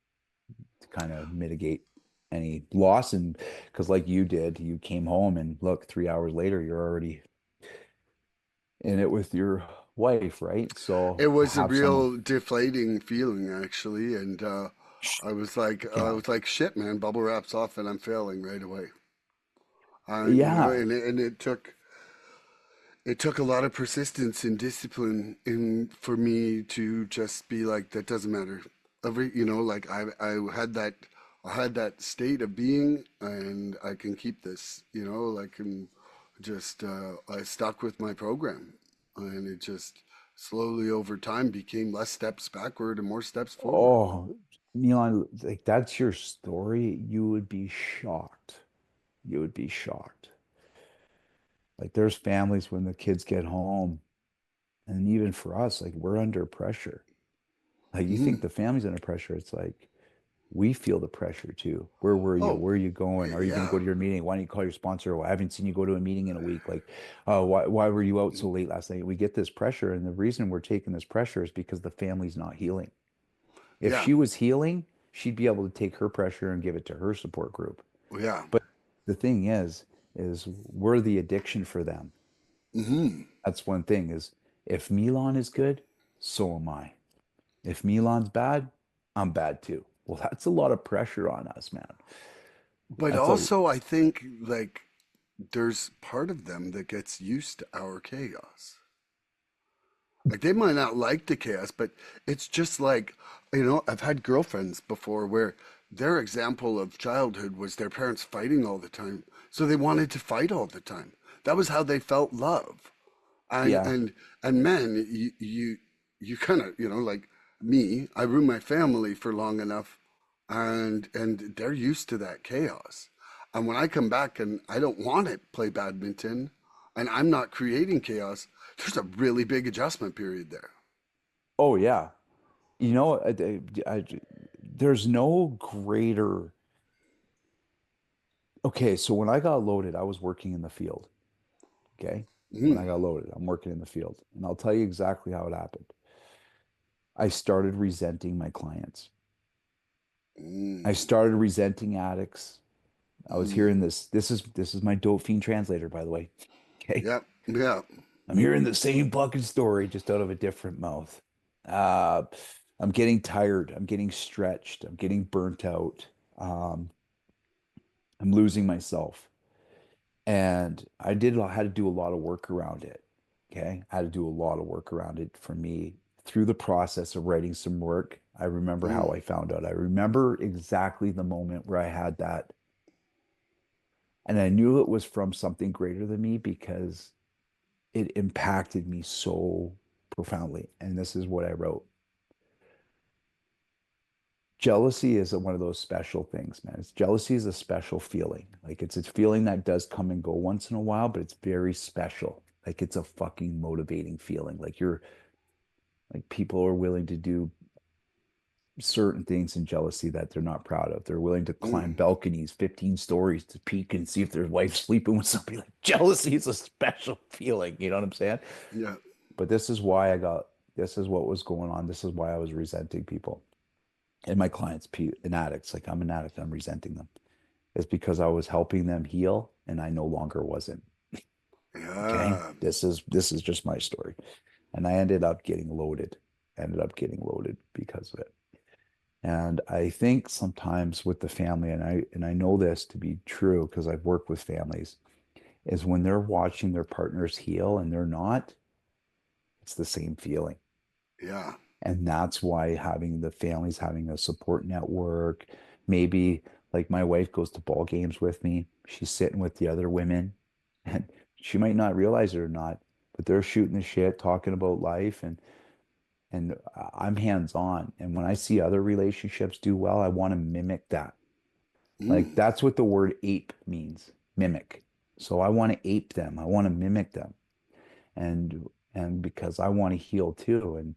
Speaker 2: to kind of mitigate any loss. And because, like you did, you came home and look, 3 hours later, you're already in it with your wife, right? So
Speaker 1: It
Speaker 2: to
Speaker 1: was a
Speaker 2: have someone,
Speaker 1: real deflating feeling, actually. And I
Speaker 2: yeah,
Speaker 1: was like, shit, man, bubble wraps off and I'm failing right away.
Speaker 2: yeah,
Speaker 1: And it took a lot of persistence and discipline in for me to just be like, that doesn't matter. Like I had that state of being, and I can keep this. Like I'm just I stuck with my program, and it just slowly over time became less steps backward and more steps forward.
Speaker 2: oh, Milan, like that's your story. You would be shocked. You would be shocked. Like there's families when the kids get home, and even for us, like we're under pressure. Like you
Speaker 1: Hmm.
Speaker 2: think the family's under pressure, it's like we feel the pressure too. Where were you?
Speaker 1: Oh,
Speaker 2: Where are you going? Are you going to
Speaker 1: yeah,
Speaker 2: go to your meeting? Why don't you call your sponsor? Well, I haven't seen you go to a meeting in a week. Like, why were you out so late last night? We get this pressure, and the reason we're taking this pressure is because the family's not healing. If
Speaker 1: yeah,
Speaker 2: she was healing, she'd be able to take her pressure and give it to her support group.
Speaker 1: Yeah.
Speaker 2: But the thing is we're the addiction for them.
Speaker 1: Hmm.
Speaker 2: That's one thing is if Milan is good, so am I. If Milan's bad, I'm bad too. Well, that's a lot of pressure on us, man.
Speaker 1: But
Speaker 2: That's a
Speaker 1: also, I think like there's part of them that gets used to our chaos. Like they might not like the chaos, but it's just like, I've had girlfriends before where their example of childhood was their parents fighting all the time. So they wanted to fight all the time. That was how they felt love. And
Speaker 2: yeah.
Speaker 1: and and men, you kind of, like me, I ruined my family for long enough, and they're used to that chaos. And when I come back and I don't want to play badminton, and I'm not creating chaos, there's a really big adjustment period there.
Speaker 2: Oh yeah. You know, there's no greater. Okay, so when I got loaded, I was working in the field. Okay. When I
Speaker 1: Mm,
Speaker 2: got loaded, I'm working in the field. And I'll tell you exactly how it happened. I started resenting my clients. I
Speaker 1: mm,
Speaker 2: started resenting addicts. I was
Speaker 1: mm.
Speaker 2: hearing this. This is my dope fiend translator, by the way. Okay.
Speaker 1: Yep, yep.
Speaker 2: I'm hearing the same fucking story, just out of a different mouth. Uh, I'm getting tired. I'm getting stretched. I'm getting burnt out. Um, I'm losing myself. And I had to do a lot of work around it. Okay. I had to do a lot of work around it for me through the process of writing some work. I remember how
Speaker 1: Mm,
Speaker 2: I found out. I remember exactly the moment where I had that. And I knew it was from something greater than me because it impacted me so profoundly. And this is what I wrote. Jealousy is one of those special things, man. Jealousy is a special feeling. Like it's a feeling that does come and go once in a while, but it's very special. Like it's a fucking motivating feeling. Like people are willing to do certain things in jealousy that they're not proud of. They're willing to climb
Speaker 1: mm.
Speaker 2: balconies 15 stories to peek and see if their wife's sleeping with somebody. Like jealousy is a special feeling. You know what I'm saying?
Speaker 1: Yeah.
Speaker 2: But this is what was going on. This is why I was resenting people and my clients, and addicts. Like I'm an addict, I'm resenting them. It's because I was helping them heal and I no longer wasn't. Okay.
Speaker 1: Yeah.
Speaker 2: This is just my story. And I ended up getting loaded, because of it. And I think sometimes with the family, and I know this to be true because I've worked with families, is when they're watching their partners heal and they're not, it's the same feeling.
Speaker 1: Yeah.
Speaker 2: And that's why having the families having a support network, maybe like my wife goes to ball games with me. She's sitting with the other women, and she might not realize it or not, but they're shooting the shit, talking about life, and I'm hands on. And when I see other relationships do well, I want to mimic that. Like
Speaker 1: Mm,
Speaker 2: that's what the word ape means, mimic. So I want to ape them. I want to mimic them. And because I want to heal too.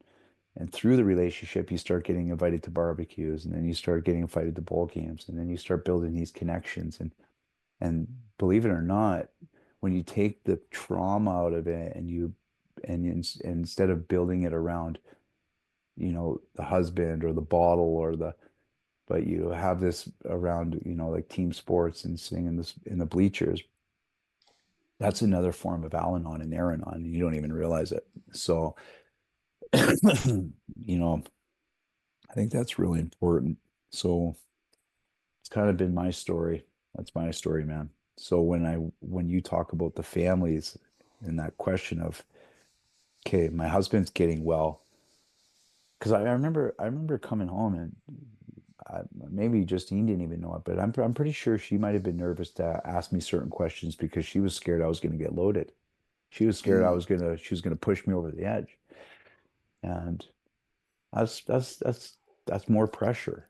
Speaker 2: And through the relationship, you start getting invited to barbecues, and then you start getting invited to bowl games, and then you start building these connections. And believe it or not, when you take the trauma out of it and instead of building it around, the husband or the bottle but you have this around, like team sports and sitting in the bleachers, that's another form of Al-Anon and Aranon, and you don't even realize it. So, you know, I think that's really important. So it's kind of been my story. That's my story, man. So when you talk about the families and that question of, okay, my husband's getting well, because I remember coming home and maybe Justine didn't even know it, but I'm pretty sure she might have been nervous to ask me certain questions because she was scared I was going to get loaded. She was scared
Speaker 1: mm.
Speaker 2: she was gonna push me over the edge, and that's more pressure,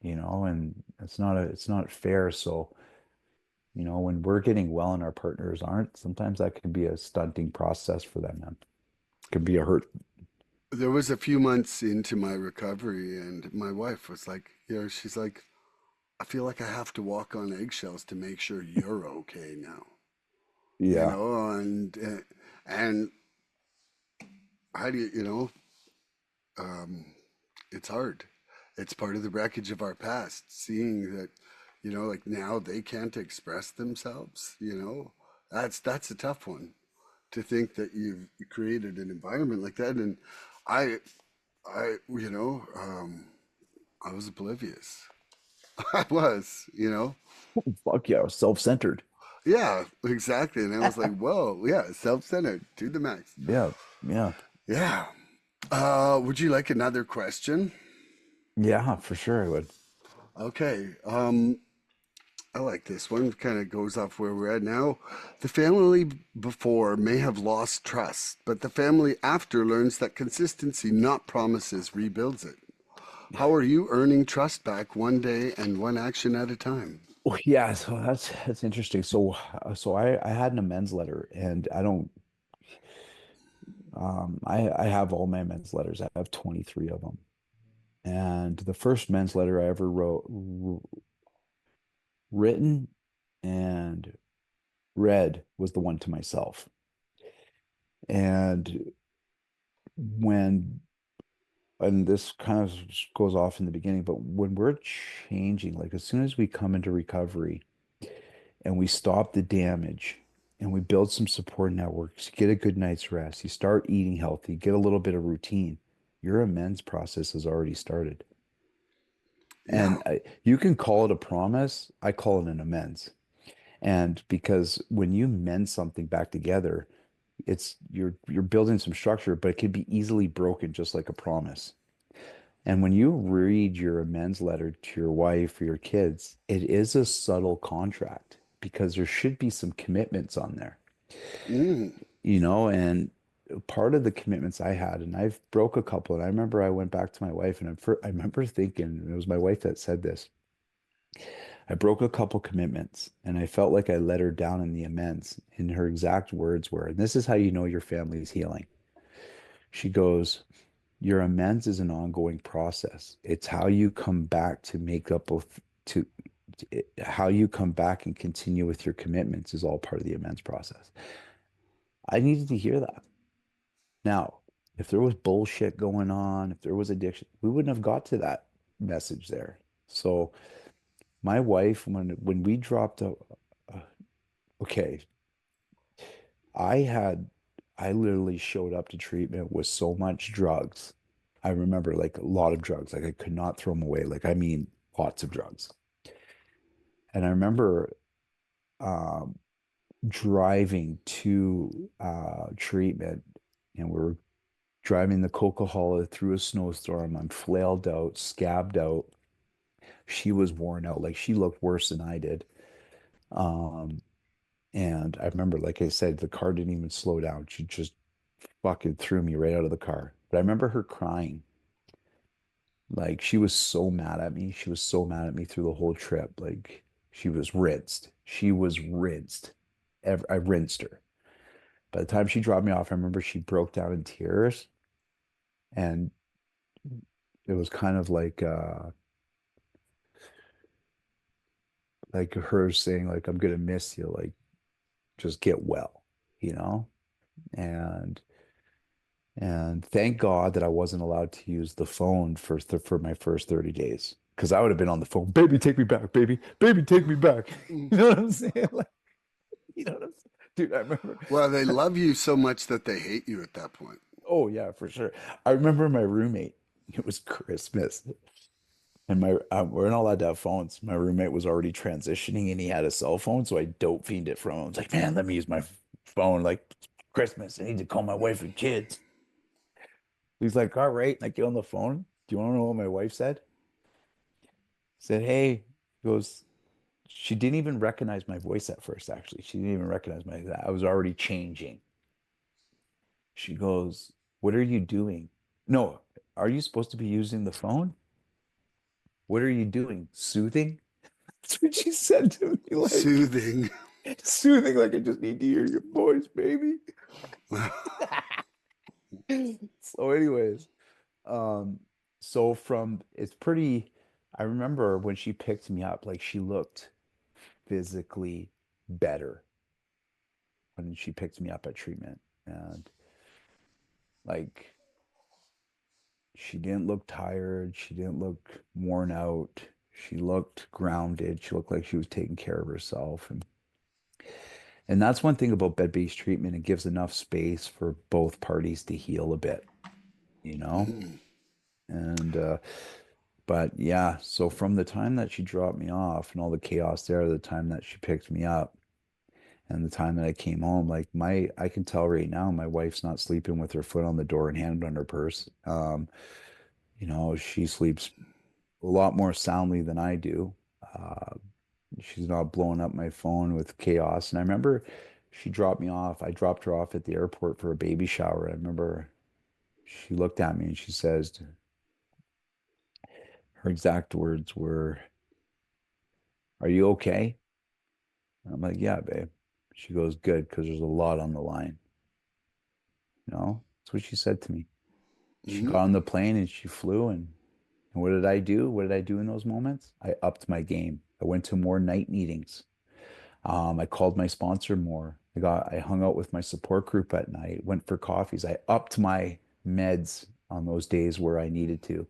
Speaker 2: and it's not fair. So, when we're getting well and our partners aren't, sometimes that can be a stunting process for them, man. It can be a hurt.
Speaker 1: There was a few months into my recovery, and my wife was like, she's like, I feel like I have to walk on eggshells to make sure you're okay now,
Speaker 2: Yeah.
Speaker 1: and how do you, um, it's hard. it's part of the wreckage of our past, seeing that, like now they can't express themselves, that's a tough one to think that you've created an environment like that. And I, I was oblivious. I was.
Speaker 2: Fuck yeah, I was self-centered.
Speaker 1: Yeah, exactly. And I was like, whoa, yeah, self-centered to the max.
Speaker 2: Yeah, yeah,
Speaker 1: Yeah. Would you like another question?
Speaker 2: yeah, for sure I would.
Speaker 1: Okay. I like this one. Kind of goes off where we're at now. The family before may have lost trust, but the family after learns that consistency, not promises, rebuilds it. How are you earning trust back one day and one action at a time?
Speaker 2: Oh, yeah, so that's interesting. So I had an amends letter, and I don't I have all my amends letters. I have 23 of them. And the first amends letter I ever written and read was the one to myself. And when and this kind of goes off in the beginning, but when we're changing, like as soon as we come into recovery and we stop the damage and we build some support networks, get a good night's rest, you start eating healthy, get a little bit of routine, your amends process has already started.
Speaker 1: Yeah.
Speaker 2: And you can call it a promise. I call it an amends. And because when you mend something back together, it's you're building some structure, but it can be easily broken just like a promise. And when you read your amends letter to your wife or your kids, it is a subtle contract because there should be some commitments on there,
Speaker 1: Mm.
Speaker 2: and part of the commitments I had, and I've broke a couple, and I remember I went back to my wife and I remember thinking, and it was my wife that said this, I broke a couple commitments and I felt like I let her down in the amends. And her exact words were, and this is how you know your family is healing. She goes, your amends is an ongoing process. It's how you come back to make up of to how you come back and continue with your commitments is all part of the amends process. I needed to hear that. Now, if there was bullshit going on, if there was addiction, we wouldn't have got to that message there. So my wife, when we dropped okay, I had, I literally showed up to treatment with so much drugs. I remember like a lot of drugs, like I could not throw them away. Like, I mean, lots of drugs. And I remember um, driving to treatment, and we're driving the Coca-Cola through a snowstorm. I'm flailed out, scabbed out. She was worn out. Like, she looked worse than I did. Um, and I remember, like I said, the car didn't even slow down. She just fucking threw me right out of the car. But I remember her crying. Like she was so mad at me. She was so mad at me through the whole trip. Like she was rinsed. She was rinsed. I rinsed her. By the time she dropped me off, I remember she broke down in tears. And it was kind of like her saying, like, I'm gonna miss you, like just get well, you know? And thank God that I wasn't allowed to use the phone for my first 30 days. Because I would have been on the phone, baby, take me back, baby, baby, take me back.
Speaker 1: Mm.
Speaker 2: You know what I'm saying? Like, you know what I'm saying? Dude, I remember.
Speaker 1: Well, they love you so much that they hate you at that point.
Speaker 2: Oh, yeah, for sure. I remember my roommate. It was Christmas. And we're not allowed to have phones. My roommate was already transitioning and he had a cell phone. So I dope fiend it from him. I was like, man, let me use my phone. Like, it's Christmas. I need to call my wife and kids. He's like, all right. And I get on the phone. Do you want to know what my wife said? Said, hey, he goes, she didn't even recognize my voice at first, actually. She didn't even recognize I was already changing. She goes, what are you doing? No, are you supposed to be using the phone? What are you doing? Soothing? That's what she said to me, like
Speaker 1: Soothing.
Speaker 2: soothing, like I just need to hear your voice, baby. So, anyways, um, so from it's pretty, I remember when she picked me up, like she looked physically better when she picked me up at treatment. And like she didn't look tired. She didn't look worn out. She looked grounded. She looked like she was taking care of herself. And that's one thing about bed-based treatment. It gives enough space for both parties to heal a bit, you know?
Speaker 1: Mhm.
Speaker 2: And but yeah, so from the time that she dropped me off and all the chaos there, the time that she picked me up and the time that I came home, like I can tell right now my wife's not sleeping with her foot on the door and hand on her purse. She sleeps a lot more soundly than I do. Uh, she's not blowing up my phone with chaos. And I remember she dropped me off. I dropped her off at the airport for a baby shower. I remember she looked at me and she says, her exact words were, "Are you okay?" And I'm like, "Yeah, babe." She goes, "Good, because there's a lot on the line." That's what she said to me. She
Speaker 1: Mhm.
Speaker 2: got on the plane and she flew. And what did I do? What did I do in those moments? I upped my game. I went to more night meetings. I called my sponsor more. I hung out with my support group at night, went for coffees. I upped my meds on those days where I needed to.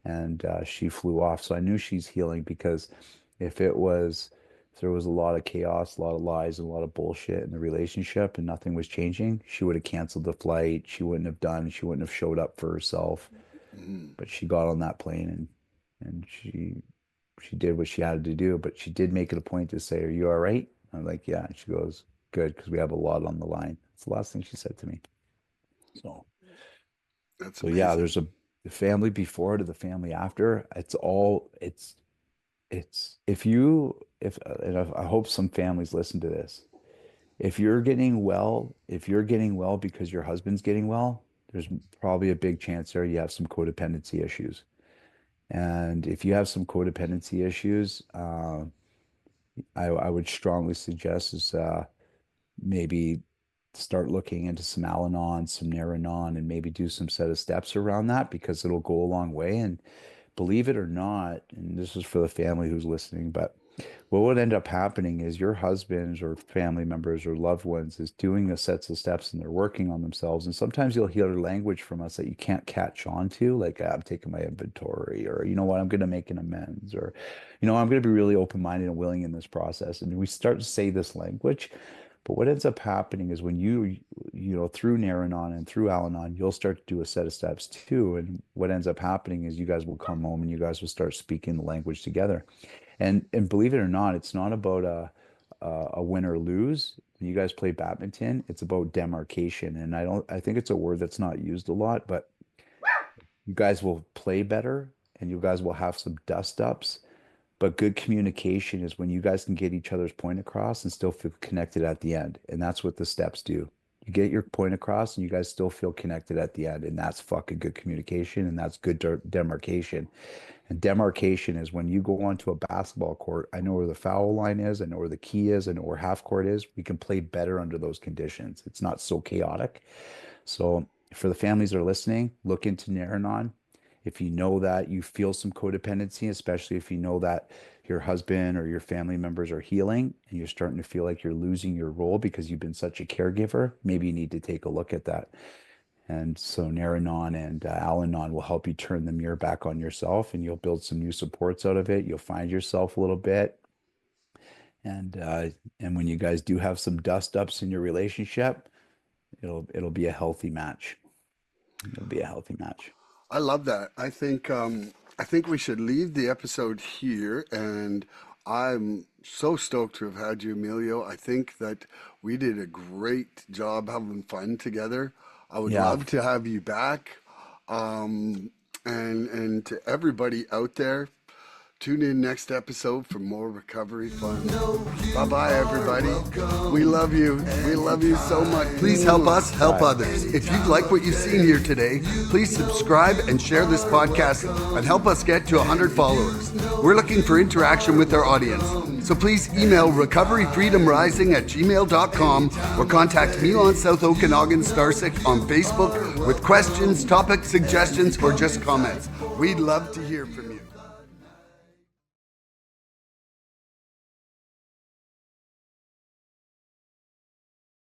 Speaker 2: And she flew off. So I knew she's healing because if it was, if there was a lot of chaos, a lot of lies, and a lot of bullshit in the relationship and nothing was changing, she would have canceled the flight. She wouldn't have showed up for herself.
Speaker 1: Mhm.
Speaker 2: But she got on that plane and she did what she had to do. But she did make it a point to say, "Are you all right?" I'm like, "Yeah." And she goes, "Good, because we have a lot on the line." That's the last thing she said to me. So,
Speaker 1: That's
Speaker 2: so yeah,
Speaker 1: amazing.
Speaker 2: there's a the family before to the family after. It's if you if and I hope some families listen to this. If you're getting well because your husband's getting well, there's probably a big chance there you have some codependency issues. And if you have some codependency issues, I would strongly suggest is maybe start looking into some Al-Anon, some Nar-Anon, and maybe do some set of steps around that because it'll go a long way. And believe it or not, and this is for the family who's listening, but what would end up happening is your husbands or family members or loved ones is doing the sets of steps and they're working on themselves. And sometimes you'll hear language from us that you can't catch on to, like I'm taking my inventory, or you know what, I'm going to make an amends, or I'm going to be really open-minded and willing in this process. And we start to say this language. But what ends up happening is when through Naranon and through Al-Anon, you'll start to do a set of steps too. And what ends up happening is you guys will come home and you guys will start speaking the language together. And believe it or not, it's not about a win or lose. When you guys play badminton, it's about demarcation. And I think it's a word that's not used a lot, but you guys will play better and you guys will have some dust ups. But good communication is when you guys can get each other's point across and still feel connected at the end. And that's what the steps do. You get your point across and you guys still feel connected at the end. And that's fucking good communication and that's good demarcation. And demarcation is when you go onto a basketball court, I know where the foul line is, I know where the key is, I know where half court is. We can play better under those conditions. It's not so chaotic. So for the families that are listening, look into Naranon. If you know that you feel some codependency, especially if you know that your husband or your family members are healing and you're starting to feel like you're losing your role because you've been such a caregiver, maybe you need to take a look at that. And so Naranon and Al-Anon will help you turn the mirror back on yourself and you'll build some new supports out of it. You'll find yourself a little bit. And and when you guys do have some dust ups in your relationship, it'll be a healthy match. It'll be a healthy match.
Speaker 1: I love that. I think we should leave the episode here, and I'm so stoked to have had you, Emilio. I think that we did a great job having fun together. I would
Speaker 2: Yeah.
Speaker 1: love to have you back. And to everybody out there, tune in next episode for more recovery fun. Bye bye, everybody. We love you. We love you so much. Please help us help
Speaker 2: Bye.
Speaker 1: others. If you'd like what you've seen here today, please subscribe and share this podcast and help us get to 100 followers. We're looking for interaction with our audience. So please email recoveryfreedomrising@gmail.com or contact Milan South Okanagan Starsick on Facebook with questions, topic suggestions, or just comments. We'd love to hear from you.